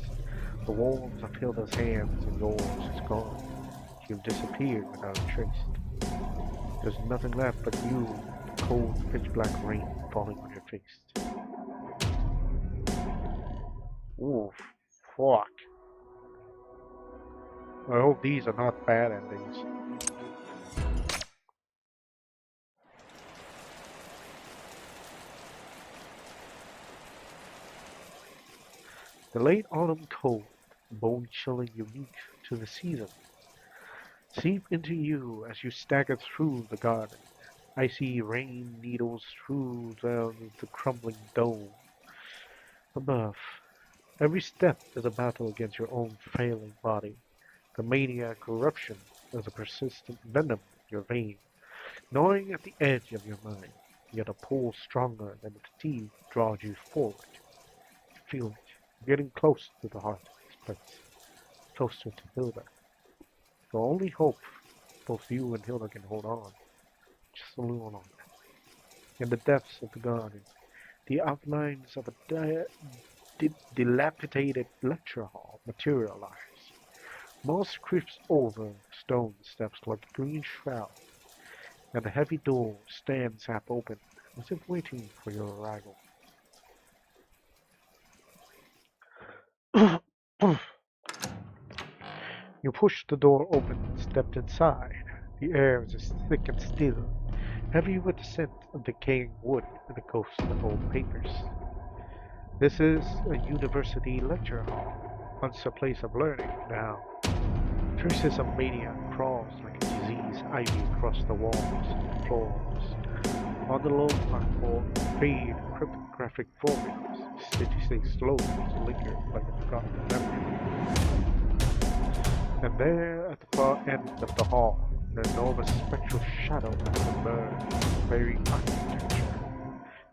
S1: The warmth of Hilda's hands and yours is gone. You've disappeared without a trace. There's nothing left but you, the cold, pitch-black rain falling on your face. Oof, fuck. I hope these are not bad endings. The late autumn cold, bone-chilling unique to the season, seep into you as you stagger through the garden. Icy rain needles through the crumbling dome. Above, every step is a battle against your own failing body. The maniac corruption is a persistent venom in your vein, gnawing at the edge of your mind, yet a pull stronger than the fatigue draws you forward. You feel it, getting close to the heart of this place, closer to Hilda. The only hope both you and Hilda can hold on, just a little longer. In the depths of the garden, the outlines of a dilapidated lecture hall materialize. Moss creeps over stone steps like a green shroud, and the heavy door stands half open, as if waiting for your arrival. You pushed the door open and stepped inside. The air is thick and still, heavy with the scent of decaying wood and the ghost of old papers. This is a university lecture hall, once a place of learning now. Traces of mania crawls like a disease ivy across the walls and floors. On the low blackboard, fade cryptographic formulas, steady-state slogans linger like a forgotten memory. And there, at the far end of the hall, an enormous spectral shadow emerged from the very architecture.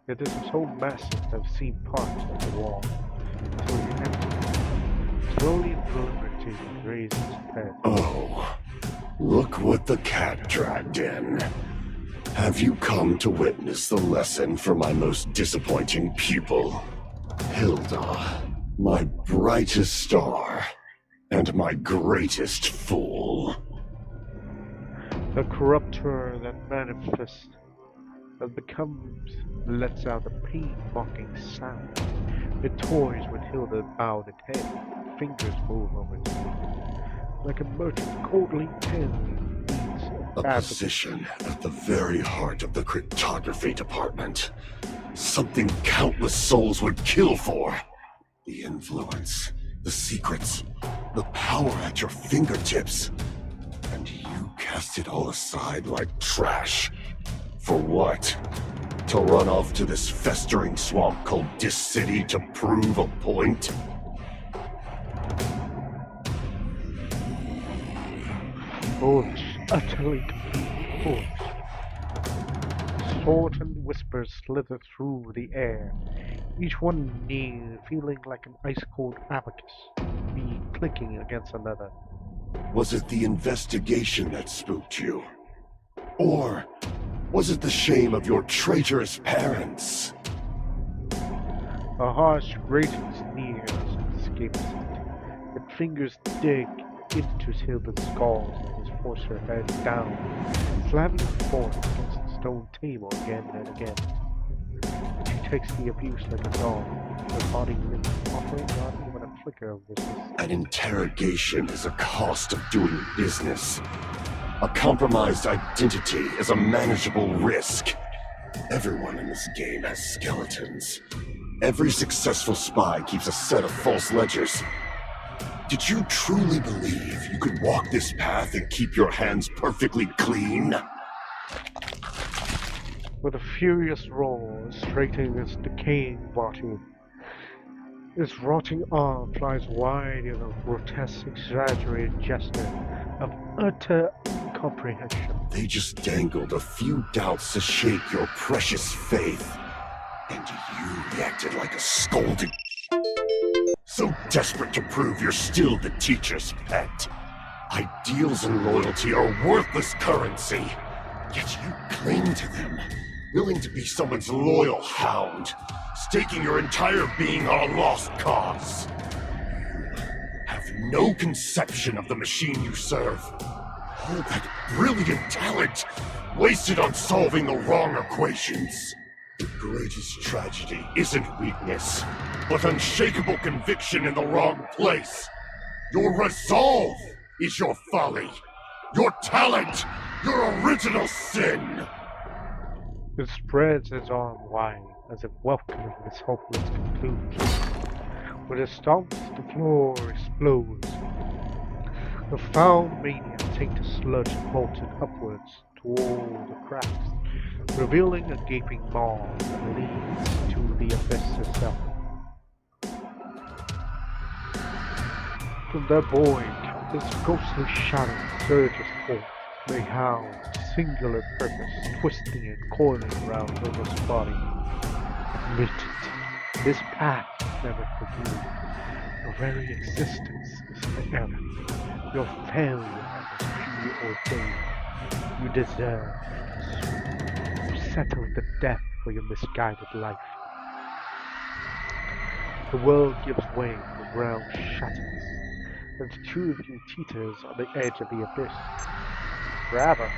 S1: It is so massive that I've seen parts of the wall, until you enter. Slowly and deliberately it raises its head.
S4: Oh, look what the cat dragged in. Have you come to witness the lesson for my most disappointing pupil? Hilda, my brightest star, and my greatest fool.
S1: The corruptor that manifests, that becomes, lets out a pain-mocking sound. It toys with Hilda's bowed head, fingers move over its mouth. Like a merchant coldly telling needs
S4: A position at the very heart of the cryptography department. Something countless souls would kill for. The influence, the secrets, the power at your fingertips. And you cast it all aside like trash. For what? To run off to this festering swamp called Dis City to prove a point?
S1: foolish, utterly completely foolish. Shortened whispers slither through the air, each one near feeling like an ice-cold abacus, being clicking against another.
S4: Was it the investigation that spooked you? Or was it the shame of your traitorous parents?
S1: A harsh grating sneers and escapes it. Its fingers dig into Hilda's skull as it forces her head down, slamming her fork against the stone table again and again. She takes the abuse like a dog, her body limp, offering not even a flicker of resistance.
S4: An interrogation is a cost of doing business. A compromised identity is a manageable risk. Everyone in this game has skeletons. Every successful spy keeps a set of false ledgers. Did you truly believe you could walk this path and keep your hands perfectly clean?
S1: With a furious roar, straightening its decaying body, its rotting arm flies wide in a grotesque, exaggerated gesture of utter incomprehension.
S4: They just dangled a few doubts to shake your precious faith. And you reacted like a scolded... So desperate to prove you're still the teacher's pet. Ideals and loyalty are worthless currency. Yet you cling to them, willing to be someone's loyal hound, staking your entire being on a lost cause. You have no conception of the machine you serve. All that brilliant talent wasted on solving the wrong equations. The greatest tragedy isn't weakness, but unshakable conviction in the wrong place. Your resolve is your folly. Your talent, your original sin.
S1: It spreads its arm wide as if welcoming this hopeless conclusion. With a stomp, the floor explodes. The foul maniac takes the sludge bolted upwards toward the cracks, revealing a gaping maw that leads to the abyss itself. From that void, this ghostly shadow surges forth, a hound, singular purpose, twisting and coiling around Hilda's body. Admit it, this path is never for you. Your very existence is an error. Your failure is preordained. You deserve to settle the death for your misguided life. The world gives way, the ground shatters, and the two of you teeters on the edge of the abyss. Forever.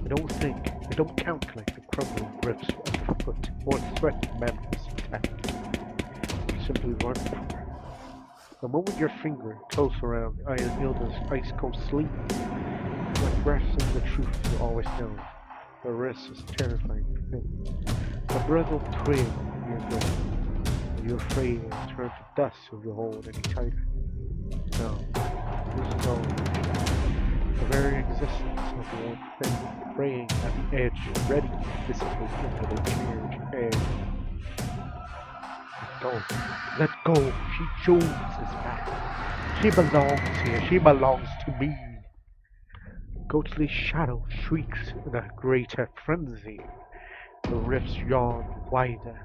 S1: I don't calculate the crumbling rifts underfoot or threaten memories of death. You simply run from her. The moment your finger close around Hilda's ice-cold sleeve, like grasping the truth you always know. The wrist is terrifying thing. A brittle twig in your grip. You're afraid it will turn to dust if you hold any tighter. No, this is all the very existence of the one thing, praying at the edge, ready to dissipate into the cheered air. Let go. She chooses back. She belongs here. She belongs to me. Ghostly shadow shrieks in a greater frenzy. The rifts yawn wider.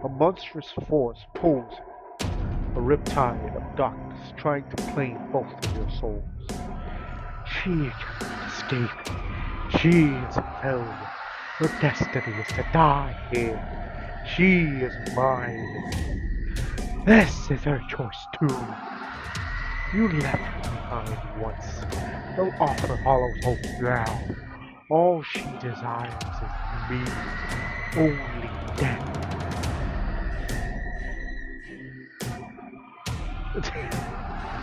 S1: A monstrous force pulls a riptide of darkness, trying to claim both of your souls. She cannot escape. She is a failure. Her destiny is to die here. She is mine. This is her choice too. You left her behind once. Don't offer hollow hope now. All she desires is me. Only death.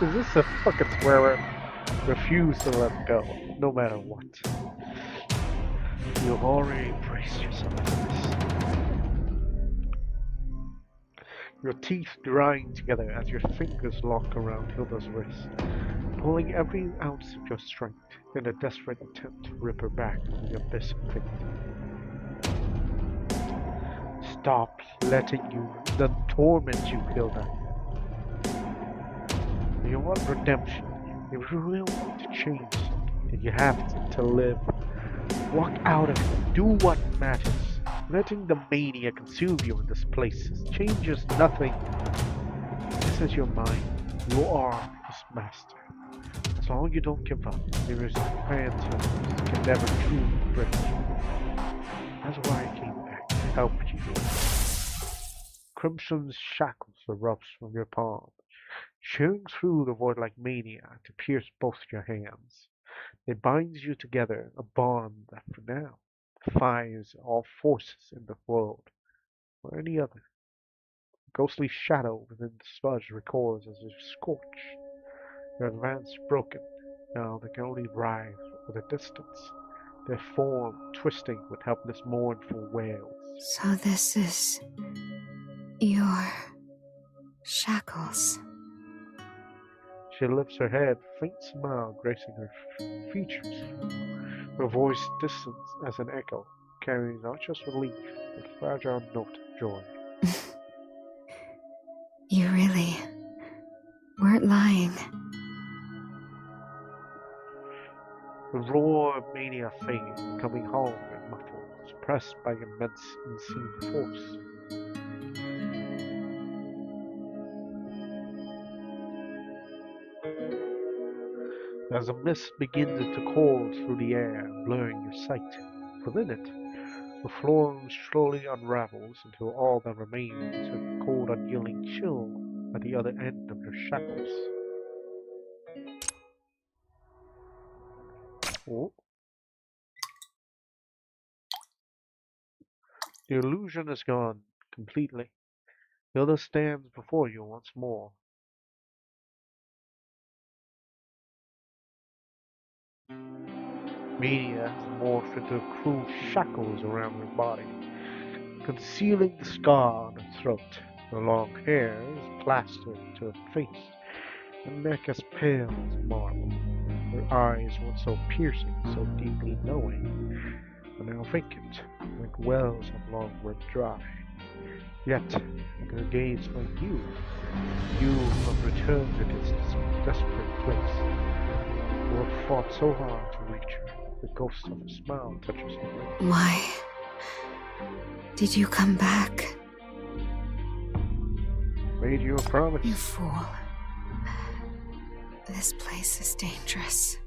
S1: Is this a fucking swear word? Refuse to let go, no matter what. You've already braced yourself for this. Your teeth grind together as your fingers lock around Hilda's wrist, pulling every ounce of your strength in a desperate attempt to rip her back from the abyss of fate. Stop letting them torment you, Hilda. If you want redemption, if you really want to change something, then you have to live. Walk out of it. Do what matters. Letting the mania consume you in this place changes nothing. This is your mind. You are its master. As long as you don't give up, there is a phantom can never truly break you. That's why I came back to help you. Crimson's shackles erupts from your palm, shearing through the void like mania to pierce both your hands. It binds you together, a bond that for now defies all forces in the world or any other. A ghostly shadow within the sludge records as if scorched, Their advance broken. Now they can only writhe at a distance, their form twisting with helpless mournful wails.
S2: So this is your shackles.
S1: She lifts her head, faint smile gracing her features. Her voice distant as an echo, carrying not just relief, but fragile note of joy.
S2: You really weren't lying.
S1: The roar of mania fades, coming home and muffled, suppressed by immense unseen force. As a mist begins to coil through the air, blurring your sight, within it, the floor slowly unravels until all that remains is a cold, unyielding chill at the other end of your shackles. Oh. The illusion is gone completely. The other stands before you once more. Mania has morphed into cruel shackles around her body, concealing the scar on her throat. Her long hair is plastered to her face, her neck as pale as marble. Her eyes, once so piercing, so deeply knowing, are now vacant, like wells have long run dry. Yet, her gaze finds you, you who have returned to this desperate place, who have fought so hard to reach her. The ghost of a smile touches her lips.
S2: Why did you come back?
S1: Made you a promise.
S2: You fool. This place is dangerous.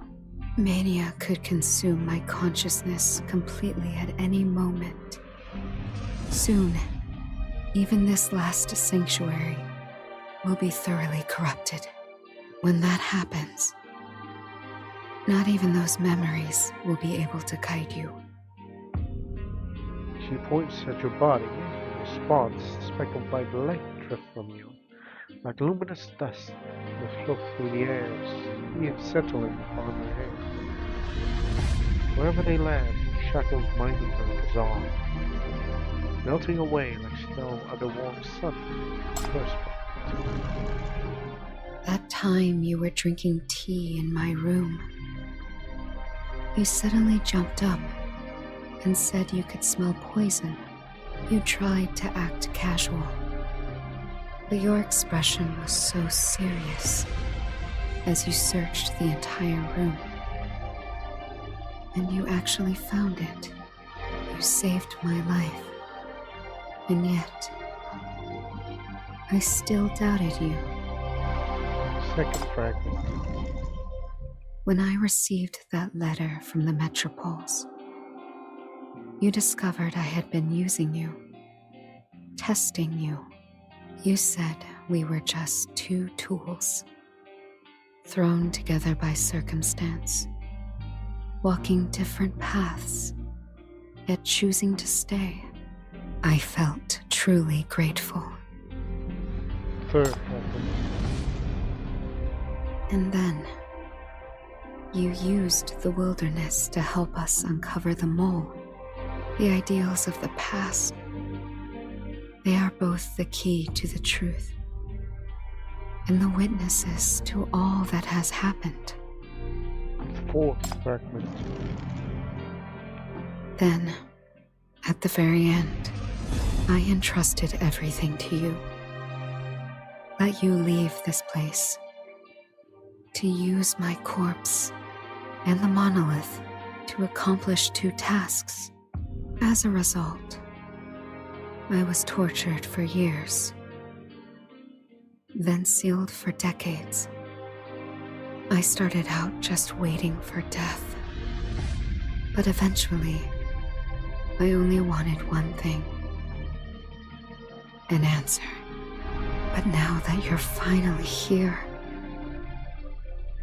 S2: Mania could consume my consciousness completely at any moment. Soon, even this last sanctuary will be thoroughly corrupted. When that happens, not even those memories will be able to guide you.
S1: She points at your body, and spots speckled by the light drift from you, like luminous dust that float through the air, even settling upon her head. Wherever they land, shackles binding her dissolve, melting away like snow under warm sun. First
S2: That time you were drinking tea in my room, you suddenly jumped up and said you could smell poison. You tried to act casual, but your expression was so serious as you searched the entire room. And you actually found it. You saved my life. And yet, I still doubted you.
S1: second fragment.
S2: When I received that letter from the Metropoles, you discovered I had been using you, testing you. You said we were just two tools, thrown together by circumstance, walking different paths, yet choosing to stay. I felt truly grateful.
S1: Third fragment.
S2: And then, you used the wilderness to help us uncover the mole, the ideals of the past. They are both the key to the truth, and the witnesses to all that has happened.
S1: Fourth fragment.
S2: Then, at the very end, I entrusted everything to you. Let you leave this place, to use my corpse and the monolith to accomplish two tasks. As a result, I was tortured for years, then sealed for decades. I started out just waiting for death, but eventually, I only wanted one thing: an answer. But now that you're finally here,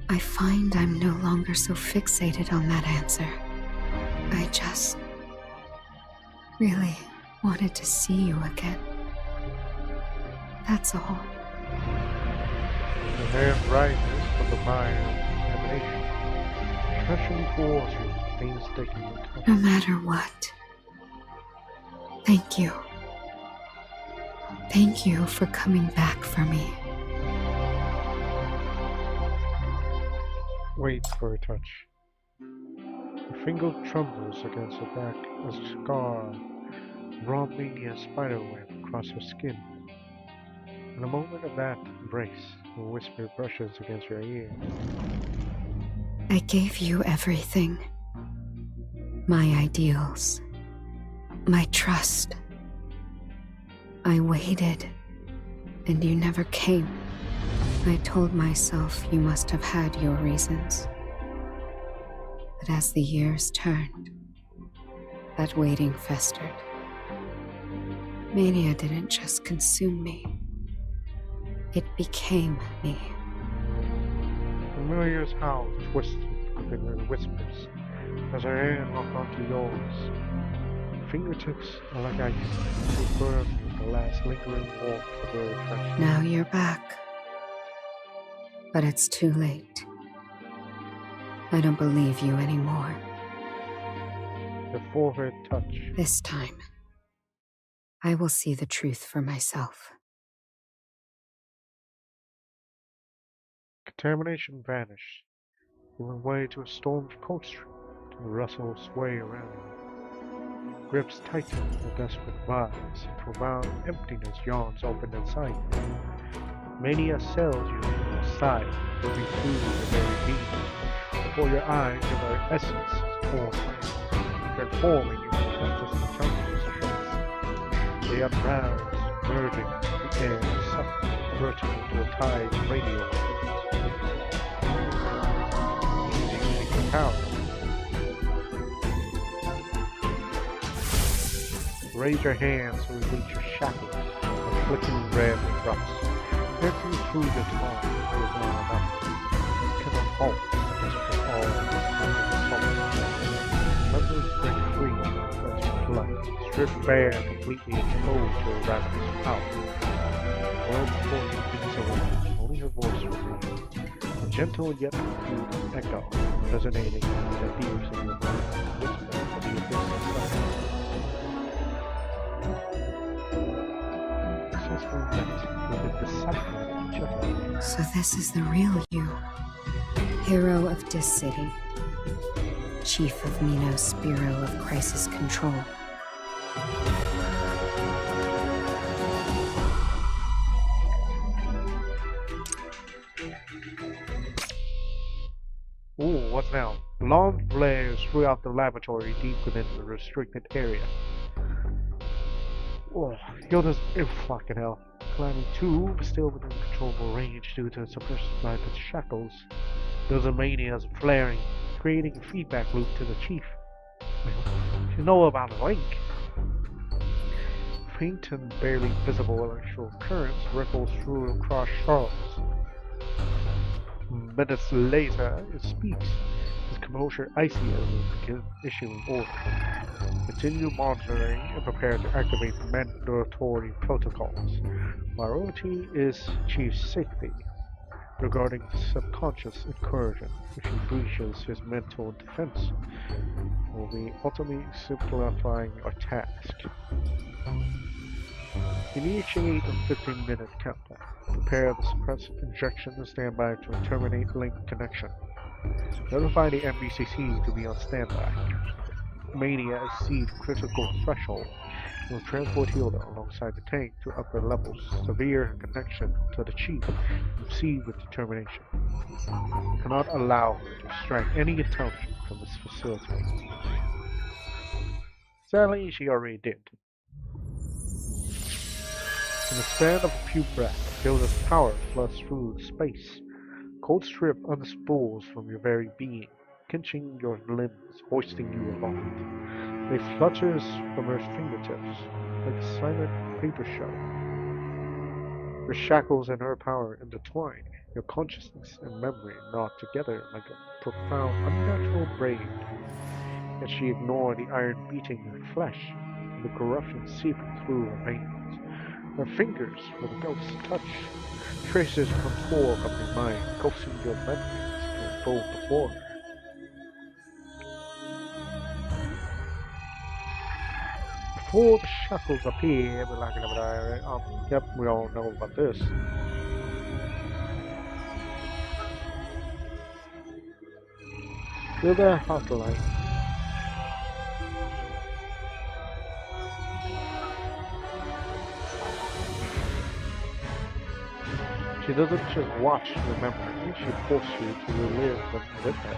S2: I find I'm no longer so fixated on that answer. I just really wanted to see you again. That's all.
S1: The hand rises, from the mire of emanation, especially towards you, painstaking touch.
S2: No matter what. Thank you. Thank you for coming back for me.
S1: Wait for a touch. Your finger trembles against her back as a scar, raw mania spiderweb across her skin. In a moment of that embrace, a whisper brushes against your ear.
S2: I gave you everything. My ideals. My trust. I waited, and you never came. I told myself you must have had your reasons. But as the years turned, that waiting festered. Mania didn't just consume me. It became me.
S1: Amelia's howl twisted within her whispers as her hand locked onto yours. Fingertips are like ice, so firm with the last lingering warmth of her affection.
S2: Now you're back. But it's too late. I don't believe you anymore.
S1: The forehead touch.
S2: This time, I will see the truth for myself.
S1: Contamination vanished, giving way to a storm of cold stream, to the rustle sway around you. Grips tighten with desperate vibes, and profound emptiness yawns open inside you. Mania sails you from the side, moving through the very being. Before your eyes, your very essence is formed, transforming you from conscious intelligence trace. They unrouse, merging the air, sucked, converting into a tide of radio waves. Using power. Raise your hands to release your shackles, a flickering red drops. Piercing through the tongue is not enough. You cannot halt this for all members break free, let you flood, strip bare, completely exposed to a ravenous power. World before you thinks away, only her voice remains. A gentle yet confused echo, resonating in the ears of your mind, whispering of the abyss inside.
S2: So this is the real you. Hero of this city. Chief of Minos Bureau of Crisis Control.
S1: Ooh, what's now? Alarm flares throughout the laboratory deep within the restricted area. Oh, Yoda's fucking hell. Climbing two, but still within controllable range due to suppressed by the shackles. Those are manias flaring, creating a feedback loop to the chief. You know about a link. Faint and barely visible electrical currents ripples through across Charles. Minutes later, it speaks, his composure icy as it begins issuing orders. Continue monitoring and prepare to activate mandatory protocols. Priority is Chief's safety, regarding subconscious incursion, if he breaches his mental defense. Will be ultimately simplifying our task. Initiate a 15-minute countdown. Prepare the suppressed injection and stand by to terminate link connection. Notify the MBCC to be on standby. Mania exceed critical threshold. Will transport Hilda alongside the tank to upper levels. Severe connection to the chief. Proceed with determination. Cannot allow her to extract any intelligence from this facility. Sadly, she already did. In the span of a few breaths, Hilda's power floods through space. Cold strip unspools from your very being, pinching your limbs, hoisting you aloft. They flutters from her fingertips, like a silent paper shell. Your shackles and her power intertwine, your consciousness and memory knot together like a profound, unnatural braid. Yet she ignored the iron beating in her flesh, and the corruption seeping through her veins. Her fingers with a ghost's touch traces contour of your mind, causing your memories to unfold before her. Before the shackles appear, we're like, yep, we all know about this. Still there, hotline. She doesn't just watch your memory, she forces you to relive them with her.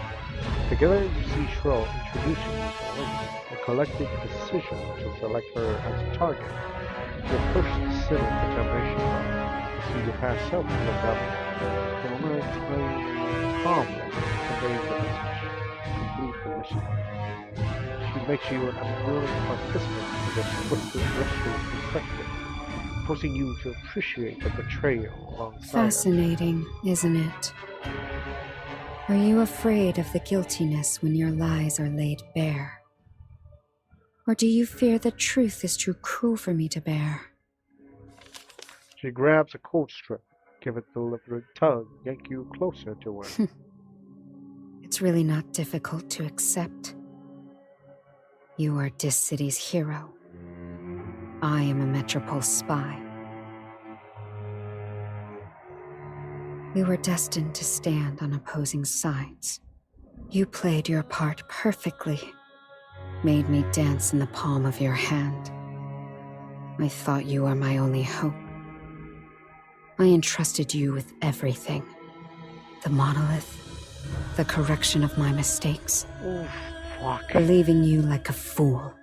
S1: Together you see Shro introducing you to Link, a collective decision to select her as a target. Your first silly determination to see your past self look up. The moment calmly conveys the message. Complete the mission. She makes you an unwilling participant in this twisted ritual perspective, forcing you to appreciate the betrayal alongside her.
S2: Fascinating, isn't it? Are you afraid of the guiltiness when your lies are laid bare? Or do you fear the truth is too cruel for me to bear?
S1: She grabs a coat strip, give it a deliberate tug, yank you closer to her.
S2: It's really not difficult to accept. You are this city's hero. I am a Metropole spy. We were destined to stand on opposing sides. You played your part perfectly. Made me dance in the palm of your hand. I thought you were my only hope. I entrusted you with everything. The monolith, the correction of my mistakes.
S1: Oh, fuck.
S2: Believing you like a fool.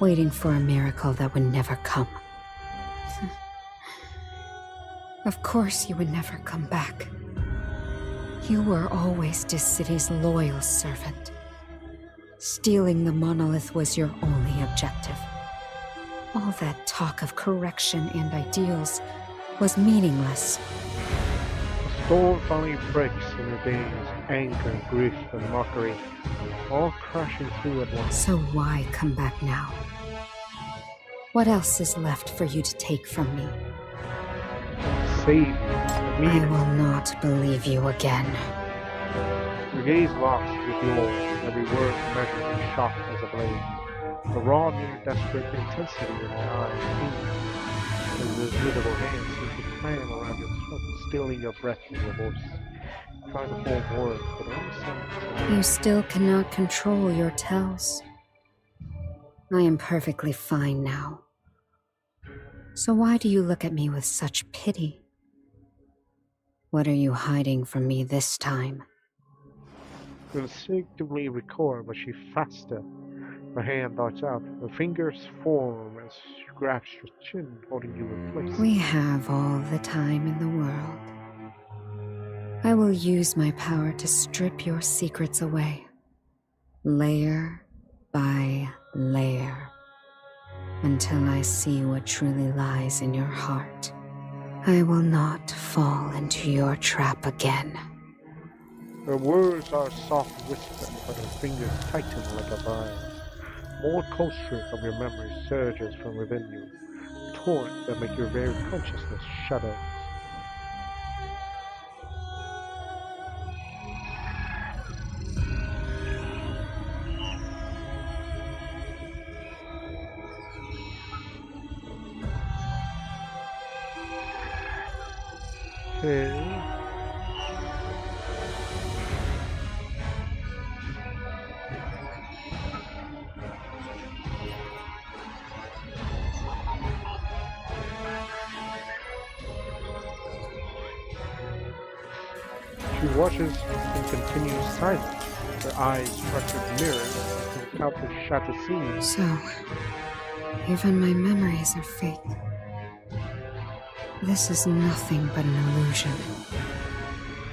S2: Waiting for a miracle that would never come. Of course you would never come back. You were always this city's loyal servant. Stealing the monolith was your only objective. All that talk of correction and ideals was meaningless.
S1: The storm finally breaks in your days, anger, grief, and mockery, all crashing through at once.
S2: So why come back now? What else is left for you to take from me?
S1: Save you.
S2: I will not believe you again.
S1: Your gaze locks with yours, every word measured and sharp as a blade. The raw, near desperate intensity in her eyes beams, as the visible hands seem to clam around your throat, stealing your breath and your voice. Trying to form words, but only sounds.
S2: You still cannot control your tells. I am perfectly fine now. So why do you look at me with such pity? What are you hiding from me this time?
S1: You instinctively recoil, but she faster. Her hand darts out. Her fingers form as she grabs your chin, holding you in place.
S2: We have all the time in the world. I will use my power to strip your secrets away, layer by layer, until I see what truly lies in your heart. I will not fall into your trap again.
S1: Her words are a soft whisper, but her fingers tighten like a vine. More cold strip of your memory surges from within you, a torrent that makes your very consciousness shudder. Okay. She watches and continues silent, her eyes structured mirrors to countless shattered scenes.
S2: So, even my memories are fake. This is nothing but an illusion.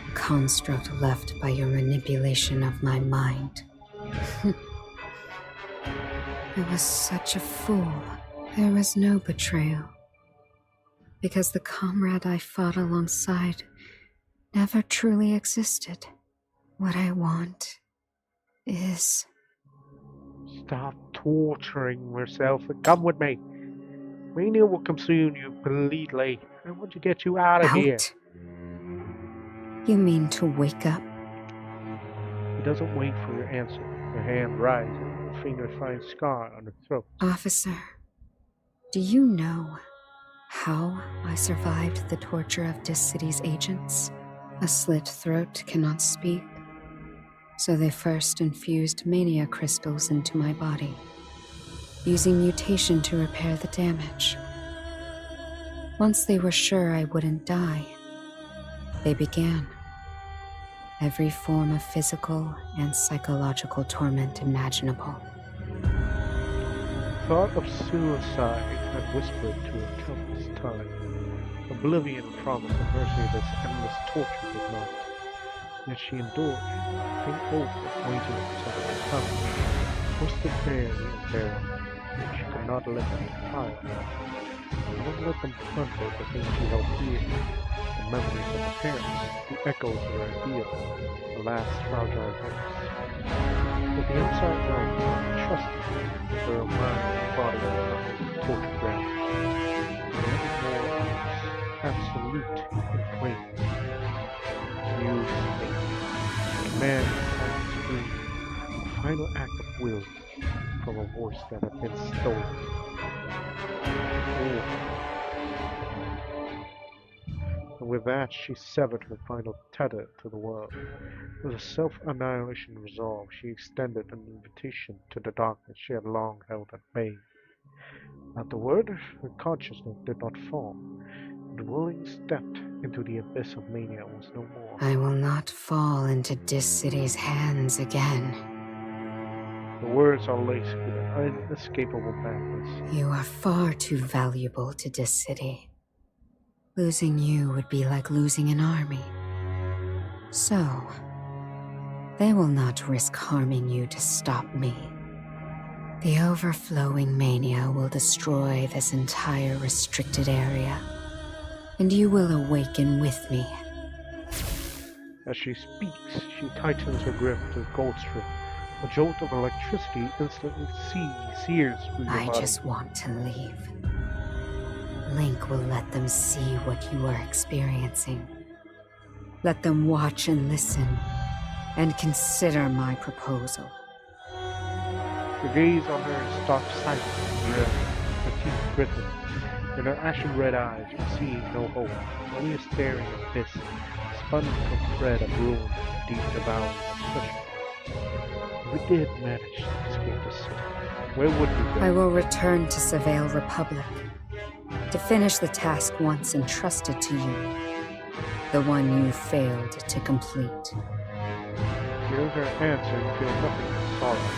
S2: A construct left by your manipulation of my mind. I was such a fool. There was no betrayal. Because the comrade I fought alongside never truly existed. What I want is...
S1: Stop torturing yourself and come with me. Mania will consume you completely. I want to get you out of here.
S2: Out? You mean to wake up?
S1: He doesn't wait for your answer. Her hand rises, her finger finds scar on her throat.
S2: Officer, do you know how I survived the torture of this city's agents? A slit throat cannot speak, so they first infused mania crystals into my body, using mutation to repair the damage. Once they were sure I wouldn't die, they began. Every form of physical and psychological torment imaginable.
S1: Thought of suicide had whispered to her countless times. Oblivion promised the mercy this endless torture would not. Yet she endured, faint hope of waiting until it was coming. Forced to bear the unbearable, yet she could not let them defile her. Not let them plunder the things she held dear. The memories of her parents, the echoes of her ideal, the last fragile hopes. But the outside world did not trust her, her mind and body were not the torture ground. Never more absolute in flames. Use fate. Command silence free. A final act of will from a voice that had been stolen. Oh. And with that, she severed her final tether to the world. With a self-annihilation resolve, she extended an invitation to the darkness she had long held at bay. At the word, her consciousness did not fall. The willing stepped into the abyss of mania was no more.
S2: I will not fall into this city's hands again.
S1: The words are laced with an unescapable madness.
S2: You are far too valuable to this city. Losing you would be like losing an army. So, they will not risk harming you to stop me. The overflowing mania will destroy this entire restricted area, and you will awaken with me.
S1: As she speaks, she tightens her grip to the gold strip. A jolt of electricity instantly sears through your
S2: I
S1: body.
S2: just want to leave. Link will let them see what you are experiencing. Let them watch and listen, and consider my proposal.
S1: The gaze on her is stark silent and dread, her teeth gritted. In her ashen red eyes, you see no hope, only a staring abyss, spun from thread of ruin deep in the bowels of such. If we did manage to escape the city, where would we go?
S2: I will return to Surveil Republic, to finish the task once entrusted to you, the one you failed to complete.
S1: Hearing her answer, you feel nothing but sorrow.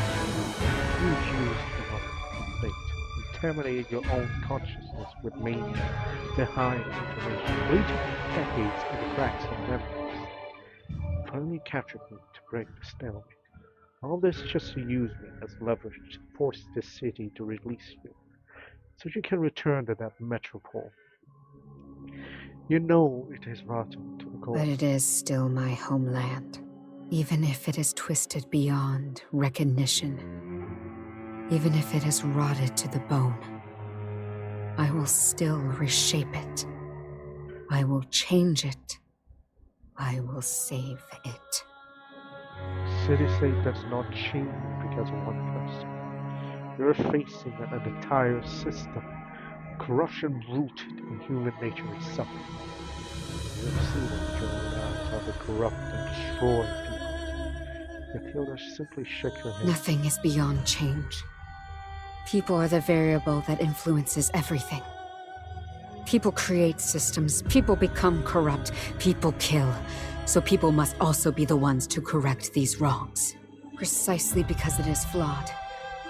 S1: You choose to not fate, contaminated your own consciousness with mania, to hide information, waiting for decades in the cracks of memories. Finally captured me to break the stalemate. All this just to use me as leverage to force this city to release you, so you can return to that metropole. You know it is rotten to the core.
S2: But it is still my homeland, even if it is twisted beyond recognition, even if it is rotted to the bone. I will still reshape it. I will change it. I will save it.
S1: City-state does not change because of one person. You're facing an entire system, corruption rooted in human nature itself. You have seen it with your own eyes how they corrupt and destroy people. Yet Hilda simply shook her head.
S2: Nothing is beyond change. People are the variable that influences everything. People create systems, people become corrupt, people kill. So people must also be the ones to correct these wrongs. Precisely because it is flawed,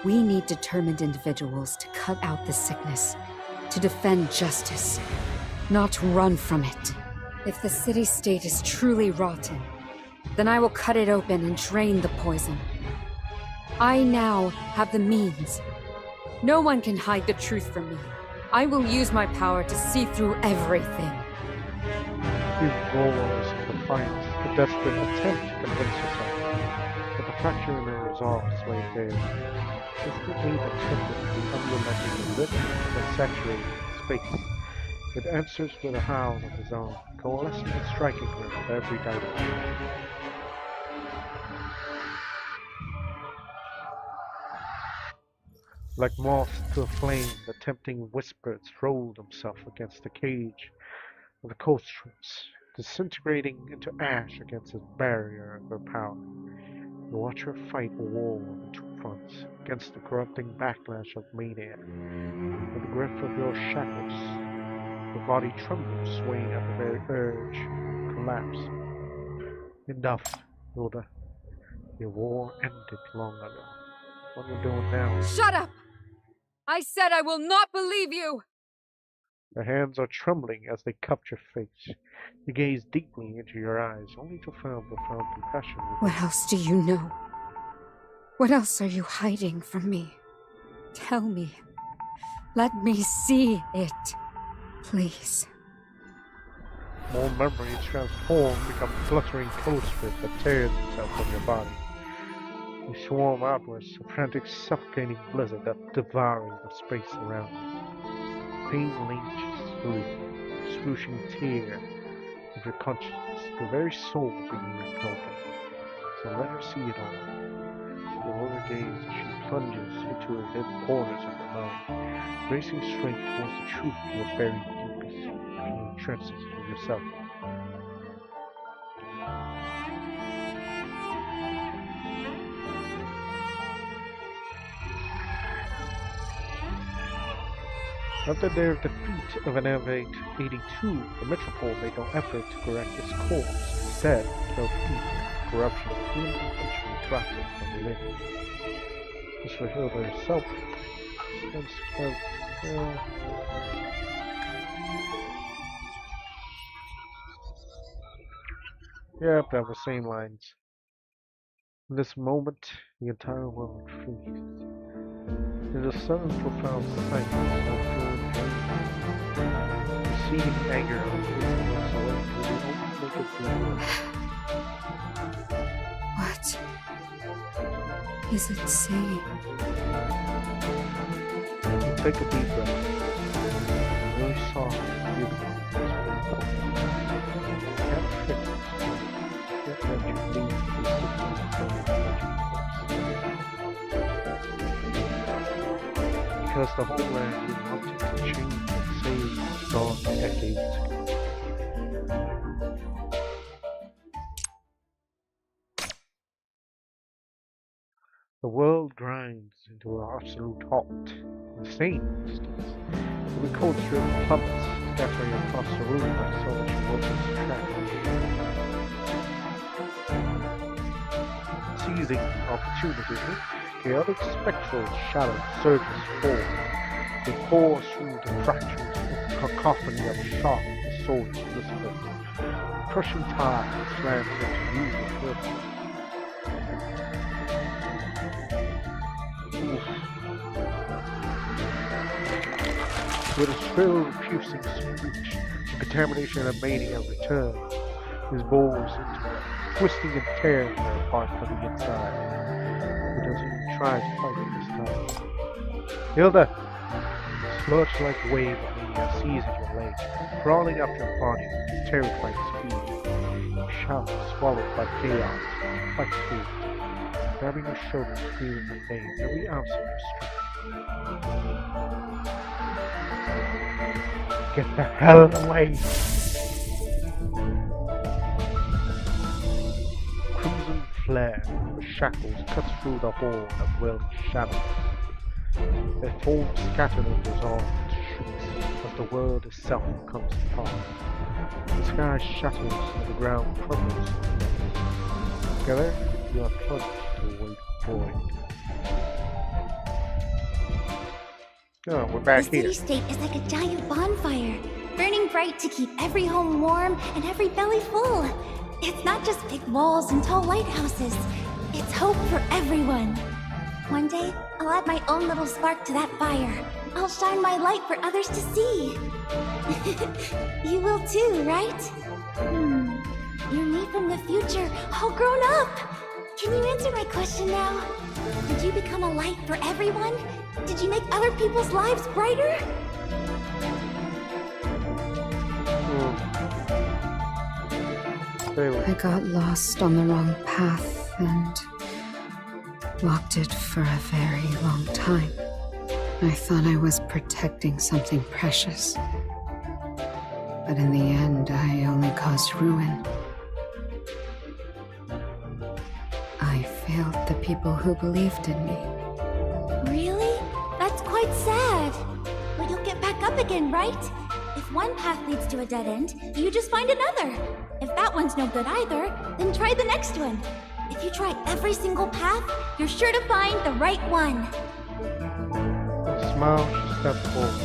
S2: we need determined individuals to cut out the sickness, to defend justice, not run from it. If the city-state is truly rotten, then I will cut it open and drain the poison. I now have the means. No one can hide the truth from me. I will use my power to see through everything.
S1: He roars in defiance, a desperate attempt to convince herself. But the fracture in her resolve lay bare. Instantly the template of the unrelenting rhythm that saturated space. It answers with a howl of his own, coalescing and striking her with every dimension. Like moths to a flame, the tempting whispers rolled himself against the cage of the coldstreams, disintegrating into ash against the barrier of her power. You watch her fight a war on two fronts, against the corrupting backlash of mania. With the grip of your shackles, her body trembles, swaying at the very urge to collapse. Enough, Hilda. Your war ended long ago. What are you doing now?
S2: Shut up! I said I will not believe you!
S1: Her hands are trembling as they cup your face. You gaze deeply into your eyes, only to find profound compassion.
S2: What else do you know? What else are you hiding from me? Tell me. Let me see it. Please.
S1: More memories transform, become fluttering clothesprit that tears itself from your body. You swarm outwards, a frantic, suffocating blizzard that devours the space around you. Pain leeches through you, swooshing tear of your consciousness, the very soul being ripped open. So let her see it all. You hold her gaze as she plunges into the hidden corners of her mind, racing straight towards the truth you have buried deepest in the trenches of yourself. After their defeat of an F-82, the Metropole made no effort to correct its course. Instead, killed evil, corruption, and eventually dropped it from within. As for Hilda herself, yep, that was same lines. In this moment, the entire world freezes. It is a sudden profound silence, no feeling pain. Receding anger on the words away until they only make it blur.
S2: What is it saying?
S1: You take a deep breath. Really soft, beautiful. Can't fix it. Can't let you leave because the whole land is wanting to change and save gone decades ago. The world grinds into an absolute halt. Insane distance. The cold strip plummets, scattering across the room like so much worthless trash. Seizing opportunity, chaotic spectral shadow surges forward. They pour through the fractures with a cacophony of sharp and sword disciplines. Crushing tide slams into you with purpose. With a shrill, piercing screech, the contamination and mania returns. His bores into her, twisting and tearing her apart from the inside. He doesn't even try to fight this time. Hilda! Sludge-like wave of mania seizes your leg, crawling up your body with terrifying speed. You shout, swallowed by chaos, fight through, grabbing your shoulders, screaming her name, every ounce of your strength. Get the hell away! Crimson flare of shackles cuts through the horn of whirling shadows. Their forms scattered and dissolved into shrieks as the world itself comes apart. The sky shatters and the ground crumbles. Together, you are plunged to a weight void. Oh, we're back
S6: the
S1: here.
S6: city-state is like a giant bonfire, burning bright to keep every home warm and every belly full. It's not just big walls and tall lighthouses. It's hope for everyone. One day, I'll add my own little spark to that fire. I'll shine my light for others to see. You will too, right? You're me from the future, all grown up. Can you answer my question now? Did you become a light for everyone? Did you make other people's lives brighter?
S2: I got lost on the wrong path and walked it for a very long time. I thought I was protecting something precious. But in the end, I only caused ruin. I failed the people who believed in me.
S6: Really? That's quite sad. But you'll get back up again, right? If one path leads to a dead end, you just find another. If that one's no good either, then try the next one. If you try every single path, you're sure to find the right one.
S1: With a smile, she stepped forward,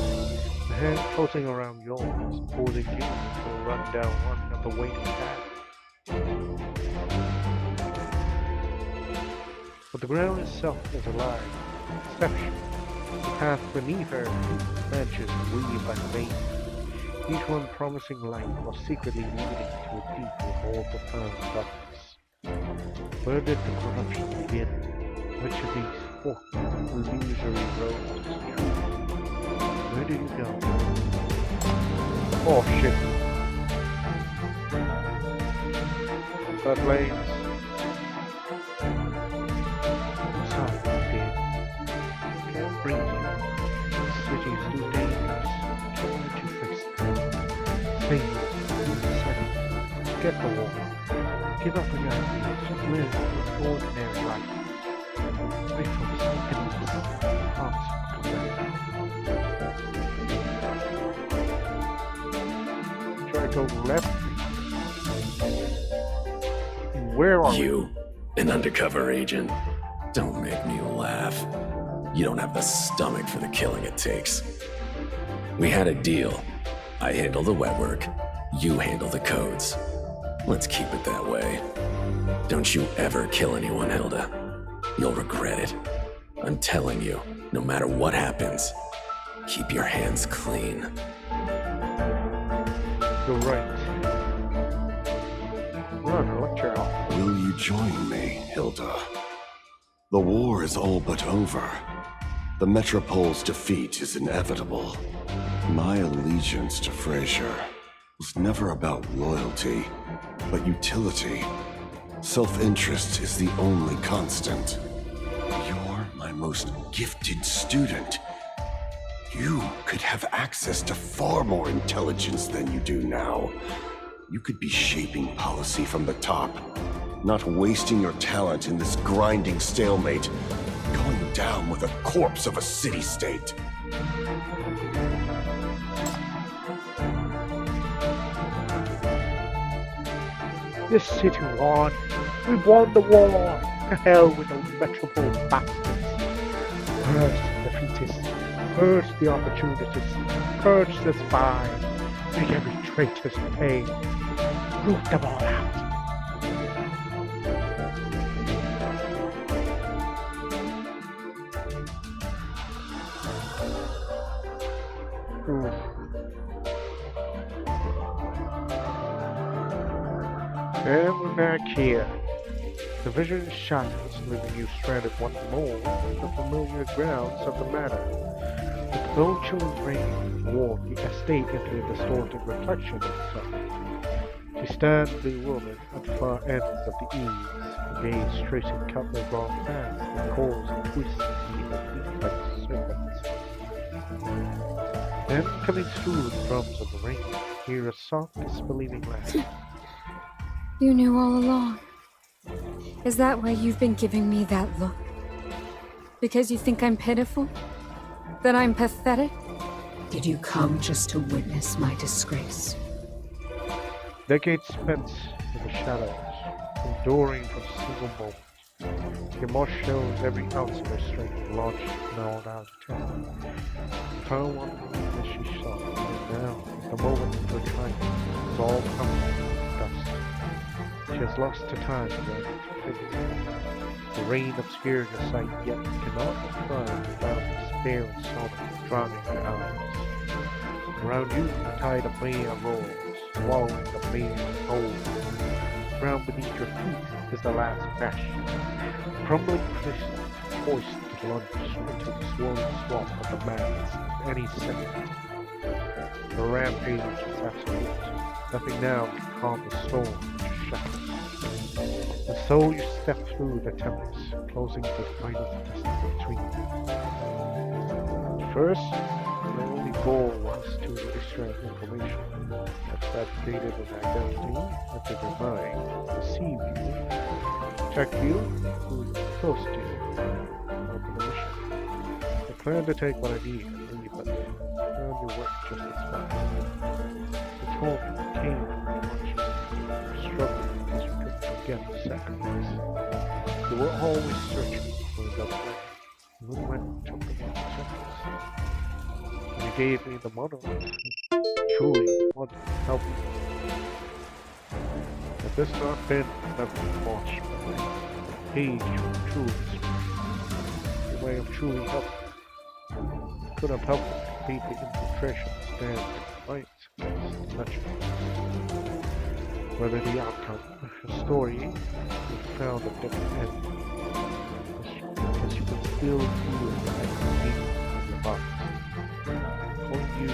S1: her hand floating around yours, holding you to run down one of the waiting paths. But the ground itself is alive, exceptional. The path beneath her, branches weaved by veins, each one promising light or secretly leading to a deep and more profound darkness. Where did the corruption begin? Which of these forked illusory roads? Where did it go? Oh shit. That lanes. Sorry, dear. Can't bring you. The city's too dangerous. Try to fix it. Things too sudden. Get the war. Give up on your ideas. Just live an ordinary life. Wait for the endless promise to come back. Try to go left. Where are
S9: you? An undercover agent? Don't make me laugh. You don't have the stomach for the killing it takes. We had a deal. I handle the wet work. You handle the codes. Let's keep it that way. Don't you ever kill anyone, Hilda. You'll regret it. I'm telling you, no matter what happens, keep your hands clean.
S1: You're right. Run, lecture off.
S4: Will you join me, Hilda? The war is all but over. The Metropole's defeat is inevitable. My allegiance to Frazier was never about loyalty, but utility. Self-interest is the only constant. You're my most gifted student. You could have access to far more intelligence than you do now. You could be shaping policy from the top, not wasting your talent in this grinding stalemate, going down with a corpse of a city-state.
S1: This city won. We won the war. To hell with those Metropole bastards. Purge the defeatists. Purge the opportunists. Purge the spies. Make every traitor's pay. Root them all out. Oof. And we're back here. The vision shines, leaving you stranded once more in the familiar grounds of the manor. With the bone-chilling rain warped the estate into a distorted reflection of itself. She stands bewildered at the far ends of the eaves, her gaze tracing countless long paths and coils and twists beneath her feet like serpents. Then, coming through the drums of the rain, hear a soft, disbelieving laugh.
S2: You knew all along. Is that why you've been giving me that look? Because you think I'm pitiful? That I'm pathetic? Did you come just to witness my disgrace?
S1: Decades spent in the shadows, enduring for a single moment. Yamor shows every ounce of her strength launched now out of town. Time one as she saw, and now, the moment of her triumph is all crumbled to dust. She has lost to time and to fate. The rain obscures her sight, yet cannot confirm without despair and sorrow drowning her eyes. Around you, the tide of mania rolls, swallowing the main whole. ground beneath your feet is the last mesh. Crumbling crystal poised to lunge into the swollen swamp of the madness at any second. The rampage is absolute. Nothing now can calm the storm which shatters. And so you step through the tempest, closing the final distance between you. First, my only goal was to extract information that fabricated an identity into your mind, deceive you, protect you, who is close to you, open the mission. I plan to take what I need and leave, but I found your work just as fast. You told me you came from consciousness, you were struggling because you couldn't forget the sacrifice. You were always searching for another way, even when you took the wrong circles. You gave me the monolith. Truly wanted to help you. Had this not been never watched by the page from truly the way of truly helping. Could have helped them complete the infiltration stand in light against legend. Whether the outcome of your story was found a different end. Because you can still feel the agony in your heart. Pulling you to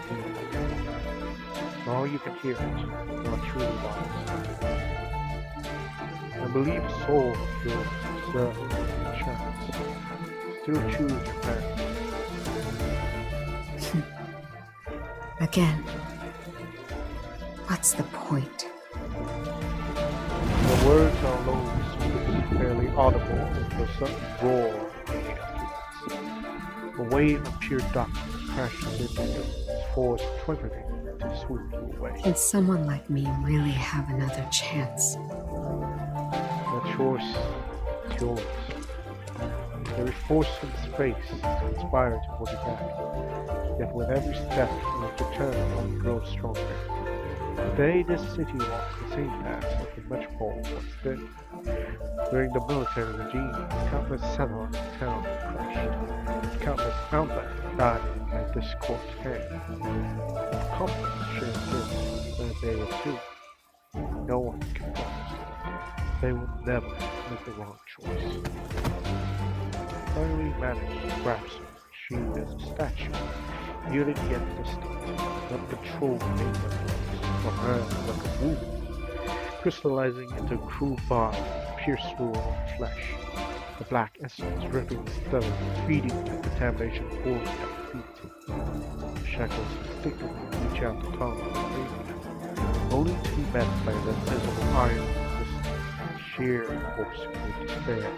S1: feel it. All you can hear it, not truly lost. I believe a soul of yours serves a chance. Still choose your path.
S2: Again. What's the point?
S1: The words are low, sweet, barely audible, with a sudden roar ringing afterwards. A wave of pure darkness crashes into you, forced everything to sweep you away.
S2: Can someone like me really have another chance?
S1: That choice is yours. There is force in space to inspire to hold you back. Yet with every step you return only grows stronger. Today this city walks the same path that the metropole once did. During the military regime, countless settlers in the town were crushed. Countless outlets died at this court's hand. If conflicts shared this, then they were too. No one can promise they will never make the wrong choice. Finally managed to grasp her, she is a statue, yielding yet distant, uncontrolled movement from her like a wound, crystallizing into a cruel bond pierced through all flesh, the black essence dripping steadily, feeding the contamination pouring at the feet. The shackles instinctively reach out to calm the baby, only to be met by the invisible iron resistance, sheer force of despair.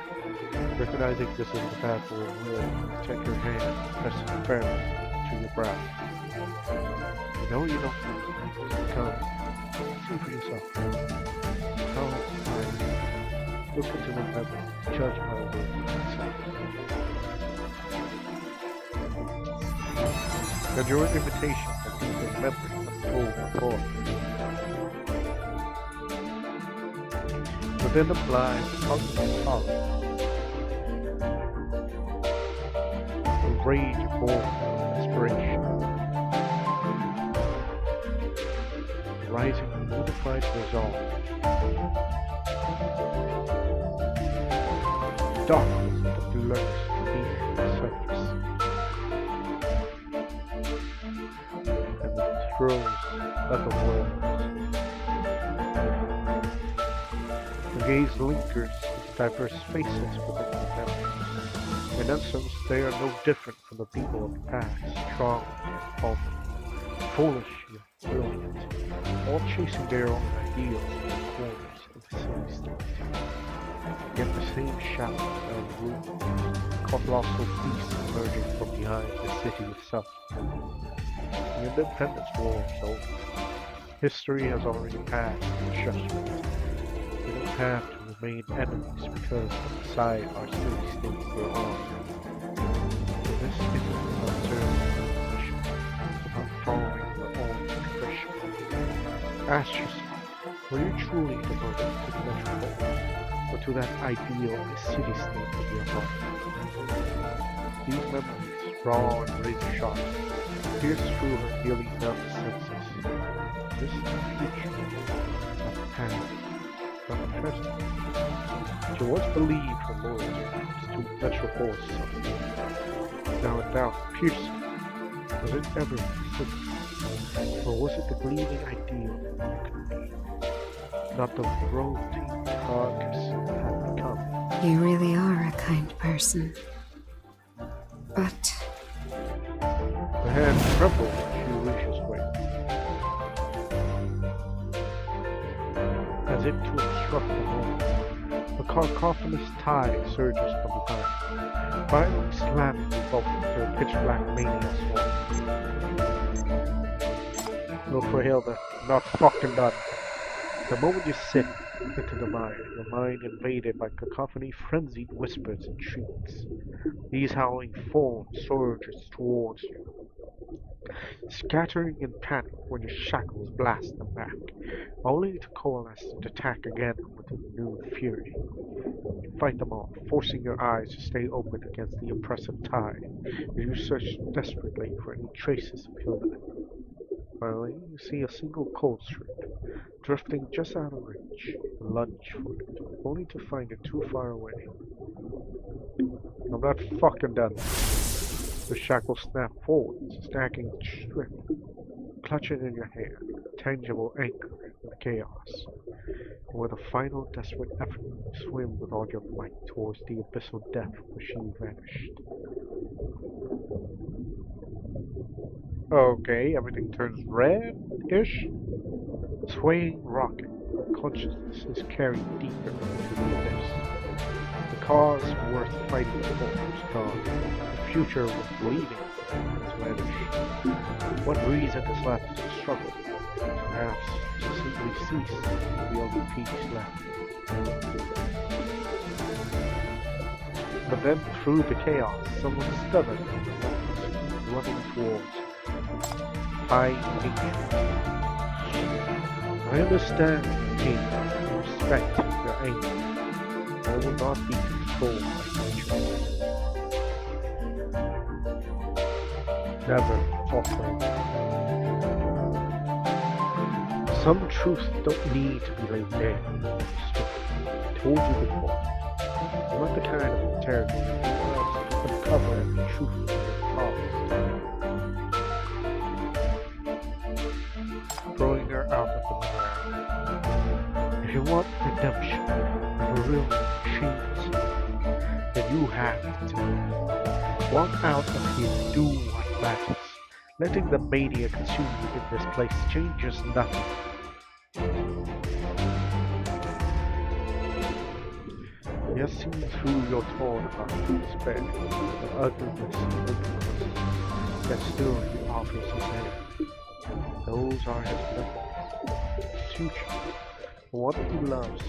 S1: Recognizing this is the path for will, take your hand and press it firmly to your brow. You know you don't need to come. See for yourself. Come, look into the heaven, judge my word myself. And your invitation has been remembered and told before. Within the blind, constant sorrow, rage born aspiration, rising unified resolve. Darkness that lurks beneath the surface, and it throws other worlds. The gaze lingers with diverse faces within the memory. In essence, they are no different from the people of the past, strong, powerful, foolish, yet brilliant, all chasing their own ideals in the corners of the city-state. Yet the same shadows and ruins, colossal beasts emerging from behind the city itself. The independence war is over. History has already passed its judgment. We don't have to remain enemies because of the side our city-states were on. This isn't about serving a position, it's about following your own expression. Ask yourself, were you truly devoted to the metropole, or to that ideal city-state of your heart? These memories, raw and razor-sharp, pierce through her nearly numb senses. This is the future, not the past. not present. She once believed her loyalty to natural force. Now it doubts piercing. Was it ever simple? Or was it the gleaming ideal of what it could be? Not the rotating carcass it had become.
S2: You really are a kind person. But
S1: The hand trembled as she reaches way, as if to obstruct the moment. The cacophonous tide surges from behind, finally slamming you both into a pitch-black mania swarm. Look for Hilda, not fucking done. The moment you sit into the mind, your mind invaded by cacophony, frenzied whispers and shrieks. These howling forms surges towards you, scattering in panic when your shackles blast them back, only to coalesce and attack again with renewed fury. You fight them off, forcing your eyes to stay open against the oppressive tide, as you search desperately for any traces of Hilda. Finally, you see a single cold streak, drifting just out of reach, and lunge for it, only to find it too far away. I'm not fucking done. The shackles snap forward, stacking strip, clutching in your hand, a tangible anchor in the chaos. And with a final desperate effort, you swim with all your might towards the abyssal depth where she vanished. Okay, everything turns red-ish. Swaying rocket, consciousness is carried deeper into the abyss. The cause worth fighting for is gone. The future worth believing has vanished. What reason is left to struggle? Perhaps to simply cease is the only peace left. But then through the chaos, someone stubborn and relentless running towards you. I hate you. I understand your pain and respect your anger. I will not be controlled by nature. Never falter. Some truths don't need to be laid bare. I told you before. I'm not the kind of interrogator who loves to uncover every truth in your cause. Throwing her out of the fire. If you want redemption, of a real change, then you have to walk out of here and do what matters. Letting the mania consume you in this place changes nothing. You have seen through your torn heart and despair, the ugliness and wickedness, yet still he offers his hand. Those are his weapons, his future, the one he loves.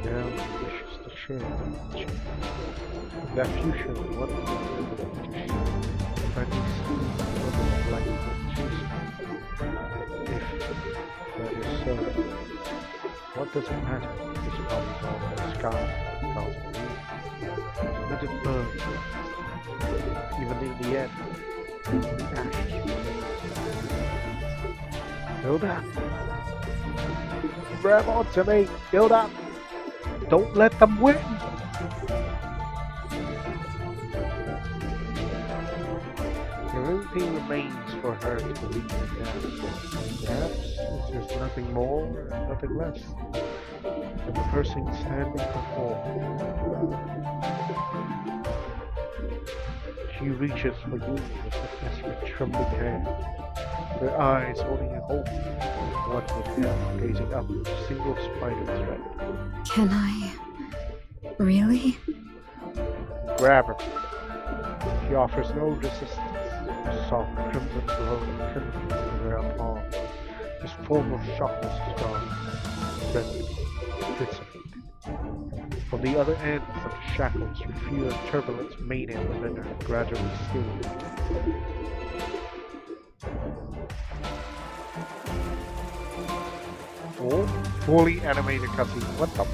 S1: Now he wishes to share that with you. That future, what he will to share, and he sees what his life will choose. If that is so, what does it matter if this body's all in the sky, because of you? Let it burn. Even in the end, the ashes remain. Hilda! Grab onto me! Hilda! Don't let them win! The only thing remains for her to believe in that. Perhaps there's nothing more and nothing less than the person standing before her. She reaches for you with a desperate, trembling hand, her eyes holding a hope, one with him gazing up with a single spider thread.
S2: can I really?
S1: Grab her. She offers no resistance. A soft crimson glow kindles in her palm. This form of sharpness is gone. Then dissipated. From the other ends of the shackles, you feel a turbulent mania within her gradually stilled. Oh, fully animated cutscene. What the?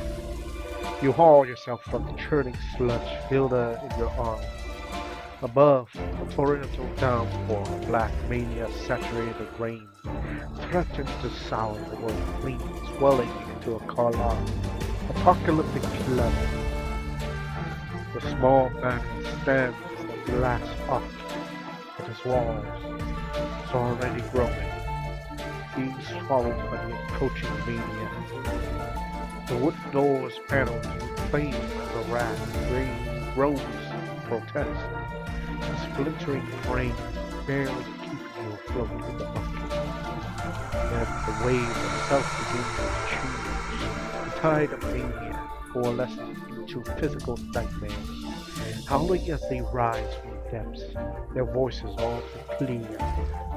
S1: You haul yourself from the churning sludge, Hilda in your arms. Above, a torrential downpour of black mania saturated rain threatens to sour the world clean, swelling in into a apocalyptic club. The small man stands at the last arc of his walls is already growing, being swallowed by the approaching maniac. The wood doors panels flame as a rat grows in protest, the splintering frame barely keeping you afloat in the bucket. Then the wave itself begins to change, the tide of mania coalescing into physical nightmares, howling as they rise from the depths, their voices all too clear,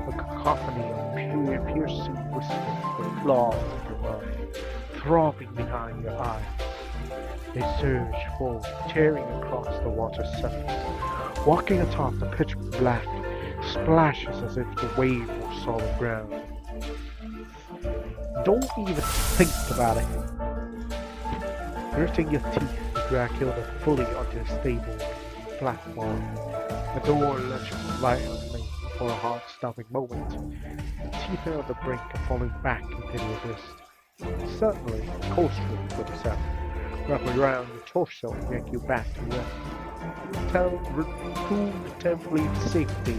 S1: a cacophony of piercing whispers that claws at your mind, throbbing behind your eyes. They surge forward, tearing across the water's surface, walking atop the pitch black splashes as if the wave were solid ground. Don't even think about it. Gritting your teeth, you drag Hilda fully onto a stable platform. The door lurches violently for a heart-stopping moment. The teeth are on the brink of falling back into the abyss. Suddenly, a coaster flips out, wrapping around your torso and yank you back to rest. Return temporarily to safety.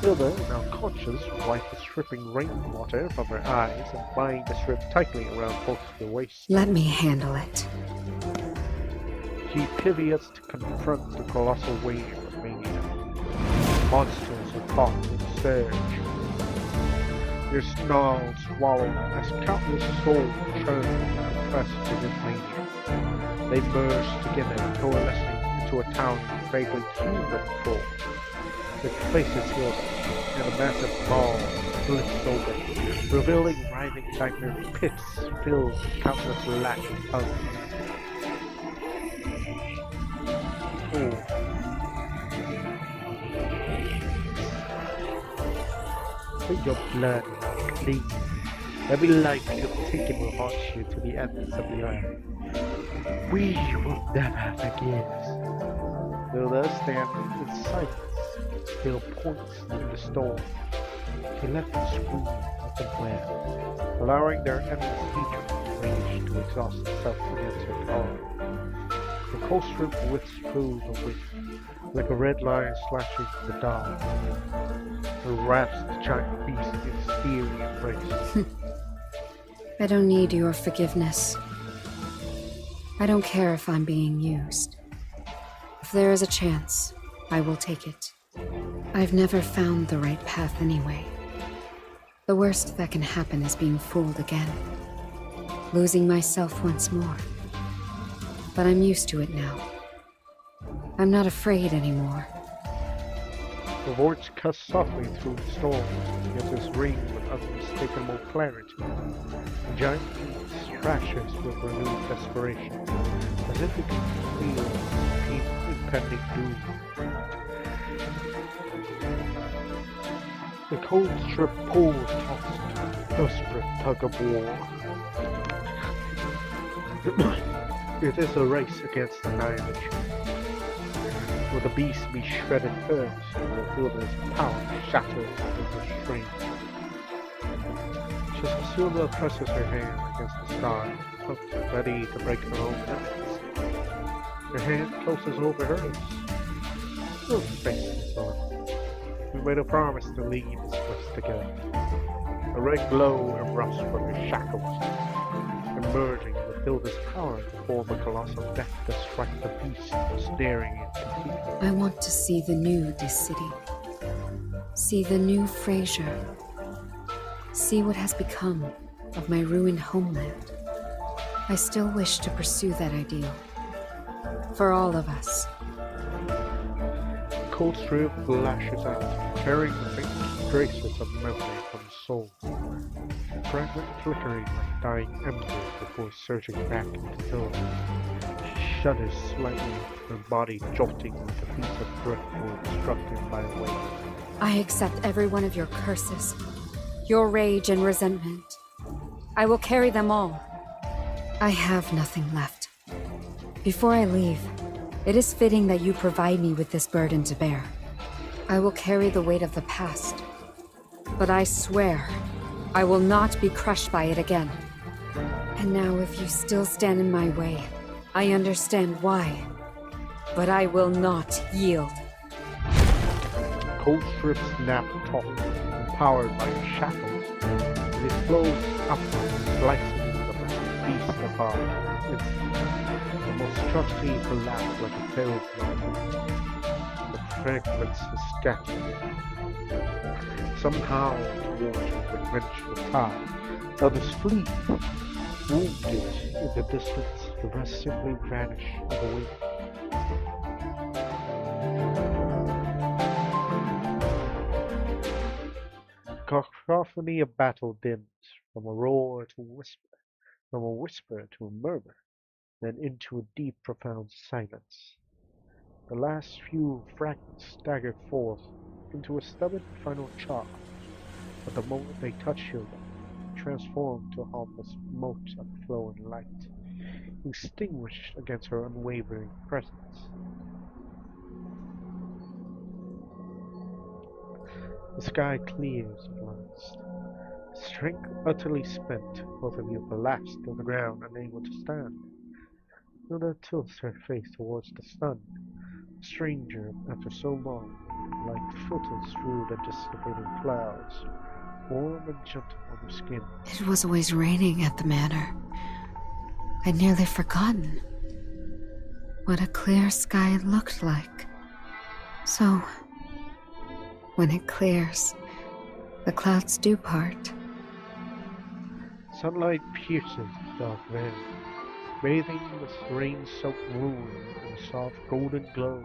S1: Hilda, now conscious, wipes the dripping rainwater from her eyes and binds the strip tightly around both the waist.
S2: Let me handle it.
S1: She pivots to confront the colossal wave of mania. Monsters are caught in the surge. Their snarls swallow as countless souls churn and press within mania. They merge together, coalescing into a town vaguely human form. It faces Hilda, and a massive ball splits open, revealing writhing nightmare pits filled with countless lacking tongues. Let your blood run clean. Every life you have taken will haunt you to the ends of the earth. We will never forgive. Hilda standing in silence, still points in the storm. She let them scream at the flare, allowing their endless hatred and rage to exhaust itself against her power. The coaster whips through the wind, like a red line slashing the dark. It wraps the giant beast in its eerie embrace.
S2: I don't need your forgiveness. I don't care if I'm being used. If there is a chance, I will take it. I've never found the right path anyway. The worst that can happen is being fooled again. Losing myself once more. But I'm used to it now. I'm not afraid anymore.
S1: The voice cuts softly through the storm, yet is ringed with unmistakable clarity. The giant beast thrashes with renewed desperation, as if it can feel impending doom. The cold strip pulls tossed, desperate tug of war. It is a race against annihilation. Will the beast be shredded first, or will Hilda's power shatter into strain? Hilda presses her hand against the stars, ready to break her own limits. Her hand closes over hers. Don't face it, son. We made a promise to lead this quest together. A red glow erupts from your shackles, emerging with Hilda's power to form a colossal death to strike the beast, staring it completely.
S2: I want to see the new City. See the new Frasier. See what has become of my ruined homeland. I still wish to pursue that ideal. For all of us.
S1: The cold strip lashes out, carrying the faint traces of memory from the soul. The fragment flickering like dying embers before surging back into Hilda. She shudders slightly, her body jolting like a piece of driftwood struck in by a wave.
S2: I accept every one of your curses, your rage and resentment. I will carry them all. I have nothing left. Before I leave, it is fitting that you provide me with this burden to bear. I will carry the weight of the past, but I swear I will not be crushed by it again. And now if you still stand in my way, I understand why. But I will not yield.
S1: Cold strip snap taut, empowered by your shackles, it explodes upward, slicing the beast apart. Instantly, the monstrosity collapsed like a failed rocket. The fragments scattered. Somehow towards the vengeful tide, others flee. Wounded in the distance, the rest simply vanish in the wind. Cacophony of battle dims from a roar to a whisper, from a whisper to a murmur, then into a deep, profound silence. The last few fragments stagger forth into a stubborn final charge, but the moment they touch Hilda, transform to a harmless mote of flowing light, extinguished against her unwavering presence. The sky clears at last. Strength utterly spent, both of you collapsed to the ground, unable to stand. Hilda tilts her face towards the sun. A stranger, after so long, light filters through the dissipating clouds, warm and gentle on her skin.
S2: It was always raining at the manor. I'd nearly forgotten what a clear sky looked like. So, when it clears, the clouds do part.
S1: Sunlight pierces the dark veil, bathing the rain-soaked room in a soft golden glow.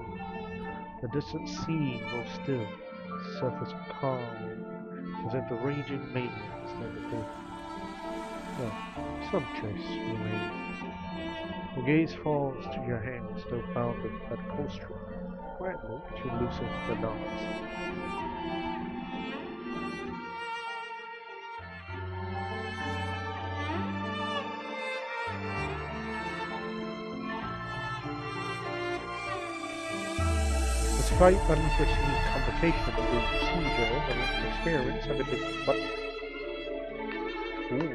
S1: The distant sea grows still, the surface calm, as if the raging maniacs never did. No, some trace remains. Your gaze falls to your hand, still bounded by the coastline. Quietly, she loosens the knots. Despite unforeseen complications in the procedure, the experiments have been but... Ooh.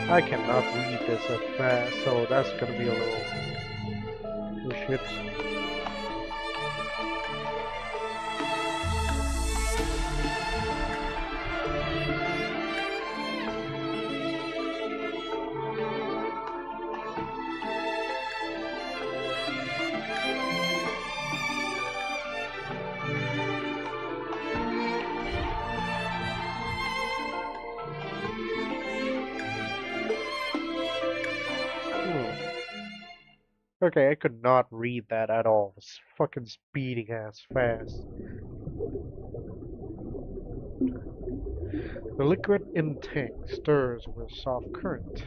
S1: I cannot read this as fast, so that's gonna be a little... Oh shit. Okay, I could not read that at all. It's fucking speeding ass fast. The liquid in tank stirs with a soft current.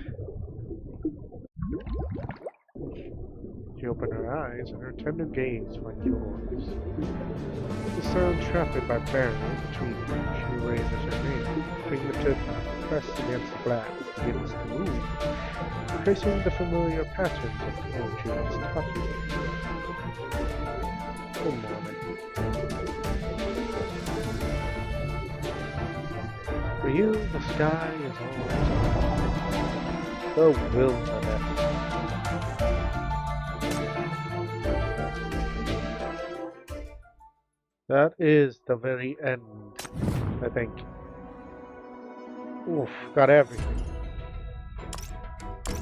S1: She opened her eyes and her tender gaze finds yours. The sound trapped by barrier between them. She raises her hand, fingertip pressed against the glass, begins to move, tracing the familiar patterns of the tone she was touching. Good morning. For you, the sky is always the wilderness. That is the very end, I think. Oof, got everything.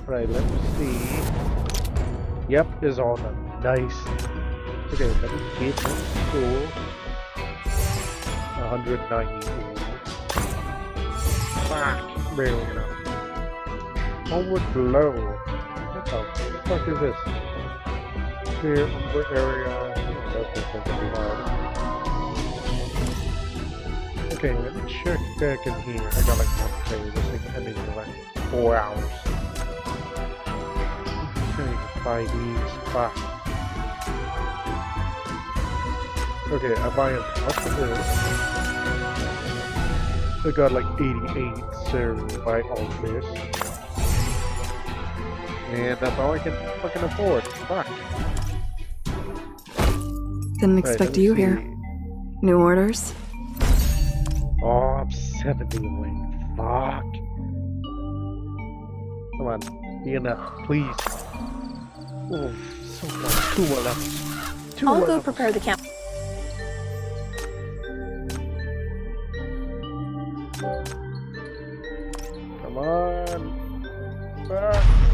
S1: Right, let's see. Yep, is all done. Nice. Okay, let me get this cool. 190. Fuck, barely enough. Onward blow. What the fuck is this? Clear umber area. That's going to be hard. Okay, let me check back in here. I got like one play. This thing ending in like 4 hours. Okay, 5 these. Fuck. Okay, I buy as much of this. I got like 88, so buy all this. And that's all I can fucking afford. Fuck.
S3: Didn't
S1: Right,
S3: expect
S1: let me
S3: you
S1: see.
S3: here. New orders?
S1: Oh, I'm 70 away. Fuck. Come on. Be enough, please. Oh, so much. 2 more levels. 2
S10: I'll
S1: more
S10: go
S1: levels.
S10: prepare the camp.
S1: Come on. Ah.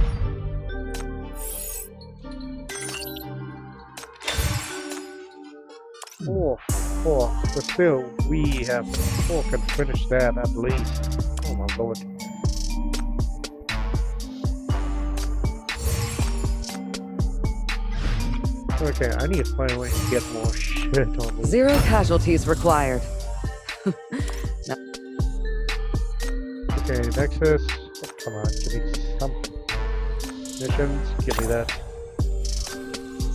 S1: Oh, but still, we have can finish that at least. Oh my lord. Okay, I need to find a way to get more shit on this.
S7: 0 casualties required.
S1: Okay, Nexus. Oh, come on, give me some missions. Give me that.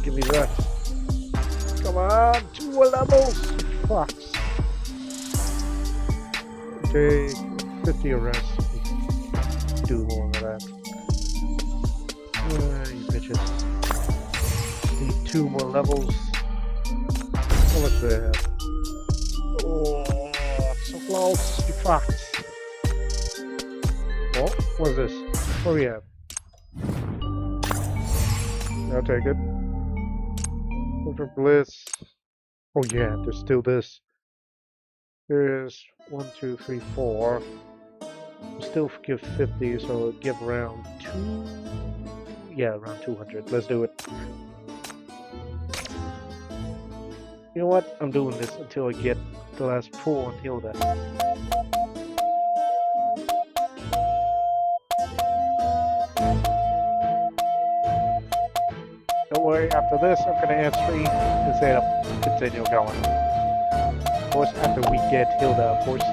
S1: Give me that. Come on, 2 more levels. Fucks. Okay, 50 arrests. Do more of that. You bitches. Need 2 more levels. How much do I have? Oh, so close. You fucks. Oh, what's this? What do we have? I'll take it. Ultra Bliss. Oh yeah, there's still this. There's 1, 2, 3, 4. Still give 50, so it'll give around 2. Yeah, around 200. Let's do it. You know what? I'm doing this until I get the last 4 on Hilda. Don't worry, after this, I'm gonna add 3 instead of continue going. Of course, after we get Hilda, of course.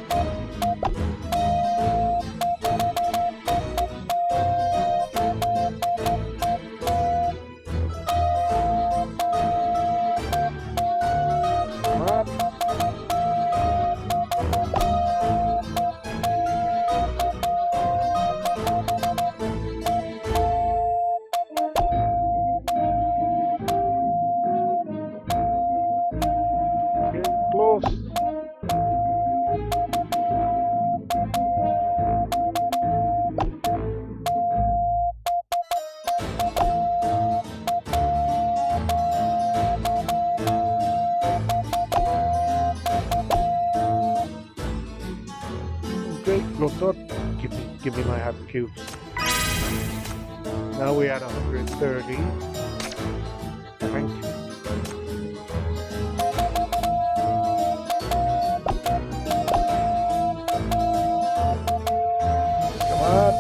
S1: Come on. Getting close. Okay, look up. Give me my half cubes. Now we're at 130. I think. Come on.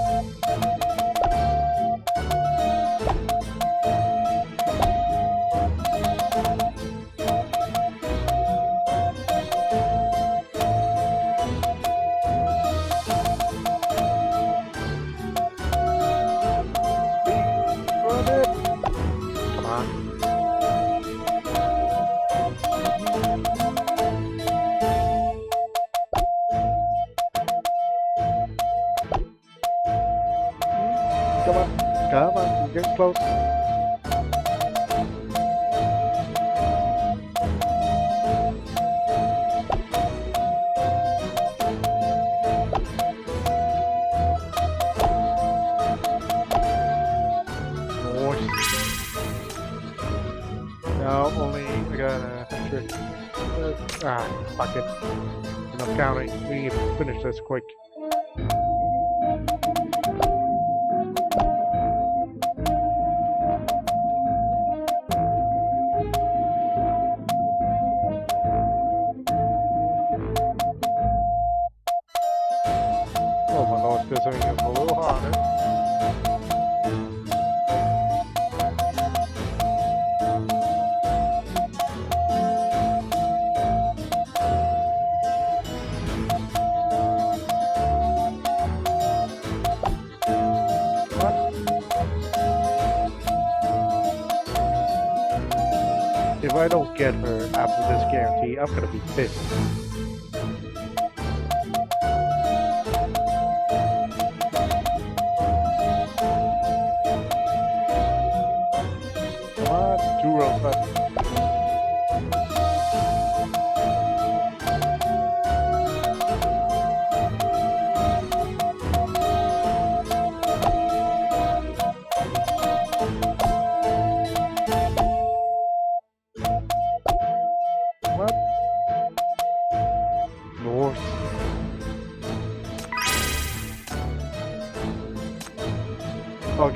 S1: Run it. Come on. Come on. Come on. We're getting close. No, only I got 100. Fuck it. Enough counting. We need to finish this quick. Oh my lord, this thing is a little harder. If I don't get her after this guarantee, I'm gonna be pissed.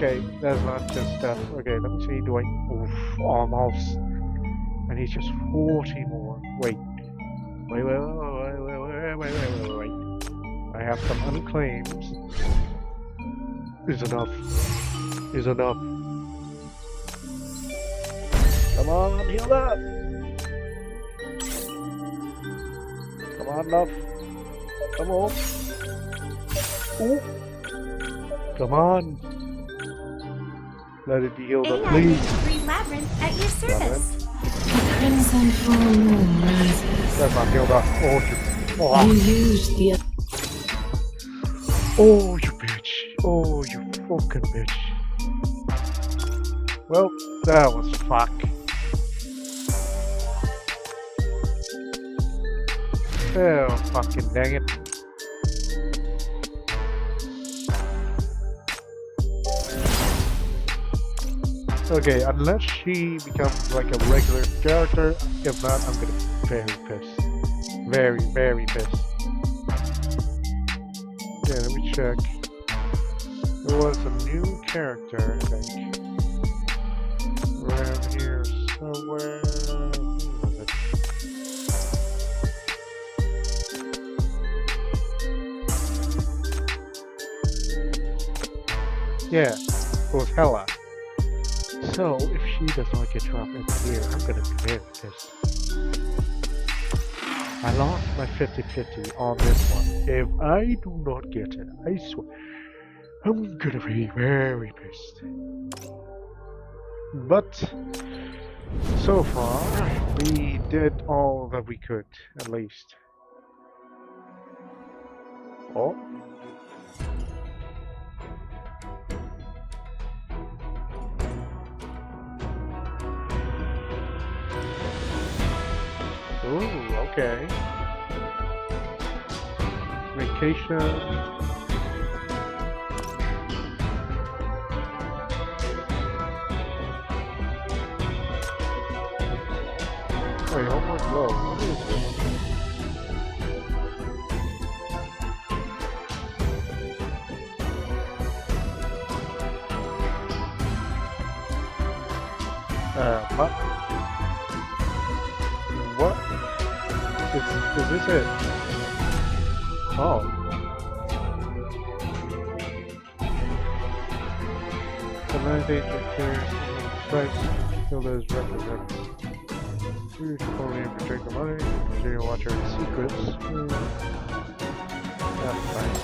S1: Okay, that's not just stuff. Okay, let me see. Do I? Oof, almost. I need just 40 more. Wait. Wait. I have some unclaims. Is enough. Is enough. Come on, heal up. Come on, love. Come on. Ooh. Come on. Let it be healed up, please.
S6: Green Labyrinth at your service.
S10: Crimson full moon rises.
S1: That's not healed up. Oh,
S10: You used the
S1: oh, you bitch. Oh, you fucking bitch. Well, that was fuck. Oh, fucking dang it. Okay, unless she becomes like a regular character, if not, I'm gonna be very pissed. Very, very pissed. Yeah, let me check. There was a new character, I think. Around here somewhere. Who was it? Yeah, it was Hella. So, if she does not get dropped in here, I'm gonna be very pissed. I lost my 50-50 on this one. If I do not get it, I swear, I'm gonna be very pissed. But, so far, we did all that we could, at least. Oh. Ooh, okay. Vacation. Wait, homework low. What is this? What? What? Is this it? Oh. The 9 days repairs strikes kill those represent. You should only protect the money, continue watching the secrets. That's fine.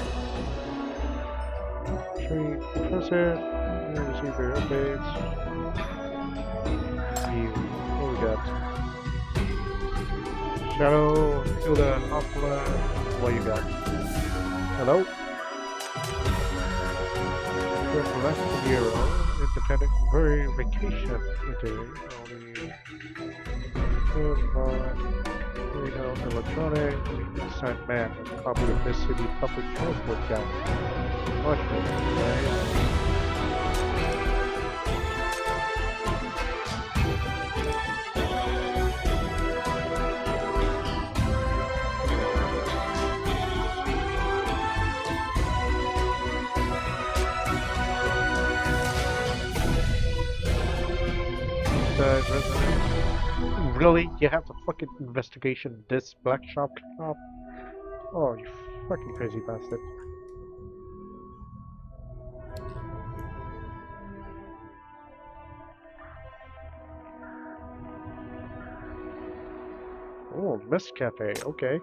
S1: Treat professor, you receive their updates. View. What we got? Shadow, Hilda, Aquila, what you got? Hello? Left Bureau, Independent Verification Interview. Electronic, signed man, a copy of this city public transport guide. Much better, right? Really? You have the fucking investigation this black shop? Oh, you fucking crazy bastard. Oh, Mist Cafe, okay.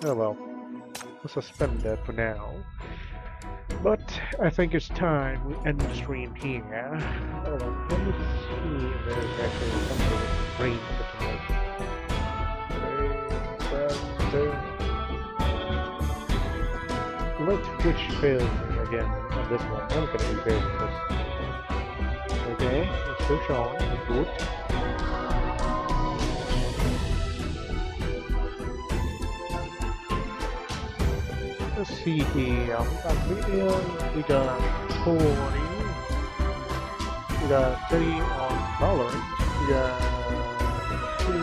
S1: Oh well. We'll suspend that for now. But I think it's time we end the stream here. Oh, let me see if there's actually something green for tonight. Let Twitch fail me again on this one. I'm gonna be very pissed. Okay, it's still showing. Good. Let's see here. We got video, we got 40, we got 30 on tolerance, we got 2 on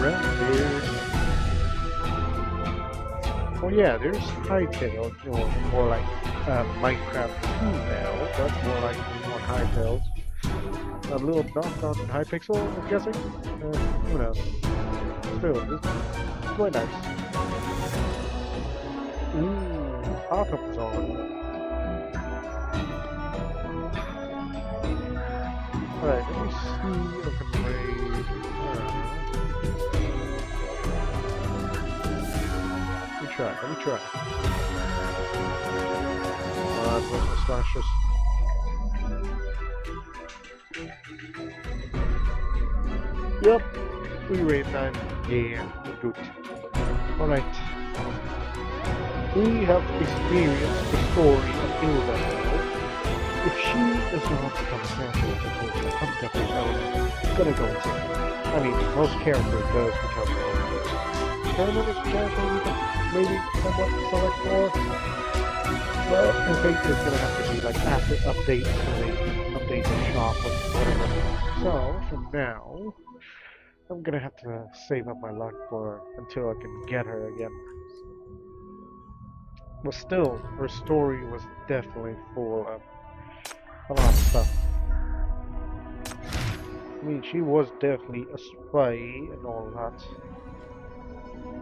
S1: Renbeard. Oh yeah, there's Hightail, or like Minecraft 2 now, but more like on Hytales. A little knock on Hypixel, I'm guessing? Who knows? Still, it's quite nice. Ooh, Autumn's on. Alright, let me see if I can raid. Let me try. Come on, with the slashes. Yep, free raid time. Yeah, good. Alright. We have experienced the story of Hilda. If she does not become a character before the undefinite element, it's gonna go insane. I mean, most characters does become element. Canon is a character we can maybe somewhat select for. Well, I think it's gonna have to be like after update, so they update the shop or whatever. So, for now, I'm gonna have to save up my luck for until I can get her again. But still, her story was definitely full of a lot of stuff. I mean, she was definitely a spy and all that.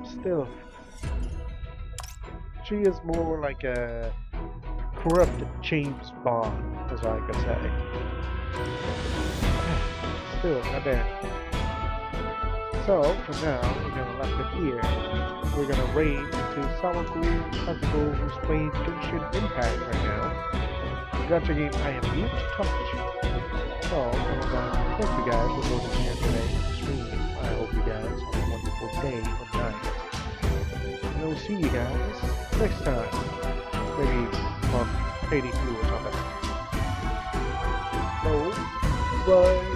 S1: Still, she is more like a corrupted James Bond, as I could say. Still, not bad. So, for now, we're gonna left it here. We're gonna raid into Sawaku Kazuko, who's playing Genshin Impact right now. Gacha game I am new to touch. So, thank you guys for joining me today stream. I hope you guys have a wonderful day or night. And we'll see you guys next time. Maybe on 82 or something. So, bye.